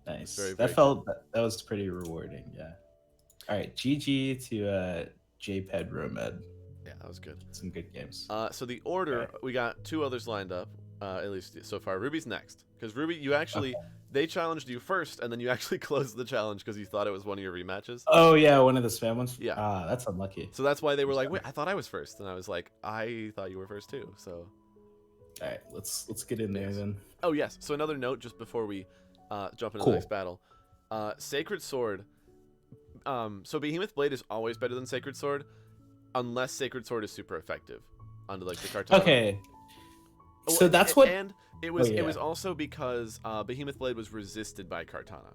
Nice. very, that very that was pretty rewarding. Yeah. All right. GG to JPED Romed. yeah, that was good. Some good games. So the order, Okay. we got 2 others lined up, at least so far. Ruby's next, because Ruby, you actually they challenged you first, and then you actually closed the challenge because you thought it was one of your rematches. Oh yeah, one of the spam ones. Yeah. Ah, that's unlucky. So that's why they were like, wait, I thought I was first, and I was like, I thought you were first too. So All right, let's get in there then. oh yes. So another note just before we jump into Cool. the next battle, Sacred Sword. So Behemoth Blade is always better than Sacred Sword, unless Sacred Sword is super effective onto like the carton. Okay. Oh, So that's what. And it was Oh, yeah. it was also because Behemoth Blade was resisted by Kartana.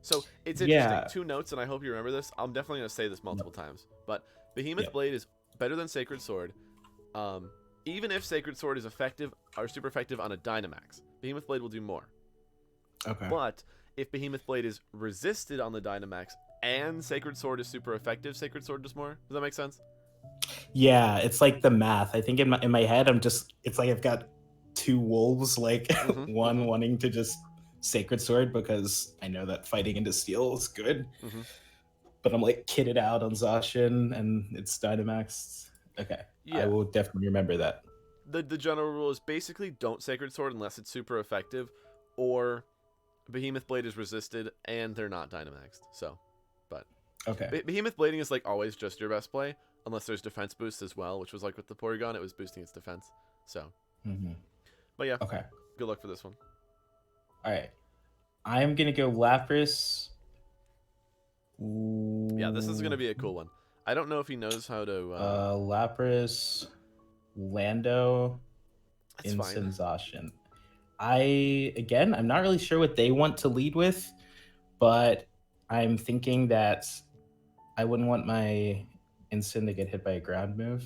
So it's interesting. Yeah. 2 notes, and I hope you remember this. I'm definitely gonna say this multiple times. But Behemoth Yep. Blade is better than Sacred Sword. Even if Sacred Sword is effective or super effective on a Dynamax, Behemoth Blade will do more. Okay. But if Behemoth Blade is resisted on the Dynamax and Sacred Sword is super effective, Sacred Sword does more. Does that make sense? Yeah, it's like the math. I think in my head, it's like I've got 2 wolves, like one wanting to just Sacred Sword because I know that fighting into steel is good. But I'm like kitted out on Zacian and it's Dynamax. Okay. Yeah. I will definitely remember that. The general rule is basically don't Sacred Sword unless it's super effective, or Behemoth Blade is resisted and they're not Dynamaxed. So, but Okay. Behemoth Blading is like always just your best play, unless there's defense boost as well, which was like with the Porygon, it was boosting its defense. So, but yeah, Okay. good luck for this one. All right. I'm gonna go Lapras. Yeah, this is gonna be a cool one. I don't know if he knows how to. Lapras, Lando, That's fine. Zacian. I'm not really sure what they want to lead with, but I'm thinking that I wouldn't want my Incin to get hit by a ground move.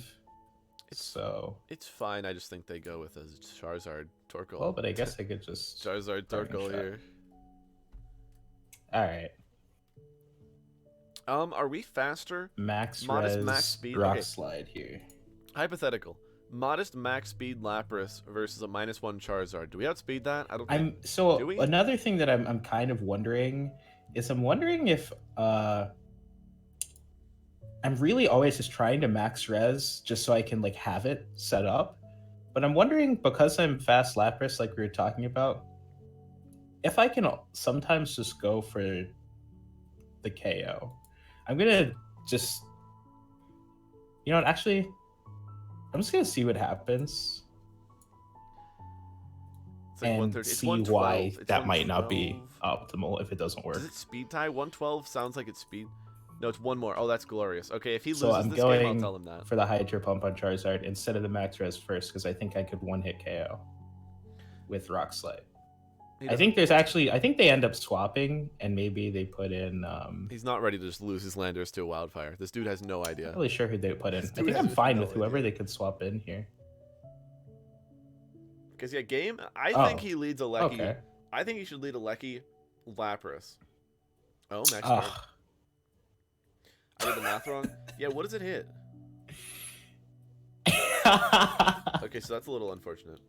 It's fine. I just think they go with a Charizard Torkoal. Well, but I guess I could just Charizard Torkoal here. All right. Are we faster? Modest max speed. Rock Slide here. Hypothetical. Modest max speed Lapras versus a -1 Charizard. Do we outspeed that? I don't think. So another thing that I'm kind of wondering is if I'm really always just trying to max res just so I can like have it set up. But I'm wondering, because I'm fast Lapras like we were talking about, if I can sometimes just go for the KO. I'm gonna just, you know what, actually, I'm just gonna see what happens. It's like and it's see 112. why It's that might not 112. be optimal if it doesn't work. Does it speed tie? 112 sounds like it's speed. No, it's 1 more. Oh, that's glorious. Okay, if he loses So I'm this going game, I'll tell him that. for the Hydro Pump on Charizard instead of the Max Res first, because I think I could one-hit KO with Rock Slide. I think they end up swapping, and maybe they put in... He's not ready to just lose his Landers to a Wildfire. This dude has no idea. I'm not really sure who they put in. I think has I'm fine no with whoever idea. they could swap in here. Because, yeah, game... I think he leads a Lecky. Okay. I think he should lead a Lecky Lapras. Oh, Max Guard. I did the math wrong. Yeah, what does it hit? Okay, so that's a little unfortunate.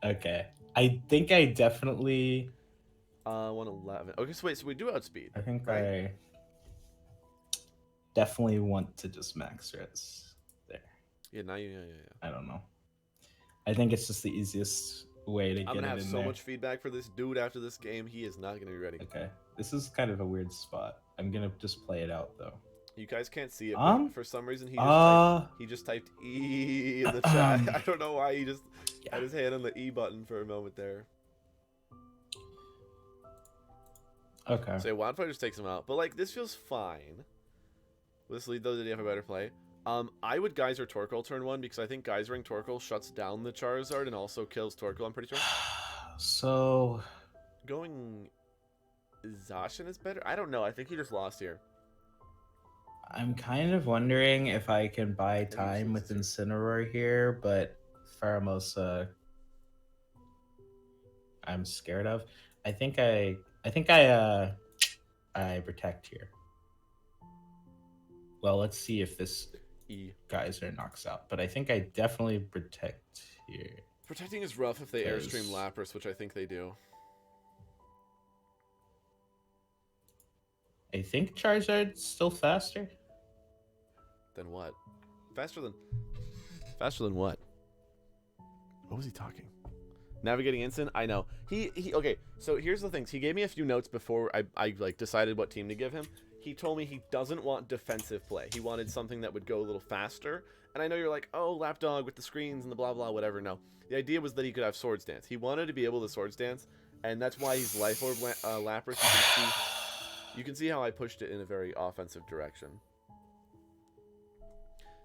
Okay. I think I definitely... 111. Okay, so wait, so we do outspeed. I think right? I definitely want to just max res there. Yeah, now you... Yeah. I don't know. I think it's just the easiest way to get it in there. I'm going to have so much feedback for this dude after this game. He is not going to be ready. Okay. This is kind of a weird spot. I'm going to just play it out, though. You guys can't see it, but for some reason he just typed E in the chat. I don't know why he just had his hand on the E button for a moment there. Okay. So Wildfire just takes him out. But like this feels fine. With this lead though, did he have a better play? I would Geyser Torkoal turn 1 because I think Geysering Torkoal shuts down the Charizard and also kills Torkoal, I'm pretty sure. So going Zacian is better? I don't know. I think he just lost here. I'm kind of wondering if I can buy time with Incineroar here, but Pheromosa I'm scared of. I think I protect here. Well, let's see if this Geyser knocks out, but I think I definitely protect here. Protecting is rough if they airstream Lapras, which I think they do. I think Charizard's still faster. Than what? Faster than what? What was he talking? Navigating Instant? I know. He okay, so here's the things. He gave me a few notes before I like decided what team to give him. He told me he doesn't want defensive play. He wanted something that would go a little faster. And I know you're like, oh, Lapdog with the screens and the blah blah whatever. No. The idea was that he could have Swords Dance. He wanted to be able to Swords Dance, and that's why he's Life Orb Lapras. You can see how I pushed it in a very offensive direction.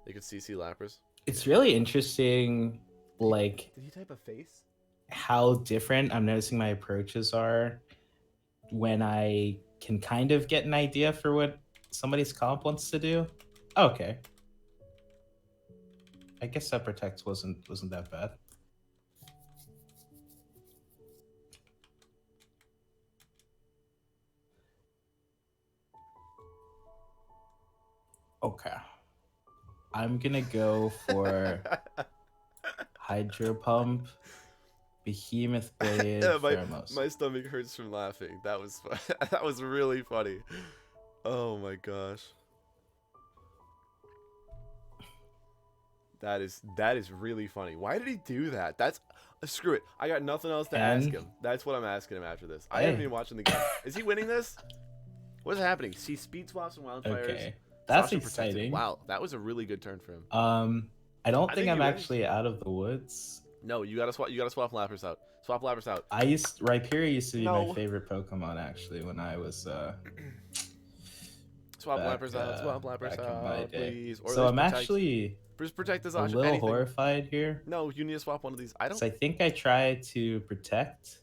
They could CC Lapras. It's really interesting, like... Did he type a face? How different I'm noticing my approaches are when I can kind of get an idea for what somebody's comp wants to do. Okay. I guess that protect wasn't that bad. Okay. I'm gonna go for Hydro Pump, Behemoth Blade, Pheromos. My stomach hurts from laughing. That was that was really funny. Oh my gosh. That is really funny. Why did he do that? That's screw it. I got nothing else to ask him. That's what I'm asking him after this. I haven't been watching the game. Is he winning this? What is happening? See speed swaps and wildfires. Okay. That's Sasha exciting. Protected. Wow, that was a really good turn for him. I don't think I'm actually out of the woods. No, you gotta swap Lapras out. Swap Lapras out. Rhyperior used to be my favorite Pokemon actually when I was swap Lapras out, swap Lapras out, please. Or so I'm actually just protect this a little horrified here. No, you need to swap one of these. I don't. So I think I tried to protect.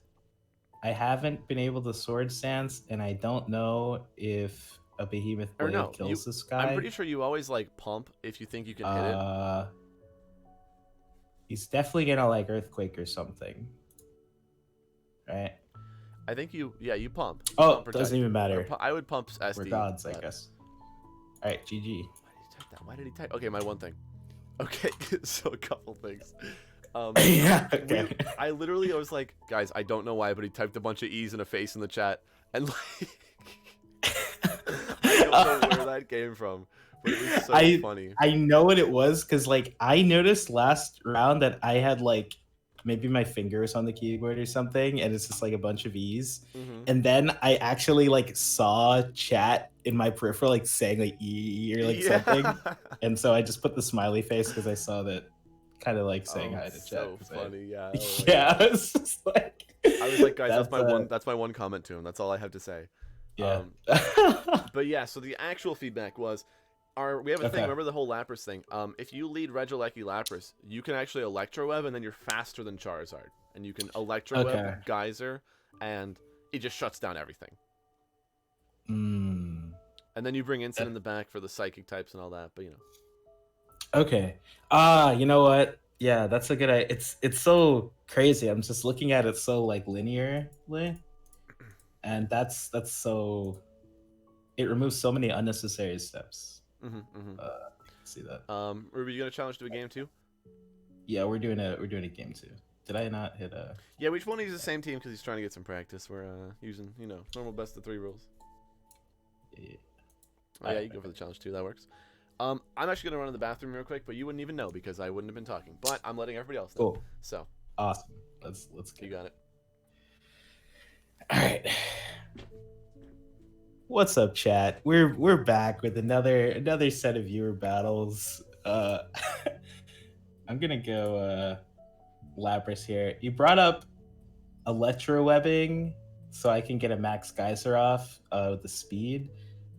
I haven't been able to Sword Stance, and I don't know if a Behemoth Blade kills this guy. I'm pretty sure you always like pump if you think you can hit it. He's definitely gonna like Earthquake or something, right? I think you pump. Oh, doesn't even matter. I would pump SD. We're gods, I guess. All right, GG. Why did he type? Okay, my one thing. Okay, so a couple things. Yeah. Okay. I was like, guys, I don't know why, but he typed a bunch of E's and a face in the chat, and like, I don't know where that came from, but it was so funny. I know what it was because like I noticed last round that I had like maybe my fingers on the keyboard or something, and it's just like a bunch of E's, and then I actually like saw chat in my peripheral like saying like E or like something, and so I just put the smiley face because I saw that. Kind of like saying hi to chat. So funny, yeah. Oh yeah, it's just like I was like, guys, that's my one comment to him. That's all I have to say. Yeah. But yeah, so the actual feedback was, we have a thing. Remember the whole Lapras thing? If you lead Regieleki Lapras, you can actually Electro Web, and then you're faster than Charizard, and you can Electro Web Geyser, and it just shuts down everything. And then you bring Instant in the back for the Psychic types and all that, but you know. Okay. You know what? Yeah, that's a good idea. It's so crazy. I'm just looking at it so like linearly, and that's so. It removes so many unnecessary steps. See that. Ruby, you gonna challenge to a game too? Yeah, we're doing a game too. Did I not hit a? Yeah, we just want to use the same team because he's trying to get some practice. We're using normal best of 3 rules. Yeah. Oh, yeah, you go for the challenge too. That works. I'm actually gonna run to the bathroom real quick, but you wouldn't even know because I wouldn't have been talking. But I'm letting everybody else know. Cool. So awesome. Let's go. You got it. All right. What's up, chat? We're back with another set of viewer battles. I'm gonna go Lapras here. You brought up Electro Webbing, so I can get a Max Geyser off with the speed.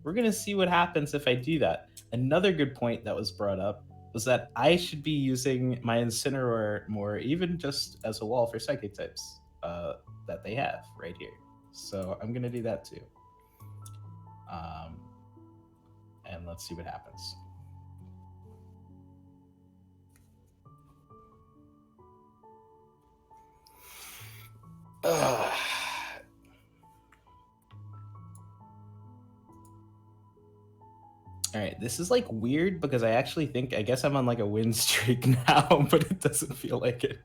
We're gonna see what happens if I do that. Another good point that was brought up was that I should be using my Incineroar more, even just as a wall for Psychic types that they have right here. So I'm gonna do that too. And let's see what happens. All right, this is like weird because I actually think, I guess I'm on like a win streak now, but it doesn't feel like it.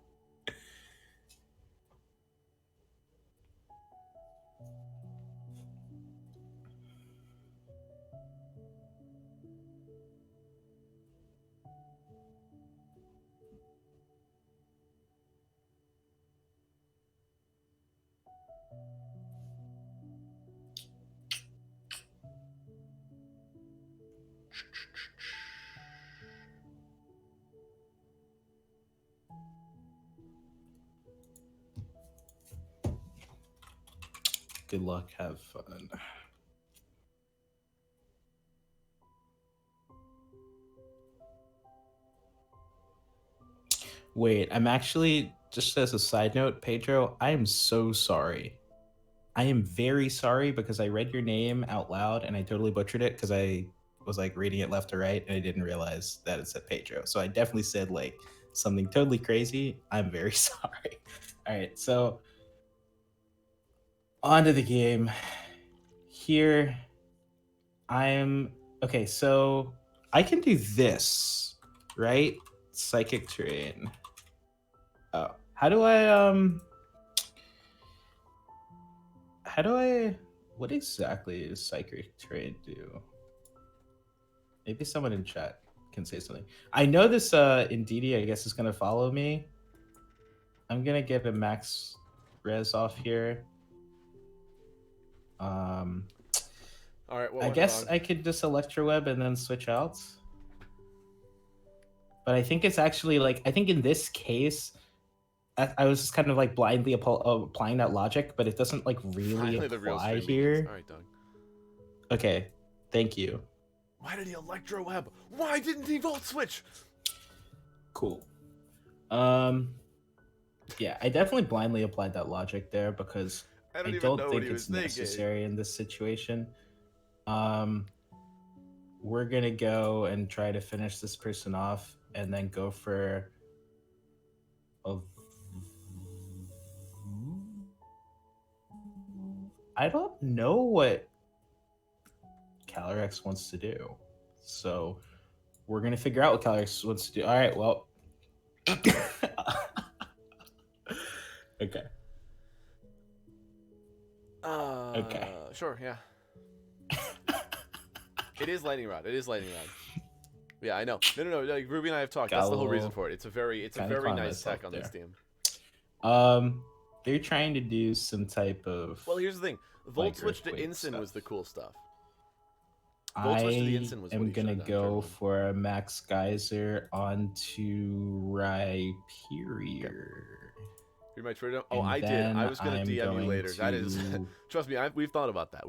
Good luck, have fun. Wait, I'm actually, just as a side note, Pedro, I am so sorry. I am very sorry because I read your name out loud and I totally butchered it because I was like reading it left to right and I didn't realize that it said Pedro. So I definitely said like something totally crazy. I'm very sorry. All right, so on to the game. Here, I'm okay. So I can do this, right? Psychic terrain. Oh, how do I? How do I? What exactly does psychic terrain do? Maybe someone in chat can say something. I know this Indeedee, I guess, is gonna follow me. I'm gonna get a max res off here. All right, what I went guess wrong? I could just electroweb and then switch out. But I think it's actually like I think in this case, I was just kind of like blindly applying that logic, but it doesn't like really Finally, the real apply stream begins. here. All right, Doug. Okay, thank you. Why did he electro web? Why didn't he volt switch? Cool. Yeah, I definitely blindly applied that logic there because I I don't even don't know what think he was it's thinking. necessary in this situation. We're gonna go and try to finish this person off and then go for a I don't know what Calyrex wants to do. So we're gonna figure out what Calyrex wants to do. All right, well. Okay. Okay. Sure, yeah. It is lightning rod. It is lightning rod. Yeah, I know. No. Like, Ruby and I have talked. That's the whole reason for it. It's a very nice tech on this team. They're trying to do some type of. Well, here's the thing. Volt like switch to earthquake Ensign stuff. was the cool stuff. I switch to the Ensign was what am he gonna should've done, go Jordan. for a Max Geyser onto Rhyperior. You're my Twitter. Oh, And I did. then I was gonna I'm DM you going later. That is, to- trust me. We've thought about that.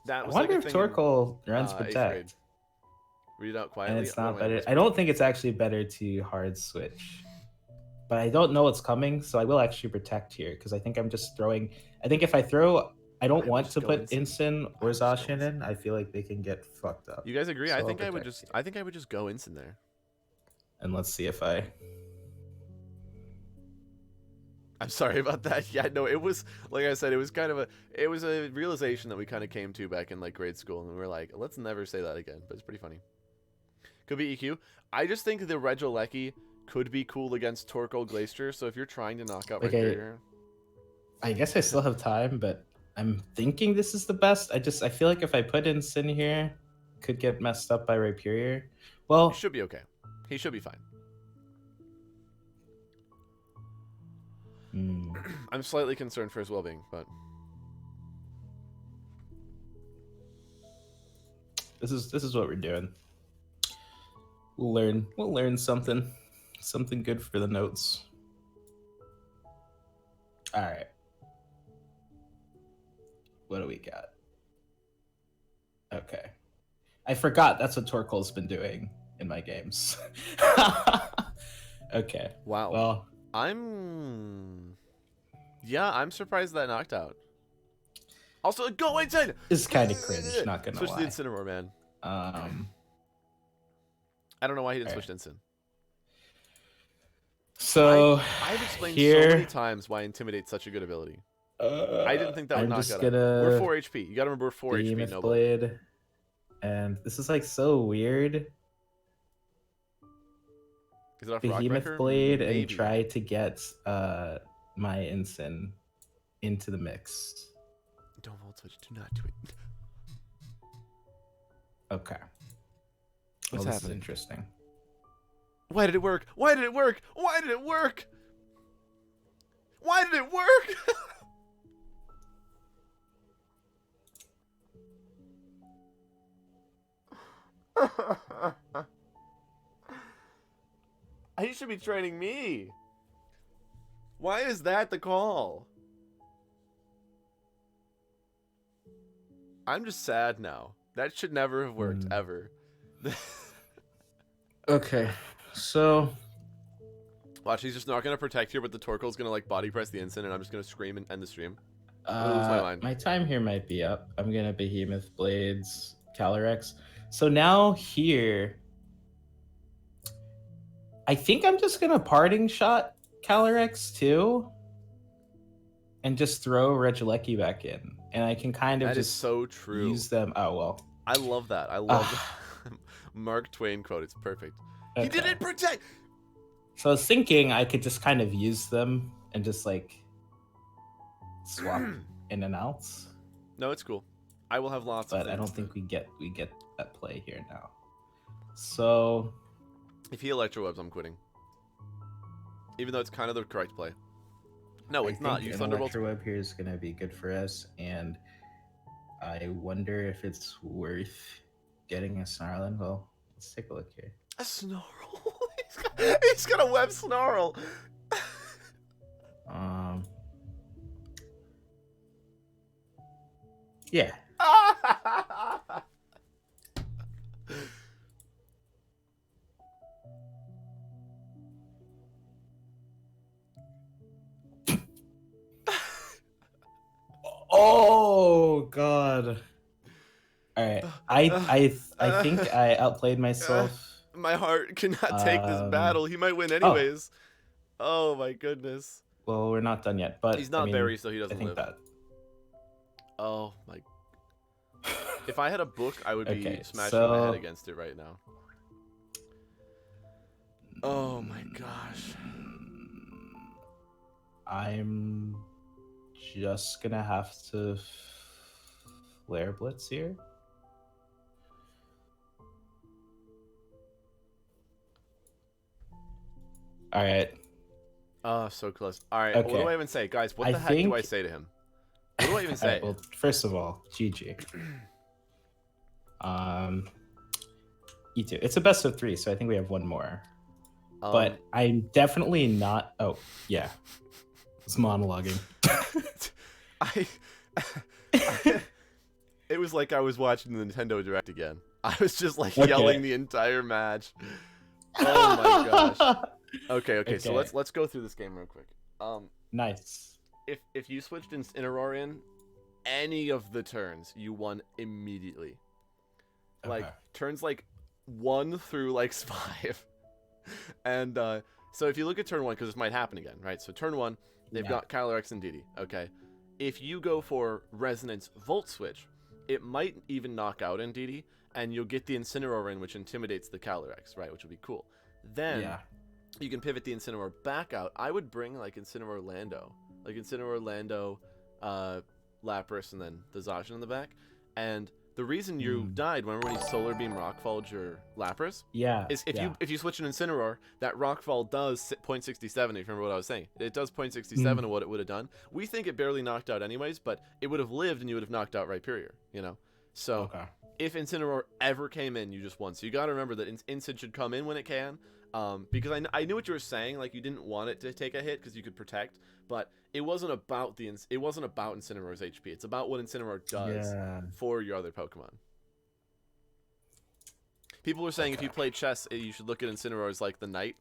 That I was wonder like a if thing in, Torkoal runs 8th grade. Protect. Read it out quietly. And it's not Or better. Lambos I don't think it's actually better to hard switch, but I don't know what's coming, so I will actually protect here because I think I'm just throwing. I think if I throw, I don't would want just to go put Ensign. Ensign I or would just go Zacian Ensign. in. I feel like they can get fucked up. You guys agree? So I I'll think I would protect just. here. I think I would just go Ensign there. And let's see if I. I'm sorry about that. Yeah, no, it was like I said, it was a realization that we kind of came to back in like grade school, and we were like, let's never say that again. But it's pretty funny. Could be EQ. I just think the Regieleki could be cool against Torkoal Glacier. So if you're trying to knock out Okay. Rhyperior, I guess I still have time, but I'm thinking this is the best. I feel like if I put Ensign here, it could get messed up by Rhyperior. Well, he should be okay. He should be fine. I'm slightly concerned for his well-being, but this is what we're doing. We'll learn something good for the notes. All right. What do we got? Okay. I forgot that's what Torkoal's been doing in my games. Okay. wow. Well, I'm surprised that knocked out. Also, go inside. it's kind of cringe, not gonna Switch to lie. the Incineroar, man. I don't know why he didn't switch to Incin. So I've explained here, so many times why Intimidate's such a good ability. I didn't think that would I'm knock just out. gonna We're 4 HP. You gotta remember we're 4 HP. Behemoth No Blade, and this is like so weird. Is it off Behemoth Rockbreaker? Blade and Maybe. try to get my Ensign into the mix. Don't volt switch. Do not do it. Okay. What's This is happening? interesting. Why did it work? Why did it work? Why did it work? Why did it work? He should be training me. Why is that the call? I'm just sad now. That should never have worked, ever. Okay, so Watch, he's just not gonna protect here, but the Torkoal's gonna like body press the Ensign, and I'm just gonna scream and end the stream. I'm gonna lose my mind. My time here might be up. I'm gonna Behemoth Blades, Calyrex. So now here, I think I'm just gonna Parting Shot Calyrex too, and just throw Regieleki back in, and I can kind of That is just so true. use them. Oh well. I love that. I love that. Mark Twain quote. It's perfect. He Okay. didn't protect. So I was thinking I could just kind of use them and just like swap in and out. No, it's cool. I will have lots of But things. I don't think we get that play here now. So If he electrowebs, I'm quitting. Even though it's kind of the correct play. No, it's not. You an Thunderbolt. Electroweb here is gonna be good for us, and I wonder if it's worth getting a Snarling. Well, let's take a look here. A Snarl. He's got a web Snarl. Yeah. Oh God. All right. I think I outplayed myself. My heart cannot take this battle. He might win anyways. Oh my goodness. Well, we're not done yet, but he's not berry, so he doesn't I think live. that. Oh my. If I had a book, I would be smashing my head against it right now. Oh my gosh. I'm just gonna have to Flare Blitz here. All right. Oh, so close. All right. Okay. What do I even say, guys? What the heck do I say to him? What do I even say? Right, well, first of all, GG. E2. It's a best of 3, so I think we have one more. But I'm definitely not. Oh, yeah. It's monologuing. It was like I was watching the Nintendo Direct again. I was just like yelling the entire match. Oh my gosh. Okay. So let's go through this game real quick. Nice. If you switched Incineroar in any of the turns, you won immediately. Like turns like 1 through like 5. And so if you look at turn 1, because this might happen again, right? So turn 1, they've got Calyrex and Didi. Okay. If you go for Resonance Volt Switch, it might even knock out Ndidi, and you'll get the Incineroar in, which intimidates the Calyrex, right? Which would be cool. Then you can pivot the Incineroar back out. I would bring like Incineroar Lando. Like Incineroar Lando, Lapras, and then the Zacian in the back. And the reason you died, remember when he Solar Beam Rockfalled your Lapras? Yeah. Is if you switch an Incineroar, that Rockfall does 0.67, if you remember what I was saying. It does 0.67 of what it would have done. We think it barely knocked out anyways, but it would have lived and you would have knocked out Rhyperior, you know? So if Incineroar ever came in, you just won. So you got to remember that Incid should come in when it can. Because I knew what you were saying, like you didn't want it to take a hit because you could protect, but it wasn't about Incineroar's HP. It's about what Incineroar does for your other Pokemon. People were saying if you play chess, you should look at Incineroar as like the knight,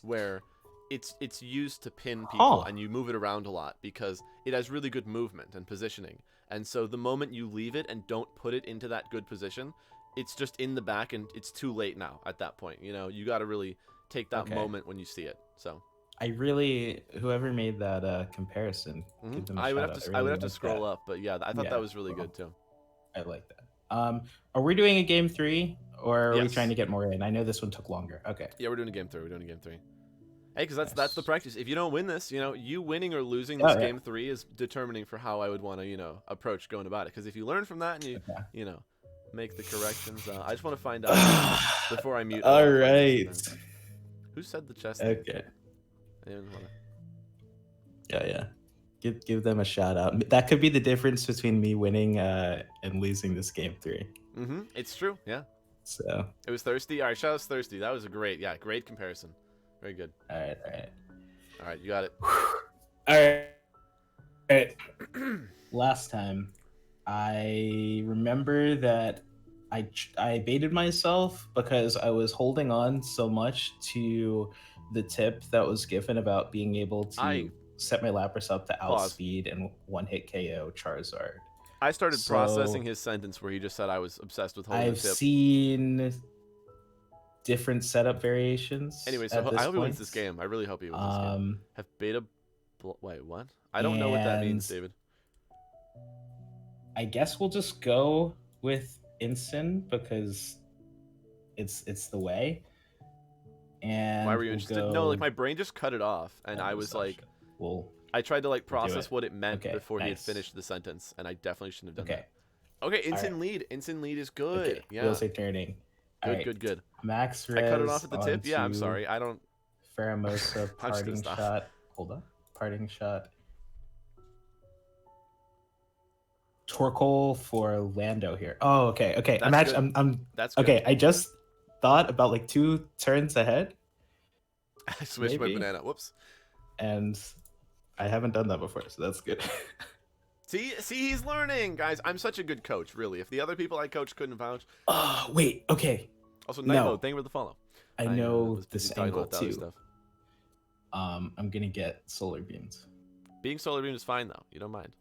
where it's used to pin people and you move it around a lot because it has really good movement and positioning. And so the moment you leave it and don't put it into that good position, it's just in the back and it's too late now at that point. You know, you got to really take that moment when you see it. So whoever made that comparison, give them a I would shout have out. to I would have to scroll up, but yeah, I thought that was really good too. I like that. Are we doing a game 3 or are we trying to get more in? I know this one took longer. Okay. Yeah, we're doing a game 3. Hey, because that's the practice. If you don't win this, you know, you winning or losing this game 3 is determining for how I would want to, you know, approach going about it. Because if you learn from that and you know, make the corrections, I just want to find out before I mute. All right. Who said the chest? Okay. I didn't wanna... Yeah. Give them a shout out. That could be the difference between me winning and losing this game 3. It's true. Yeah. So it was Thirsty. All right, shout out to Thirsty. That was a great comparison. Very good. All right, you got it. All right. Last time, I remember that I baited myself because I was holding on so much to the tip that was given about being able to set my Lapras up to Pause. outspeed and one-hit KO Charizard. I started So- processing his sentence where he just said I was obsessed with holding I've the tip. seen different setup variations. Anyway, so I hope he wins this game. I really hope he wins this game. Have beta... Wait, what? I don't know what that means, David. I guess we'll just go with Instant because it's the way. And why were you interested? No, like my brain just cut it off, and I was like, well, I tried to like we'll do process it. what it meant Okay, before he had nice. finished the sentence, and I definitely shouldn't have done okay, that. Okay, instant right. lead. Instant lead is good. okay. Yeah, Wheels say turning. good, Alright, good, good. Max I res cut it off at the tip. Yeah, I'm onto sorry. I don't. Pheromosa I'm just gonna parting stop. shot. Hold on, parting shot. Torkoal for Lando here. Oh, okay, okay. I'm That's actually, good. I'm That's good. okay. I just thought about like 2 turns ahead, I switched my maybe. banana. Whoops. and I haven't done that before, so that's good. See, he's learning, guys. I'm such a good coach, really. If the other people I coached couldn't vouch. Oh, wait. Okay, Also, No. Nightmode, thank you for the follow. I know was busy this talking angle about the other too. stuff. I'm gonna get solar beams. Being solar beam is fine though. You don't mind.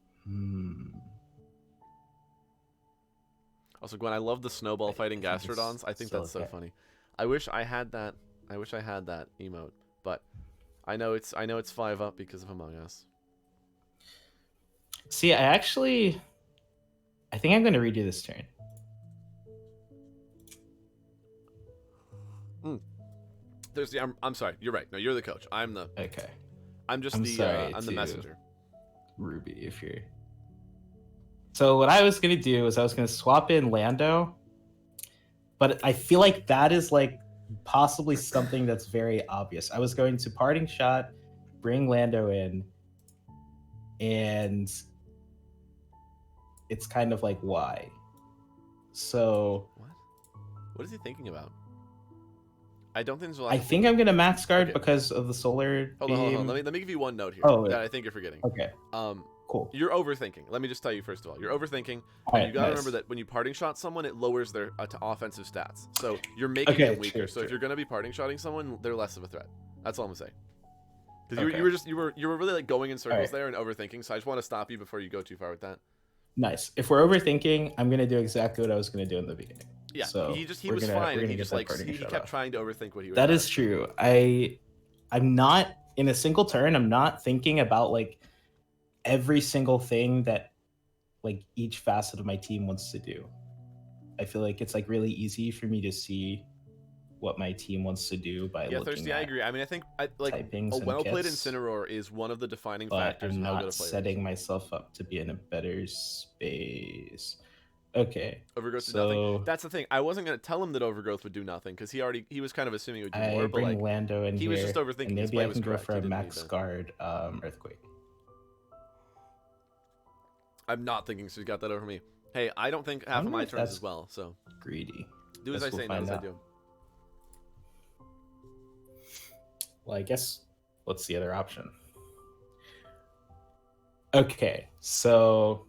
Also, Gwen, I love the snowball fighting I think it's Gastrodons. I think still that's so okay. funny. I wish I had that. I wish I had that emote, but I know it's 5-up because of Among Us. See, I think I'm gonna redo this turn. There's the. I'm sorry. You're right. No, you're the coach. I'm the. Okay, I'm just I'm the. sorry I'm the to- messenger. Ruby, if you're. So what I was gonna do is I was gonna swap in Lando, but I feel like that is like possibly something that's very obvious. I was going to parting shot, bring Lando in, and it's kind of like why. So What? What is he thinking about? I don't think there's a lot. I think I'm gonna max guard Okay. because of the solar Hold on, hold on. beam. Let me give you one note here Oh, that I think you're forgetting. Okay, cool. You're overthinking. Let me just tell you first of all, you're overthinking. All right, You gotta nice. remember that when you parting shot someone, it lowers their offensive stats. So you're making Okay, them weaker. true, So if true. you're gonna be parting shotting someone, they're less of a threat. That's all I'm saying. Because Okay. you were really like going in circles Alright. there and overthinking. So I just want to stop you before you go too far with that. Nice. If we're overthinking, I'm gonna do exactly what I was gonna do in the beginning. Yeah. So he we're was gonna- fine, we're and gonna he get just that like parting he shot kept off. trying to overthink what he was. That doing. is true. I'm not in a single turn. I'm not thinking about like every single thing that like each facet of my team wants to do. I feel like it's like really easy for me to see what my team wants to do by Yeah, looking Thirsty, at I agree. I mean, I think like typings a and well-played kits, Incineroar is one of the defining but factors I'm in how good a not player is. setting myself up to be in a better space. Okay, Overgrowth did so nothing. That's the thing. I wasn't gonna tell him that overgrowth would do nothing because he was kind of assuming it would do I more. But bring like, Lando in he here. was just overthinking. And His maybe play I was can go correct. for He a didn't need max that. guard earthquake. I'm not thinking she's got that over me. Hey, I don't think half of wonder my if turns that's as well. So Greedy. do as Guess I we'll say, not find as I out. do. Well, I guess what's the other option? Okay, so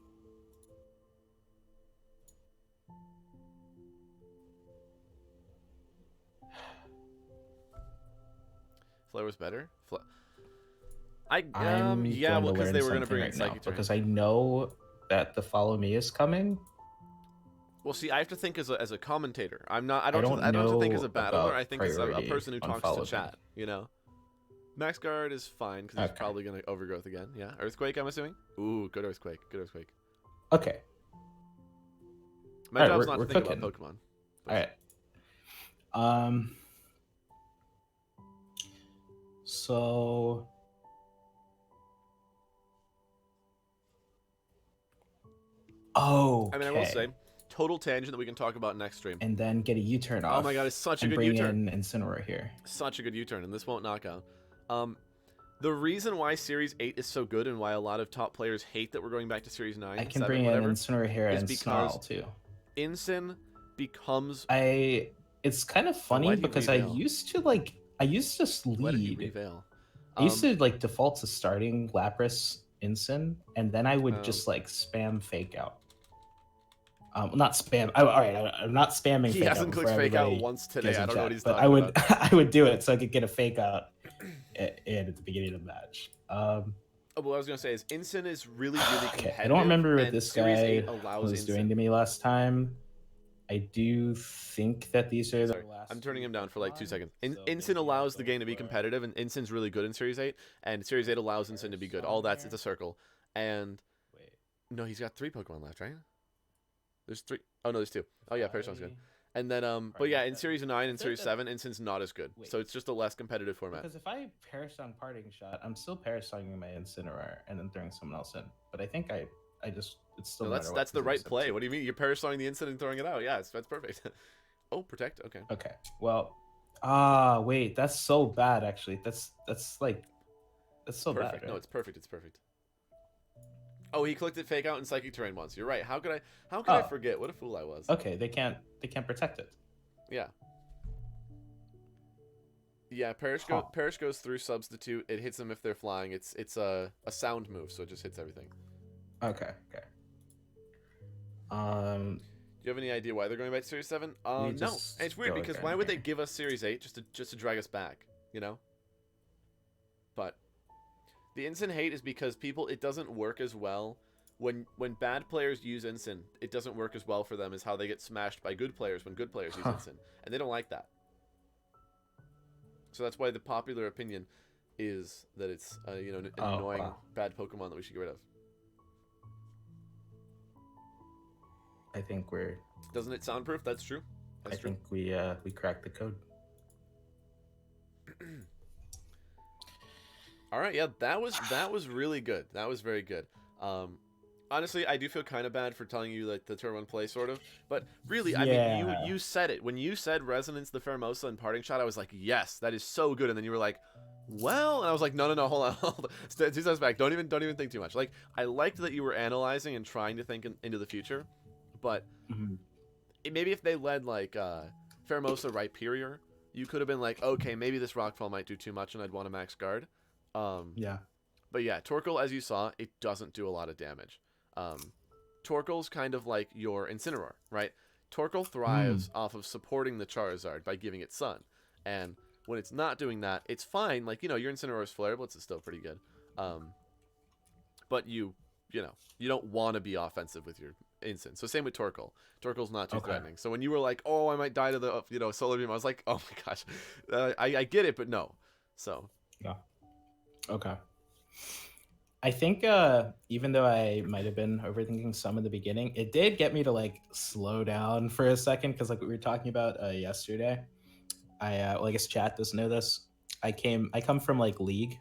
Flare was better. I I'm yeah, going well, to because learn they were gonna something bring in right now Psychic Terrain. because I know that the follow me is coming. Well, see, I have to think as a commentator. I'm not. I don't don't have to think as know a battler. about I think as a priority person who on talks follow to me. chat. You know, Max Guard is fine because he's Okay. probably gonna overgrowth again. Yeah, Earthquake. I'm assuming. Ooh, good Earthquake. Good Earthquake. Okay, My Alright, job's we're- not we're to think cooking. about Pokemon. all right. So oh, I mean, I will say, total tangent that we can talk about next stream. and then get a U-turn off. Oh my god, it's such a and good bring U-turn. in Incineroar here. Such a good U-turn, and this won't knock out. The reason why Series 8 is so good and why a lot of top players hate that we're going back to Series 9, I can 7, bring whatever, in Incineroar here is and because Snarl too. Incin becomes... It's kind of funny why'd he because reveal? I used to Why did he lead. reveal? I used to like default to starting Lapras Incin, and then I would just like spam fake out. Not spam. All right, I'm not spamming. He fake hasn't out clicked before fake out everybody once today. goes in I don't know chat, what he's but talking I would about. I would do it so I could get a fake out at the beginning of the match. Oh, what I was gonna say is Ensign is really competitive. I don't remember what and this Series guy 8 allows was Ensign. doing to me last time. I do think that these are Sorry, the last. I'm turning him down for like 2 Pokemon, seconds. so Ensign maybe allows I'll the go game to be for competitive, and Ensign's really good in Series 8, and Series 8 allows Ensign to be good. All that's it's a circle. And Wait, no, he's got 3 Pokemon left, right? There's 3. Oh no, there's 2. Oh yeah, Parasong's good. I- And then but yeah, in Series 9 and said Series that- 7, Ensign's not as good. Wait. So it's just a less competitive format. Because if I Parasong Parting Shot, I'm still Parasonging my Incineroar and then throwing someone else in. But I think I just it's still No, no matter what that's the right position play. it's in. What do you mean? You're Parasonging the Ensign and throwing it out. Yeah, that's perfect. Oh, protect. Okay. Okay. Well, wait, that's so bad. Actually, that's so Perfect. bad. Right? No, it's perfect. It's perfect. Oh, he clicked it fake out in Psychic Terrain once. You're right. How could I forget? What a fool I was. Okay. They can't protect it. Yeah. Yeah, Perish goes through Substitute. It hits them if they're flying. It's a sound move, so it just hits everything. Okay. Do you have any idea why they're going back to Series 7? No. And it's weird because why would they give us Series 8 just to drag us back, you know? But the Ensign hate is because it doesn't work as well when bad players use Ensign. It doesn't work as well for them as how they get smashed by good players when good players use Ensign, and they don't like that. So that's why the popular opinion is that it's an annoying bad Pokemon that we should get rid of. I think we're. Doesn't it soundproof? That's true. I think we cracked the code. All right, yeah, that was really good. That was very good. Honestly, I do feel kind of bad for telling you like the turn 1 play sort of, but really, I mean, you said it when you said Resonance, the Pheromosa, and Parting Shot. I was like, yes, that is so good, and then you were like, well, and I was like, no, hold on. 2 steps back. Don't even think too much. Like, I liked that you were analyzing and trying to think into the future, but maybe if they led like Pheromosa Rhyperior, you could have been like, okay, maybe this Rockfall might do too much, and I'd want to max guard. Yeah. But yeah, Torkoal, as you saw, it doesn't do a lot of damage. Torkoal's kind of like your Incineroar, right? Torkoal thrives off of supporting the Charizard by giving it Sun. And when it's not doing that, it's fine. Like, your Incineroar's Flare Blitz is still pretty good. But you don't want to be offensive with your Incin. So same with Torkoal. Torkoal's not too threatening. So when you were like, oh, I might die to the Solar Beam, I was like, oh my gosh. I get it, but no. So. Yeah. Okay. I think even though I might have been overthinking some in the beginning, it did get me to like slow down for a second because like we were talking about yesterday. Well, I guess chat doesn't know this. I come from like League,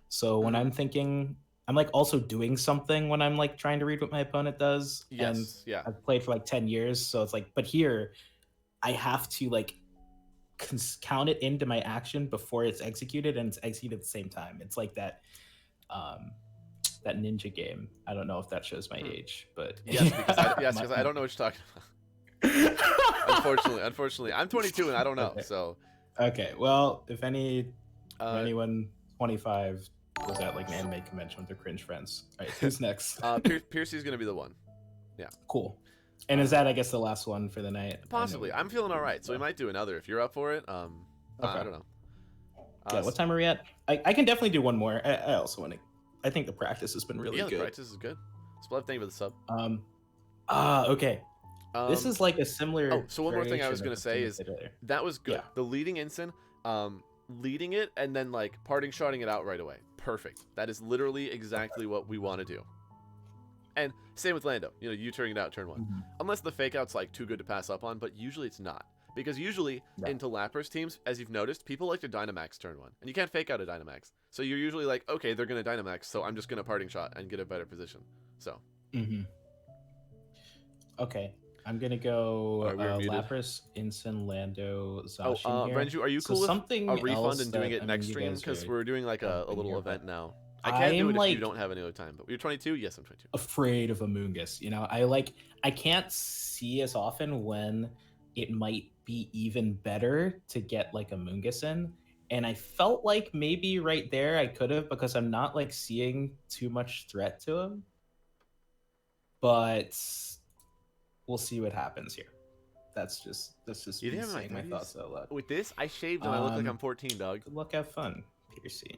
so when I'm thinking, I'm like also doing something when I'm like trying to read what my opponent does. Yes. And Yeah. I've played for like 10 years, so it's like, but here, I have to like count it into my action before it's executed, and it's executed at the same time. It's like that. That ninja game. I don't know if that shows my age, but yes, because I don't know what you're talking about. Unfortunately, I'm 22 and I don't know. Okay. So okay, well, if anyone 25 was at like an anime convention with their cringe friends. All right, who's next? Piercy's gonna be the one. Yeah. Cool. And is that I guess the last one for the night? Possibly. I'm feeling all right, so we might do another if you're up for it. Okay. I don't know. Yeah. What time are we at? I can definitely do one more. I also want to. I think the practice has been really yeah, good. the practice is good. Split, thank you for the sub. Okay. This is like a similar. Oh, so one more thing I was variation gonna of the say thing is I did earlier. that was good. Yeah. The leading Ensign, leading it and then like parting shotting it out right away. Perfect. That is literally exactly what we want to do. And same with Lando. You turning it out turn 1. Unless the fake out's like too good to pass up on, but usually it's not. Because usually into Lapras teams, as you've noticed, people like to Dynamax turn 1. And you can't fake out a Dynamax. So you're usually like, okay, they're going to Dynamax, so I'm just going to parting shot and get a better position. So. Okay. I'm going to go Right, Lapras, Ensign, Lando, Zacian here. Renju, are you cool with something a refund else and doing that, it next stream? Because we're doing like a little here, event now. I can't do it if like, you don't have any other time. But you're 22? Yes, I'm 22. Afraid of Amoonguss. I can't see as often when it might be even better to get like Amoonguss in. And I felt like maybe right there I could have, because I'm not like seeing too much threat to him. But we'll see what happens here. That's just You me didn't have saying my my thoughts out loud. With this, I shaved and I look like I'm 14, dog. Good luck, have fun, Piercy.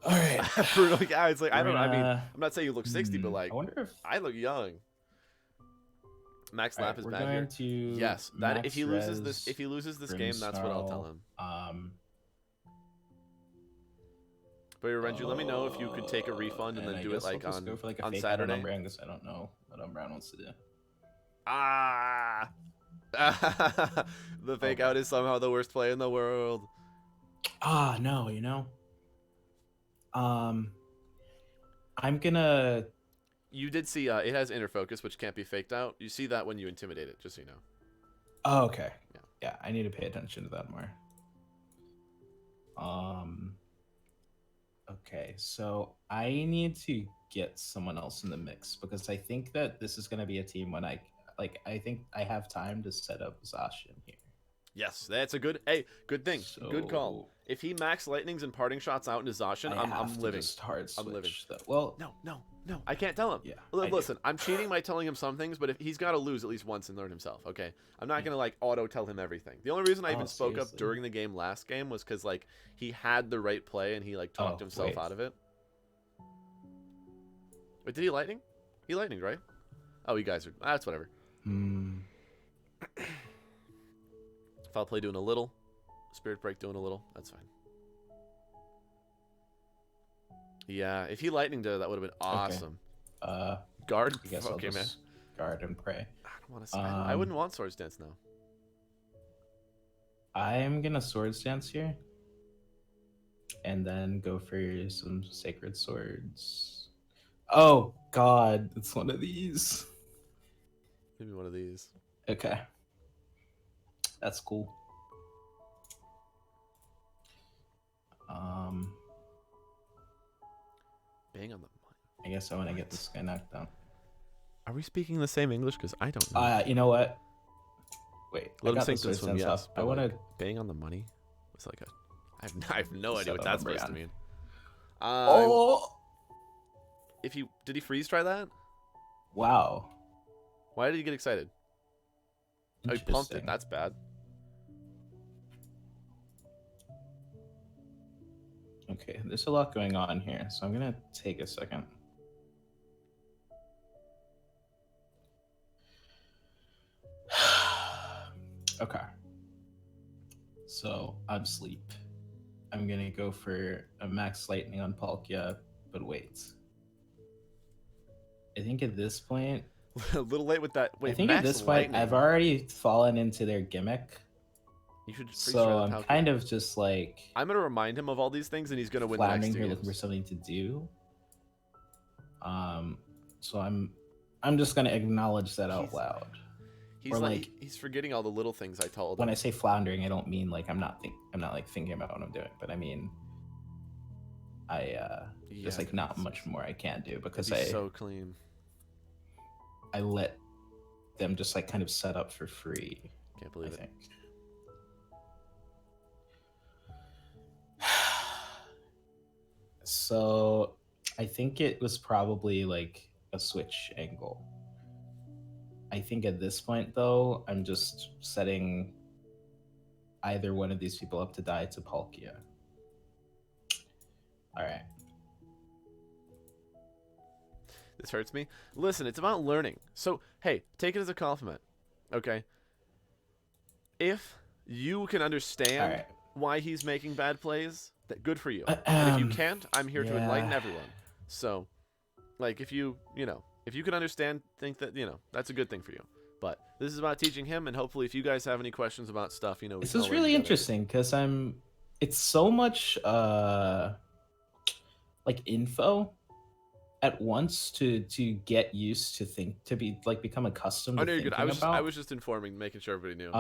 All right. Brutal. Yeah, it's like I We're don't know. I mean, gonna- I'm not saying you look 60, but like I wonder if I look young. Max all Lap right, is we're back going here. to Yes, that if he loses this, Max if he loses this game, that's what I'll tell him. But Renju, let me know if you could take a refund and then I do it guess I'll like just on go for like a on fake Saturday. Umbreon because I don't know what Umbreon wants to do. Ah, the fake out is somehow the worst play in the world. Ah, no, you know. I'm gonna. You did see it has inner focus, which can't be faked out. You see that when you intimidate it, just so you know. Oh, okay. Yeah. Yeah, I need to pay attention to that more. Okay, so I need to get someone else in the mix because I think that this is gonna be a team when I think I have time to set up Zacian here. Yes, that's a good. Hey, good thing. Good call. So If he max lightnings and parting shots out into Zacian, I'm living. Just hard switch. I'm living. Well, No. I can't tell him. Yeah. Listen, I'm cheating by telling him some things, but if he's got to lose at least once and learn himself, okay? I'm not gonna like auto tell him everything. The only reason I even spoke up seriously? during the game last game was because like he had the right play and he like talked himself out of it. Wait, did he lightning? He lightning, right? Oh, you guys are. That's whatever. Foul play doing a little. Spirit break doing a little. That's fine. Yeah, if he lightninged it, that would have been awesome. Guard? I guess I'll Okay, man. just guard and pray. I don't want to. I wouldn't want Swords Dance now. I'm gonna Swords Dance here, and then go for some Sacred Swords. Oh God, it's one of these. Maybe one of these. Okay, that's cool. Bang on the mic. I guess I want to get this guy knocked down. Are we speaking the same English? Because I don't know. You know what? Wait, Let him I got sink the this Swords one, Dance yes. up. But I want to. like, bang on the money? It's like a. I have no idea what Set that's on supposed to Umbreon. mean. Oh! If he did he freeze try that? Wow. Why did he get excited? Oh, he pumped it. Interesting. That's bad. Okay, there's a lot going on here, so I'm gonna take a second. Okay. So I'm sleep. I'm gonna go for a max lightning on Palkia, but wait. I think at this point, A little late with that. Wait, I think at max this point lightning. I've already fallen into their gimmick. You should freeze try So the I'm Palkia. kind of just like I'm gonna remind him of all these things, and he's gonna win the next floundering two here, games. looking for something to do. So I'm just gonna acknowledge that out loud. He's or, like like- he's forgetting all the little things I told him. When I say floundering, I don't mean like I'm not like thinking about what I'm doing, but I mean there's like not much more I can do because He's so clean. I let them just like kind of set up for free. Can't I believe it. think. So I think it was probably like a switch angle. I think at this point though, I'm just setting either one of these people up to die to Palkia. All right. This hurts me. Listen, it's about learning. So, hey, take it as a compliment. Okay? If you can understand All right. why he's making bad plays, that good for you. And if you can't, I'm here to enlighten yeah. everyone. So, like, if you can understand, think that, that's a good thing for you. But this is about teaching him, and hopefully if you guys have any questions about stuff, we This can is all learn really together. interesting because it's so much like info at once to get used to become accustomed Oh, to no, you're thinking good. about. I was just informing, making sure everybody knew.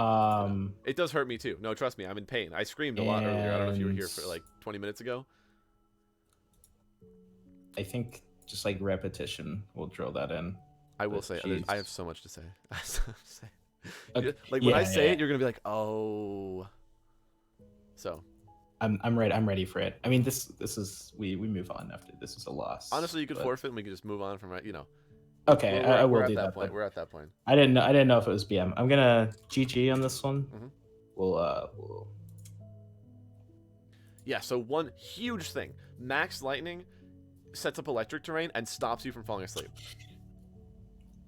It does hurt me too. No, trust me, I'm in pain. I screamed a lot earlier. I don't know if you were here for like 20 minutes ago. I think just like repetition will drill that in. I will But say, jeez. I have so much to say. I have so much to say. Okay, Like when I yeah, say yeah. it, you're gonna be like, oh. So I'm ready for it. I mean, this is we move on after this is a loss. honestly, you could but- forfeit, and we could just move on from it. Okay, I will at do that that. point. but We're at that point. I didn't know if it was BM. I'm gonna GG on this one. Mhm. We'll Yeah, so one huge thing. Max Lightning sets up electric terrain and stops you from falling asleep.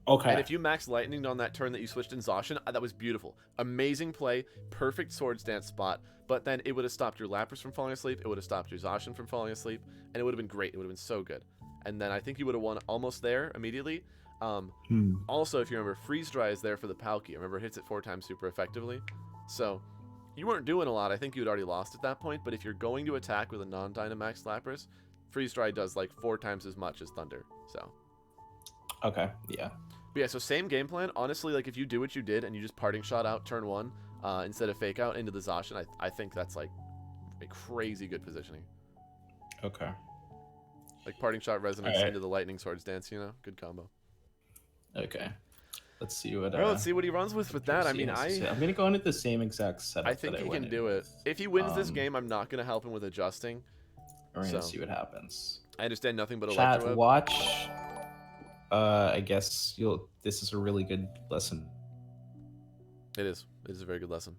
Okay. And if you max lightning on that turn that you switched in Zacian, that was beautiful. Amazing play, perfect swords dance spot, but then it would have stopped your Lapras from falling asleep, it would have stopped your Zacian from falling asleep, and it would have been great. It would have been so good. And then I think you would have won almost there immediately. Also, if you remember, Freeze Dry is there for the Palkia. Remember, it hits it 4 times super effectively. So, you weren't doing a lot. I think you had already lost at that point, but if you're going to attack with a non-Dynamax Lapras, Freeze Dry does like 4 times as much as Thunder. So. Okay, yeah. But yeah, so same game plan. Honestly, like if you do what you did and you just parting shot out turn 1 instead of fake out into the Zacian, I think that's like a crazy good positioning. Okay. Like parting shot resonance Alright. into the lightning swords dance, you know, good combo. Okay. Let's see what. Well, let's see what he runs with that. I mean, I'm gonna go into the same exact setup. I think that he went can do in it. with. If he wins this game, I'm not gonna help him with adjusting. We're gonna so. see what happens. I understand nothing but Chat, Electro. watch. I guess this is a really good lesson. It is. It is a very good lesson.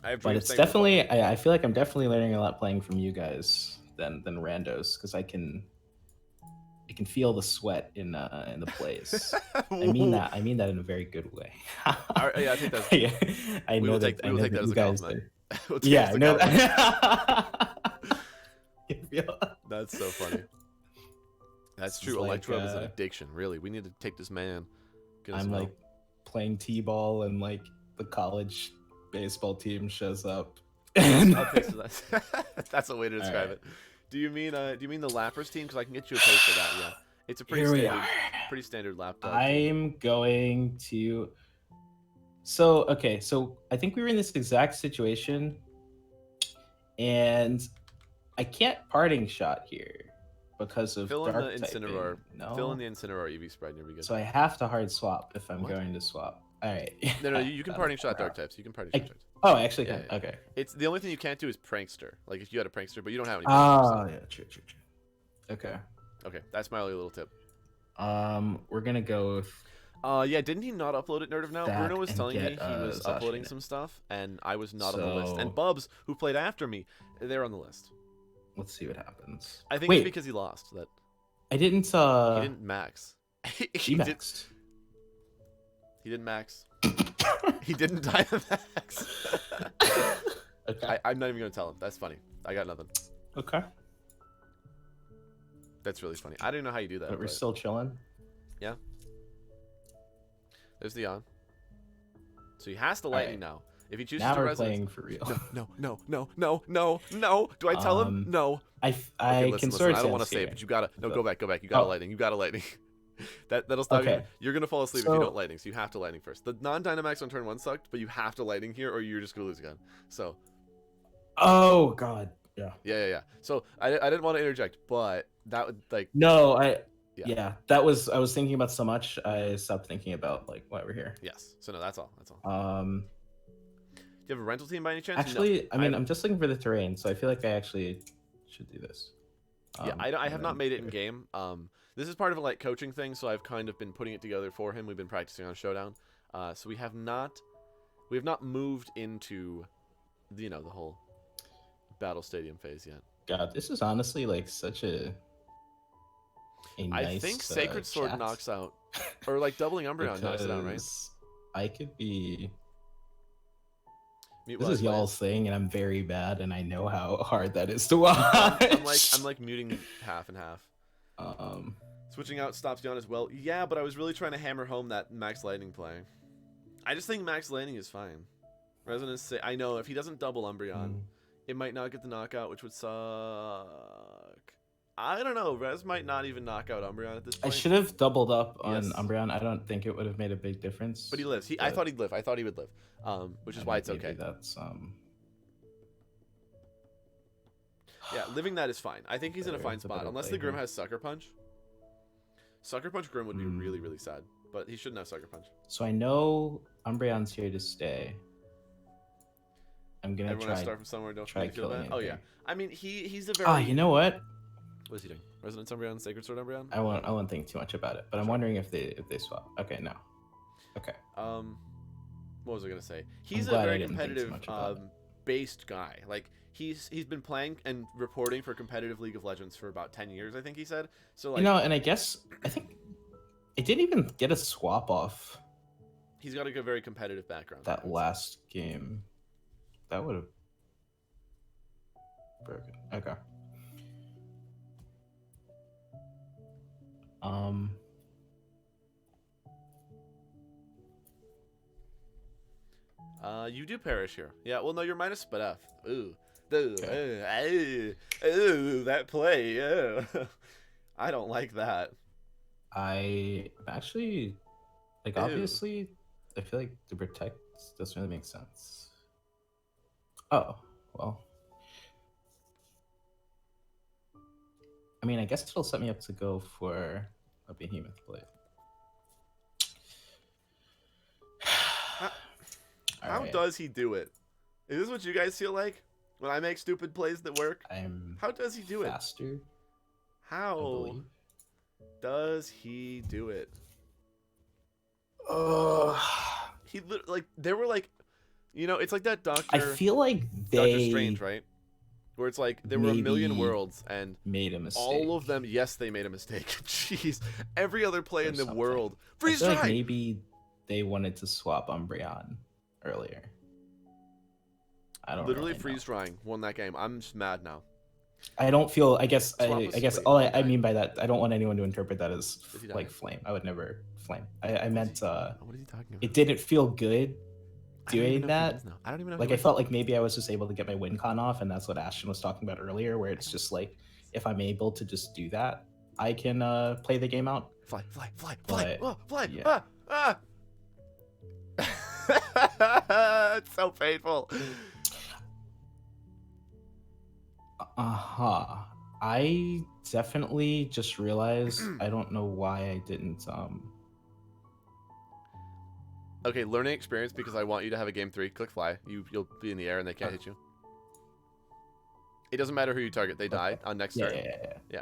I have But dreams it's staying definitely. I feel like I'm definitely learning a lot playing from you guys than randos because I can feel the sweat in the plays. I mean that in a very good way. Yeah, I think that's. Yeah, I We know will that. take that as a compliment. We'll take it Yeah, as I a know compliment. that. That's so funny. That's This true. is like, Electro is an addiction, really. We need to take this man. Get us I'm well. like playing t-ball and like the college baseball team shows up. Okay, so that's a way to describe Alright. it. Do you mean the Lapras team? Because I can get you a place for that. Yeah, it's a Here we are. pretty standard laptop. I'm going to. So okay, so I think we were in this exact situation, and I can't parting shot here because of Fill in dark the Incineroar. typing. No. Fill in the Incineroar EV spread, and you'll be good. So I have to hard swap if I'm What? going to swap. All right. No, you can parting shot dark types. You can parting shot dark types. Oh, I actually Yeah, can. yeah. Okay. It's the only thing you can't do is prankster. Like if you had a prankster, but you don't have any. Oh, Pranksters, yeah, true. Okay. so. Okay, that's my only little tip. We're gonna go with. Yeah, didn't he not upload it, Nerd of Now? That Bruno was and telling me get, he was Zacian uploading in. some stuff, and I was not on the list. And So- Bubs, who played after me, they're on the list. Let's see what happens. I think Wait. it's because he lost. That I didn't. he didn't max. He did- maxed. He didn't max. He didn't Dynamax. Okay. I'm not even gonna tell him. That's funny. I got nothing. Okay. That's really funny. I don't know how you do that. But we're but still chilling. there's the on. So he has the lightning now. If he chooses Now to we're resonance. playing for real. No. Do I tell him? No. I Okay, can listen. sort of I don't want to sense say it, here. but you gotta. No, So- go back. You got a Oh. lightning. You got a lightning. That'll stop you. Okay. You're gonna fall asleep if you So- don't lightning. So you have to lightning first. The non-Dynamax on turn 1 sucked, but you have to lightning here, or you're just gonna lose again. So Oh God. Yeah. yeah. So I didn't want to interject, but that would like No, Yeah. yeah. That was I was thinking about so much. I stopped thinking about like why we're here. yes. So no, that's all. That's all. Um. Do you have a rental team by any chance? Actually, No. I mean, I'm just looking for the terrain, so I feel like I actually should do this. Yeah, I have and not then- made it in game. This is part of a like coaching thing, so I've kind of been putting it together for him. We've been practicing on Showdown, so we have not moved into the whole battle stadium phase yet. God, this is honestly like such a nice. I think Sacred Sword chat. knocks out, or like doubling Umbreon knocks it out, right? Because I could be. Mute This while is I play. y'all's thing, and I'm very bad, and I know how hard that is to watch. I'm like muting half and half. Switching out stops you on as well. Yeah, but I was really trying to hammer home that Max Lightning play. I just think Max Lightning is fine. Resonance, I know if he doesn't double Umbreon, it might not get the knockout, which would suck. I don't know. Res might not even knock out Umbreon at this I point. should have doubled up on Yes. Umbreon. I don't think it would have made a big difference. But he lives. I thought he'd live. I thought he would live. Which is why it's maybe okay. That's Yeah, living that is fine. I think he's in a Better- fine it's a spot. better Unless play the Grim here. has Sucker Punch. Sucker Punch Grim would be really, really sad. But he shouldn't have Sucker Punch. So I know Umbreon's here to stay. I'm gonna Everyone has to try. start from somewhere. Don't try you feel killing bad? it Oh yeah. here. I mean, he's a very. Ah, you know what? What is he doing? Resonance Umbreon, Sacred Sword Umbreon. I won't think too much about it, but I'm wondering if they swap. Okay, no. Okay. What was I gonna say? He's a glad I very didn't think too competitive much about it. based guy. Like he's been playing and reporting for competitive League of Legends for about 10 years, I think he said. So like, and I think it didn't even get a swap off he's got a very competitive background. that last game. That would have broken. Okay. You do perish here. Yeah, well, no, you're minus but F. Ooh. Ooh, Okay. ooh, that play. Ew. I don't like that. I actually, like, Ew. obviously, I feel like the protect doesn't really make sense. Oh, well. I mean, I guess it'll set me up to go for a behemoth blade. How Alright, does he do it? Is this what you guys feel like when I make stupid plays that work? I'm How does he do it? faster, I How believe. does he do it? Uh, He like there were like, you know, it's like that I feel like Doctor they Strange, right? Where it's like there were a million maybe worlds and made a mistake. all of them, yes, they made a mistake. Jeez, every other play in Or the something. world. I Freeze feel like strike. maybe they wanted to swap Umbreon earlier. I don't Literally really freeze drying won that game. I'm just mad now. I don't feel. I guess. Swap I was- guess wait, all what I did mean by that, I don't want anyone to interpret that as Did he die? like flame. I would never flame. I meant What is he talking about? it didn't feel good I don't even doing know who that. he is now. I don't even know. Like who I he felt is. like maybe I was just able to get my win con off, and that's what Ashton was talking about earlier, where it's just like if I'm able to just do that, I can play the game out. Fly. But, Oh, fly. yeah. It's so painful. I definitely just realized I don't know why I didn't Okay, learning experience because I want you to have a game 3. Click fly. You'll be in the air and they can't hit you. It doesn't matter who you target. They die on next turn. Yeah.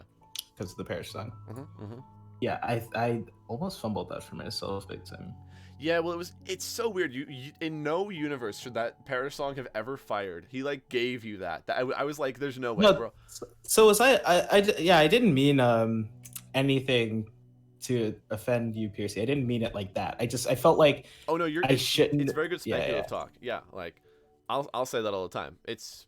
Because of the perish song. Mm-hmm. Yeah, I almost fumbled that for myself big time. Yeah, well, it's so weird. You in no universe should that Perish song have ever fired. He like gave you that. I was like, there's no way, No, bro. so was I didn't mean anything to offend you, Piercy. I didn't mean it like that. I felt like Oh no, I shouldn't. It's very good Yeah, speculative yeah. talk. Yeah, like I'll say that all the time. It's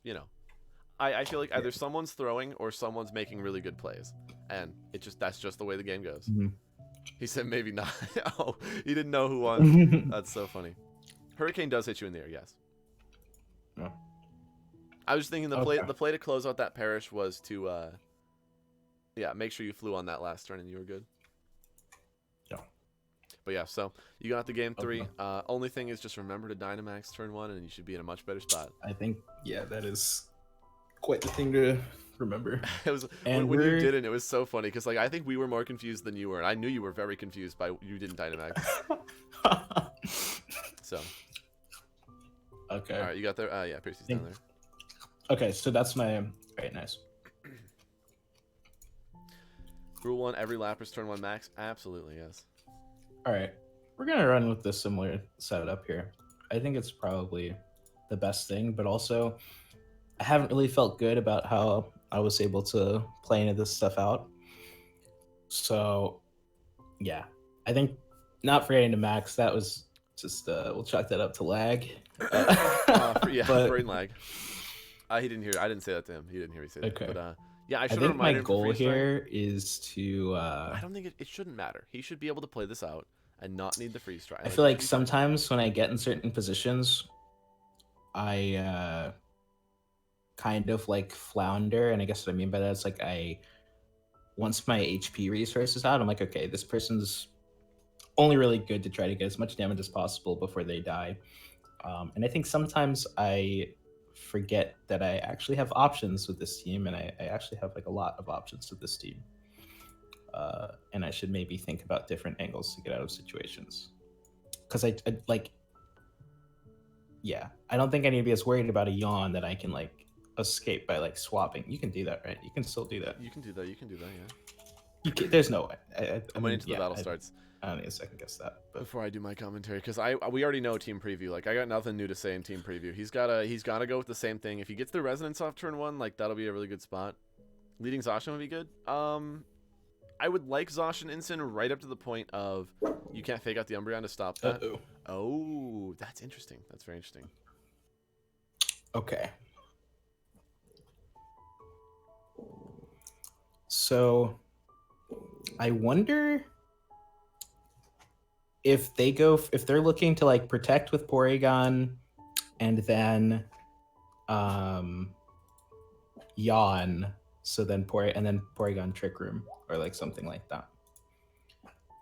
I feel like either someone's throwing or someone's making really good plays, and that's just the way the game goes. Mhm. He said maybe not. Oh, he didn't know who won. That's so funny. Hurricane does hit you in the air, yes. Yeah. I was thinking the play to close out that Perish was to make sure you flew on that last turn and you were good. Yeah. But yeah, so you got the game 3. Okay. Only thing is just remember to Dynamax turn 1 and you should be in a much better spot. I think that is quite the thing to remember. It was And when you didn't, it was so funny because like I think we were more confused than you were, and I knew you were very confused by you didn't Dynamax. So Okay. all right, you got there. Yeah, Piercy's down there. Okay, so that's my right. Nice. Rule 1: every Lapras turn 1 max. Absolutely yes. All right, we're gonna run with this similar setup here. I think it's probably the best thing, but also I haven't really felt good about how I was able to play any of this stuff out. So, yeah, I think not forgetting to max. That was just we'll chalk that up to lag. Yeah, but- brain lag. He didn't hear. I didn't say that to him. He didn't hear me say that. Okay. But yeah, I I should think have my reminded him for goal freeze drying. here is to. I don't think it shouldn't matter. He should be able to play this out and not need the freeze dry. I feel like sometimes when I get in certain positions, I kind of like flounder, and I guess what I mean by that is like once my HP resources out, I'm like, okay, this person's only really good to try to get as much damage as possible before they die. And I think sometimes I forget that I actually have options with this team, and I actually have like a lot of options with this team. And I should maybe think about different angles to get out of situations. Because I like, yeah, I don't think I need to be as worried about a yawn that I can like escape by like swapping. You can do that, right? You can still do that. You can do that. You can do that. Yeah. There's no way. I'm waiting until the battle starts. I don't need to second guess that. But Before I do my commentary, because we already know team preview. Like I got nothing new to say in team preview. He's gotta go with the same thing. If he gets the resonance off turn 1, like that'll be a really good spot. Leading Zacian would be good. I would like Zacian Incin right up to the point of you can't fake out the Umbreon to stop that. Uh-oh. Oh, that's interesting. That's very interesting. Okay. So I wonder if they're looking to like protect with Porygon and then yawn, so then Porygon Trick Room or like something like that.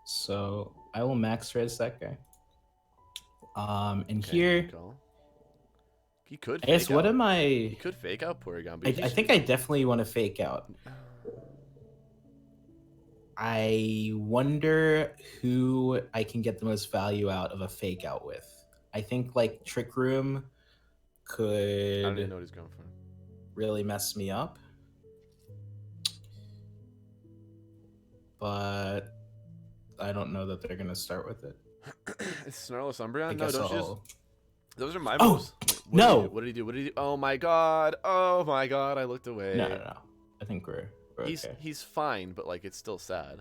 So I will max res that guy. And Okay, here good call. He could. I guess fake what out. am I? He could fake out Porygon. But I think I definitely want to fake out. I wonder who I can get the most value out of a fake out with. I think like Trick Room I don't even could know what he's going for. really mess me up. But I don't know that they're gonna start with it. It's Snarless Umbreon? I No, guess don't you just... I'll... Those are my Oh, moves. Wait, no! What did he do? What did he do? Oh my god. Oh my god, I looked away. No. I think we're okay. He's fine, but like it's still sad.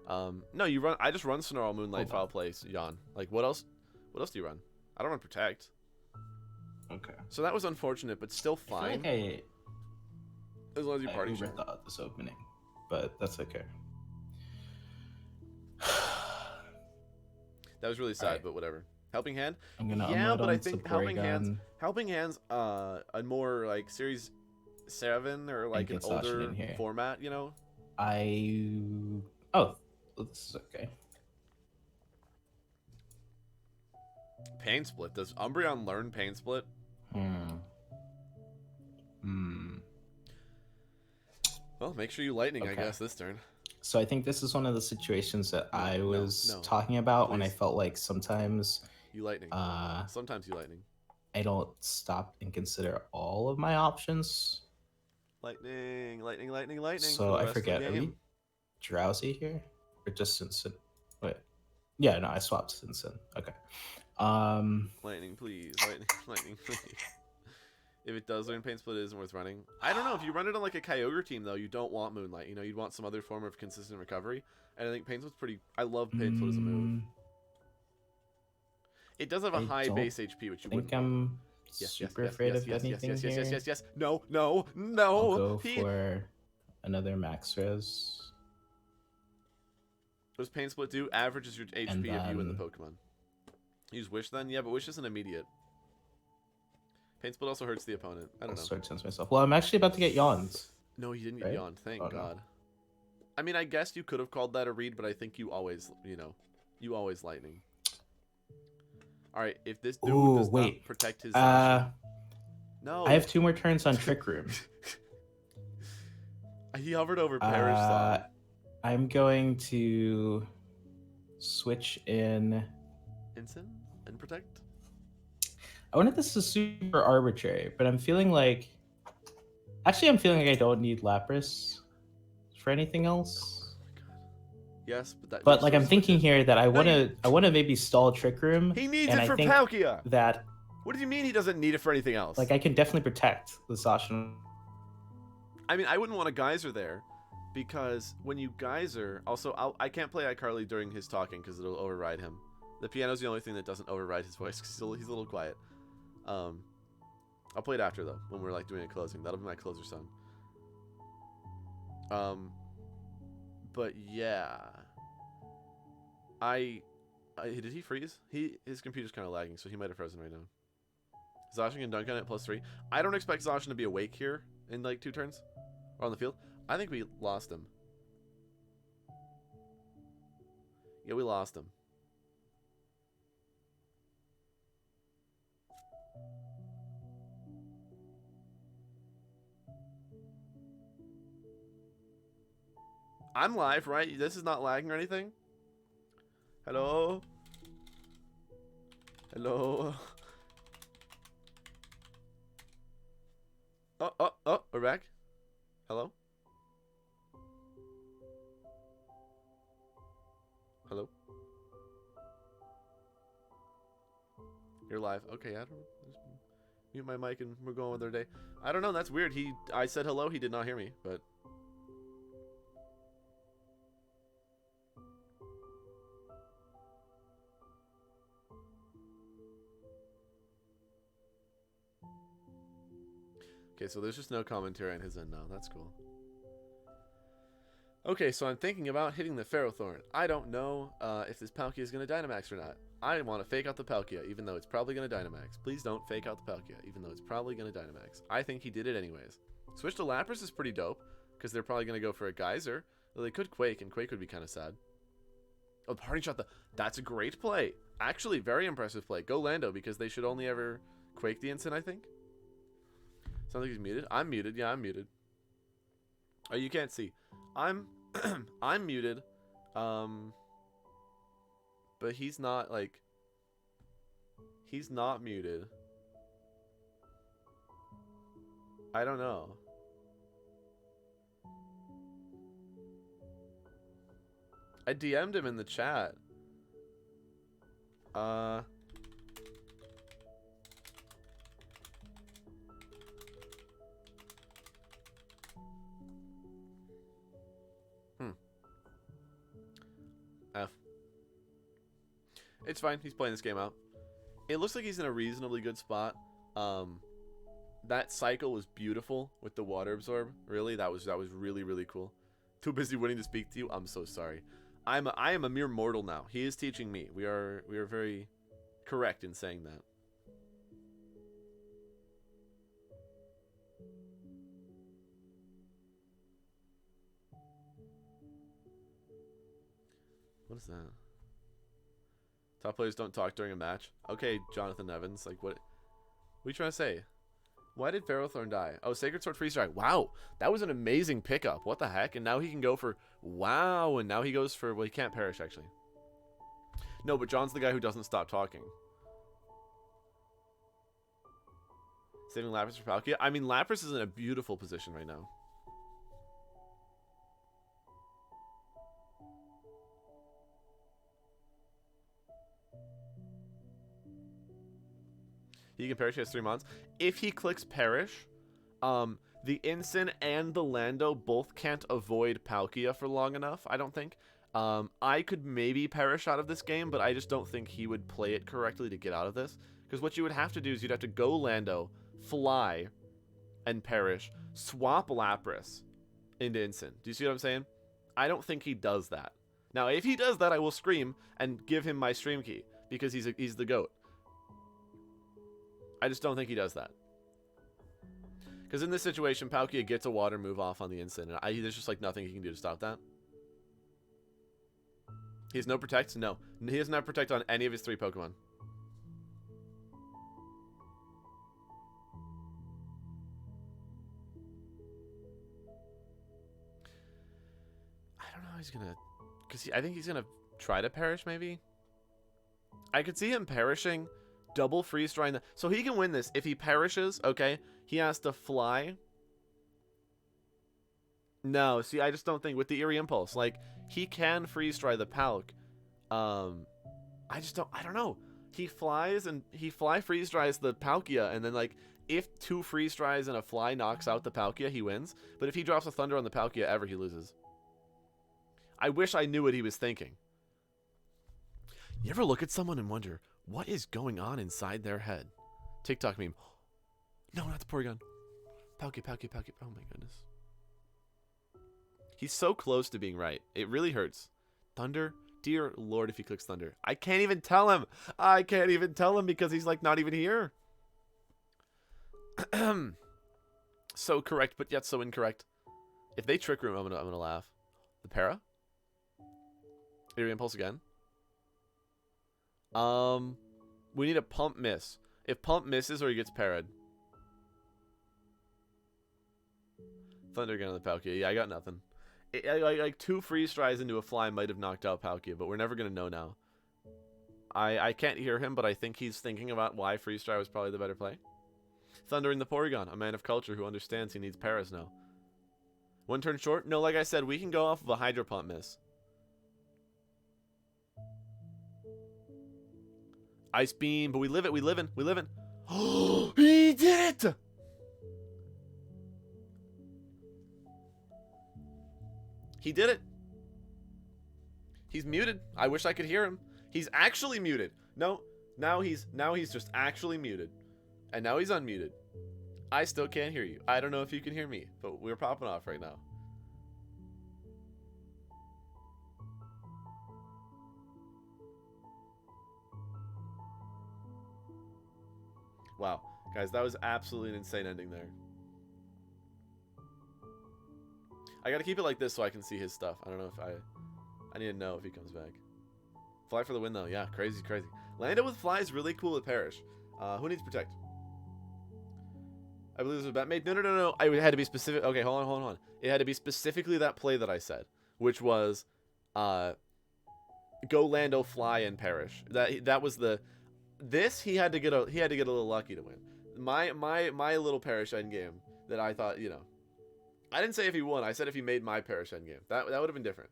No, you run. I just run Snarl, Moonlight, Foul Play, Yawn. Like what else? What else do you run? I don't run Protect. Okay. So that was unfortunate, but still I fine. feel like As long as you I party. overthought this opening, but that's okay. That was really sad, Alright. but whatever. Helping Hand. I'm gonna Yeah, unload but I onto think Helping Porygon Hands, a more like Series 7 or like an get Sasha older in here. format, you know. Oh, this is okay. Pain Split. Does Umbreon learn Pain Split? Well, make sure you Lightning, I Okay. guess, this turn. So I think this is one of the situations that I no, was no. talking about when I Please. felt like sometimes You Lightning. Sometimes you Lightning. I don't stop and consider all of my options. Lightning. So for the I rest of the forget, are we game. drowsy here? Or just Sinsin? Wait. Yeah, no, I swapped Sinsin. Okay. Lightning, please. Lightning, please. If it does learn Pain Split, it isn't worth running. I don't know. If you run it on like a Kyogre team, though, you don't want Moonlight. You know, you'd want some other form of consistent recovery. And I think Pain Split's pretty... I love Pain Split as a move. It does have a high base HP, which you I wouldn't think want. I'm super afraid of anything here. Yes. No. I'll go for another max res. What does Pain Split do? Averages your HP And of you and the then- Pokemon. Use Wish then? Yeah, but Wish isn't immediate. Pain Split also hurts the opponent. I I'll don't know. start sense myself. Well, I'm actually about to get yawns. No, he didn't get Right? yawned. Thank Oh, no. God. I mean, I guess you could have called that a read, but I think you always, you always Lightning. All right, if this dude Ooh, does wait. not protect his... no. I have 2 more turns on Trick Room. He hovered over Perish Song. I'm going to switch in. Incin and Protect? I wonder if this is super arbitrary, but I'm feeling like. Actually, I'm feeling like I don't need Lapras for anything else. Yes, but that... But like I'm thinking here that I want to maybe stall Trick Room. He needs and it I for think Palkia! That What do you mean he doesn't need it for anything else? like I can definitely protect the Sasha. I mean, I wouldn't want a Geyser there, because when you Geyser... Also, I can't play iCarly during his talking, because it'll override him. The piano's the only thing that doesn't override his voice, because he's a little quiet. I'll play it after, though, when we're, like, doing a closing. That'll be my closer song. But, yeah. Did he freeze? His computer's kind of lagging, so he might have frozen right now. Zacian can dunk on it +3. I don't expect Zacian to be awake here in, like, 2 turns. Or on the field. I think we lost him. Yeah, we lost him. I'm live, right? This is not lagging or anything? Hello? Hello? Oh, we're back. Hello? Hello? You're live. Okay, I don't. Just mute my mic and we're going with our day. I don't know. That's weird. I said hello. He did not hear me, but. Okay, so there's just no commentary on his end now. That's cool. Okay, so I'm thinking about hitting the Ferrothorn. I don't know if this Palkia is going to Dynamax or not. I want to fake out the Palkia, even though it's probably going to Dynamax. Please don't fake out the Palkia, even though it's probably going to Dynamax. I think he did it anyways. Switch to Lapras is pretty dope, because they're probably going to go for a Geyser. Well, they could Quake, and Quake would be kind of sad. Oh, Parting Shot. That's a great play. Actually, very impressive play. Go Lando, because they should only ever Quake the instant, I think. Sounds like he's muted. I'm muted. Yeah, I'm muted. Oh, you can't see. I'm muted. But he's not, like... He's not muted. I don't know. I DM'd him in the chat. F. It's fine. He's playing this game out. It looks like he's in a reasonably good spot. That cycle was beautiful with the water absorb. Really, that was really, really cool. Too busy waiting to speak to you. I'm so sorry. I am a mere mortal now. He is teaching me. We are very correct in saying that. What is that? Top players don't talk during a match. Okay, Jonathan Evans. Like, what are you trying to say? Why did Ferrothorn die? Oh, Sacred Sword Freeze Dry. Wow, that was an amazing pickup. What the heck? And now he can go for... Wow, and now he goes for... Well, he can't perish, actually. No, but John's the guy who doesn't stop talking. Saving Lapras for Palkia. I mean, Lapras is in a beautiful position right now. He can perish. He has 3 months. If he clicks perish, the Incin and the Lando both can't avoid Palkia for long enough, I don't think. I could maybe perish out of this game, but I just don't think he would play it correctly to get out of this. Because what you would have to do is you'd have to go Lando, fly, and perish, swap Lapras into Incin. Do you see what I'm saying? I don't think he does that. Now, if he does that, I will scream and give him my stream key, because he's the GOAT. I just don't think he does that. Because in this situation, Palkia gets a water move off on the Incin, and there's just like nothing he can do to stop that. He has no Protect? No. He doesn't have Protect on any of his 3 Pokemon. I don't know how he's gonna... Because I think he's gonna try to perish, maybe? I could see him perishing... Double freeze drying. So he can win this. If he perishes, okay, he has to fly. No, see, I just don't think with the Eerie Impulse, like, he can freeze dry the Palk. I don't know. He flies and he freeze dries the Palkia, and then like if 2 freeze dries and a fly knocks out the Palkia, he wins. But if he drops a Thunder on the Palkia ever, he loses. I wish I knew what he was thinking. You ever look at someone and wonder, what is going on inside their head? TikTok meme. No, not the Porygon. Palkia, Palkia, Palkia. Oh my goodness. He's so close to being right. It really hurts. Thunder? Dear Lord, if he clicks Thunder. I can't even tell him. I can't even tell him because he's like not even here. So correct, but yet so incorrect. If they Trick Room, I'm gonna laugh. The Para? Eerie Impulse again. We need a Pump Miss. If Pump misses or he gets parried. Thunder again on the Palkia. Yeah, I got nothing. Like 2 freeze dries into a fly might have knocked out Palkia, but we're never gonna know now. I can't hear him, but I think he's thinking about why freeze dry was probably the better play. Thundering the Porygon, a man of culture who understands he needs Paras now. 1 turn short? No, like I said, we can go off of a Hydro Pump Miss. Ice beam, but we live it. We live in. We live in. Oh, he did it! He did it. He's muted. I wish I could hear him. He's actually muted. No, now he's just actually muted. And now he's unmuted. I still can't hear you. I don't know if you can hear me, but we're popping off right now. Wow. Guys, that was absolutely an insane ending there. I gotta keep it like this so I can see his stuff. I don't know if I need to know if he comes back. Fly for the win, though. Yeah, crazy, crazy. Lando with fly is really cool with Parrish. Who needs protect? I believe this was a bet made. No. I had to be specific. Okay, hold on. It had to be specifically that play that I said, which was, go Lando, fly, and Parrish. That was the. This he had to get a little lucky to win. My little Parrish endgame that I thought, you know. I didn't say if he won. I said if he made my Parrish endgame. That would have been different.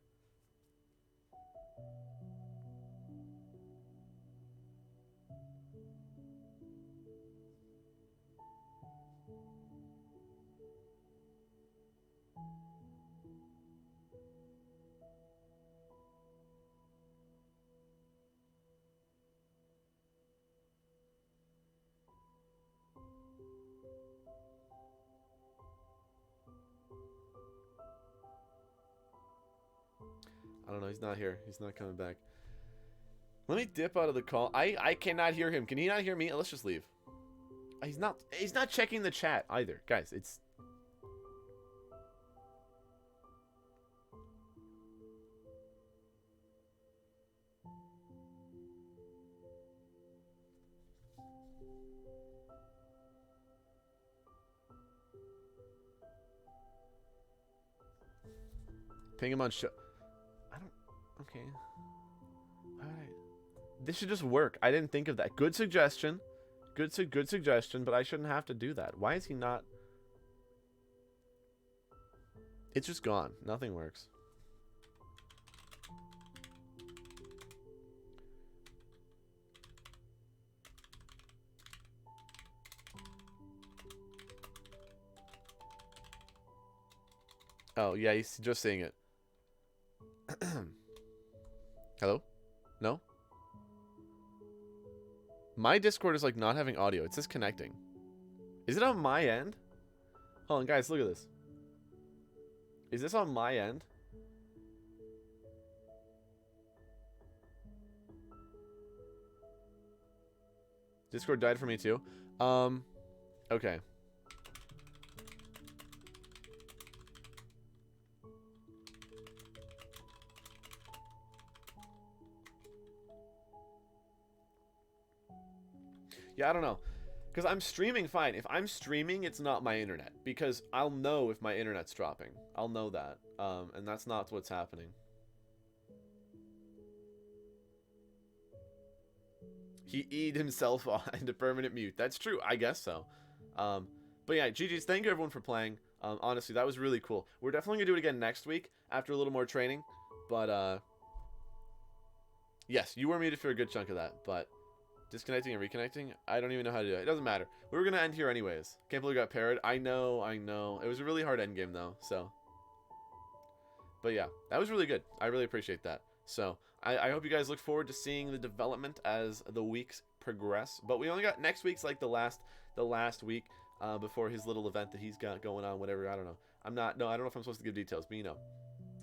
I don't know. He's not here. He's not coming back. Let me dip out of the call. I cannot hear him. Can he not hear me? Let's just leave. He's not checking the chat either. Guys, it's... Ping him on show. I don't... Okay. Why would I... This should just work. I didn't think of that. Good suggestion. Good suggestion, but I shouldn't have to do that. Why is he not... It's just gone. Nothing works. Oh, yeah, he's just seeing it. Hello? No? My Discord is like not having audio. It says connecting. Is it on my end? Hold on, guys, look at this. Is this on my end? Discord died for me too. Okay. Yeah, I don't know. Because I'm streaming fine. If I'm streaming, it's not my internet. Because I'll know if my internet's dropping. I'll know that. And that's not what's happening. He E'd himself into permanent mute. That's true. I guess so. But yeah, GG's. Thank you everyone for playing. Honestly, that was really cool. We're definitely going to do it again next week after a little more training. But, yes, you were muted for a good chunk of that. But... disconnecting and reconnecting? I don't even know how to do it. It doesn't matter. We were going to end here anyways. Can't believe we got parried. I know. It was a really hard endgame, though, so. But yeah, that was really good. I really appreciate that. So, I hope you guys look forward to seeing the development as the weeks progress. But we only got next week's like the last week before his little event that he's got going on, whatever. I don't know. I don't know if I'm supposed to give details, but you know.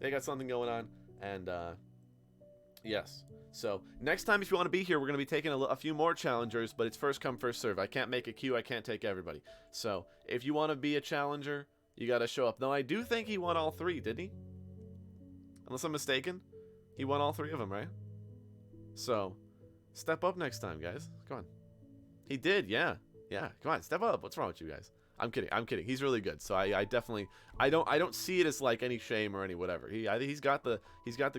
They got something going on, and yes. So, next time, if you want to be here, we're going to be taking a few more challengers, but it's first come, first serve. I can't make a queue. I can't take everybody. So, if you want to be a challenger, you got to show up. Though I do think he won all three, didn't he? Unless I'm mistaken. He won all three of them, right? So, step up next time, guys. Come on. He did, yeah. Yeah, come on, step up. What's wrong with you guys? I'm kidding. He's really good. So I definitely I don't see it as like any shame or any whatever. He's got the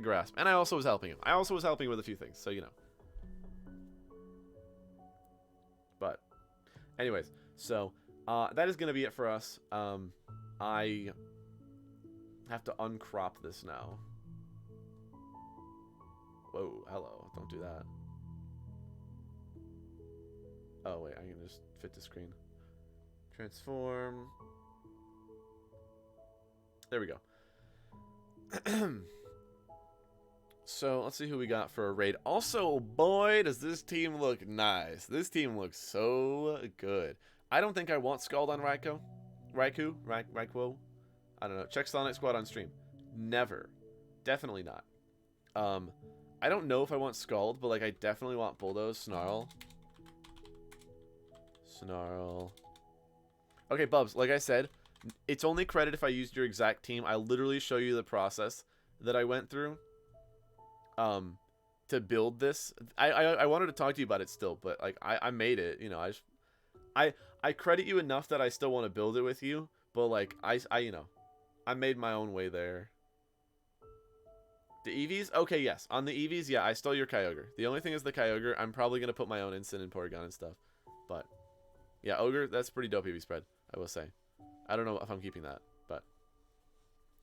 grasp. And I also was helping him. I also was helping him with a few things. So you know. But anyways, so that is gonna be it for us. I have to uncrop this now. Whoa, hello. Don't do that. Oh wait, I can just fit the screen. Transform. There we go. So let's see who we got for a raid. Also, boy, does this team look nice. This team looks so good. I don't think I want Scald on Raikou. Raikou? I don't know. Check Sonic Squad on stream. Never. Definitely not. I don't know if I want Scald, but like I definitely want Bulldoze, Snarl. Snarl. Okay, Bubs, like I said, it's only credit if I used your exact team. I'll literally show you the process that I went through to build this. I wanted to talk to you about it still, but like I made it, you know. I credit you enough that I still want to build it with you, but like I you know, I made my own way there. The EVs? Okay, yes. On the EVs, yeah, I stole your Kyogre. The only thing is the Kyogre. I'm probably going to put my own Instant and Porygon and stuff. But, yeah, Ogre, that's pretty dope EV spread, I will say. I don't know if I'm keeping that, but...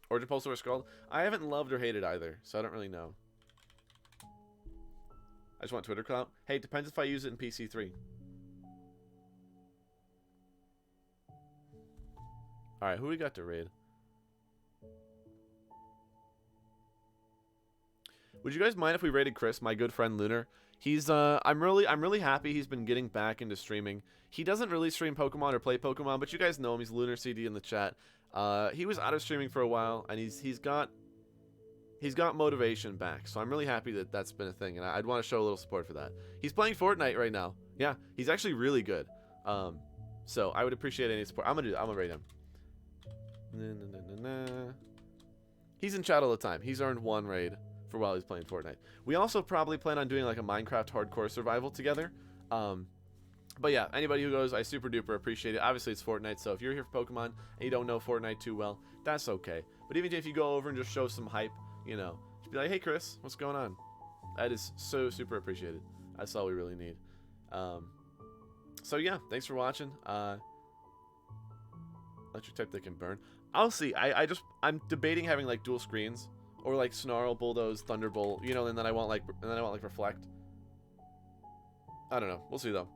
Or Repulsor or Scald? I haven't loved or hated either, so I don't really know. I just want Twitter clout. Hey, it depends if I use it in PC3. Alright, who we got to raid? Would you guys mind if we raided Chris, my good friend Lunar? He's I'm really happy he's been getting back into streaming. He doesn't really stream Pokemon or play Pokemon, but you guys know him. He's Lunar CD in the chat. He was out of streaming for a while, and he's got motivation back. So I'm really happy that that's been a thing, and I'd want to show a little support for that. He's playing Fortnite right now. Yeah, he's actually really good. So I would appreciate any support. I'm gonna raid him. He's in chat all the time. He's earned 1 raid for while he's playing Fortnite. We also probably plan on doing like a Minecraft hardcore survival together. But yeah, anybody who goes, I super duper appreciate it. Obviously it's Fortnite, so if you're here for Pokemon and you don't know Fortnite too well, that's okay. But even if you go over and just show some hype, you know, just be like, hey Chris, what's going on? That is so super appreciated. That's all we really need. So yeah, thanks for watching. Electric type that can burn. I'll see. I'm debating having like dual screens. Or like Snarl, Bulldoze, Thunderbolt, you know, and then I want like Reflect. I don't know. We'll see though.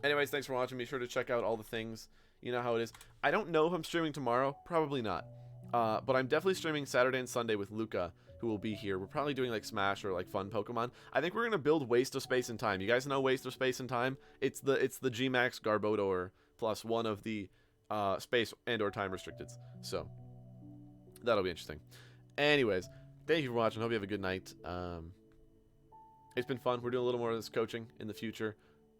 Anyways, thanks for watching. Be sure to check out all the things. You know how it is. I don't know if I'm streaming tomorrow. Probably not. But I'm definitely streaming Saturday and Sunday with Luca, who will be here. We're probably doing like Smash or like fun Pokemon. I think we're gonna build Waste of Space and Time. You guys know Waste of Space and Time? It's the Gmax Garbodor plus one of the space and or time restricteds. So that'll be interesting. Anyways, thank you for watching. Hope you have a good night. It's been fun. We're doing a little more of this coaching in the future,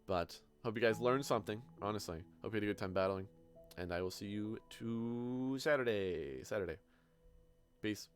but hope you guys learned something, honestly. Hope you had a good time battling, and I will see you Saturday. Peace.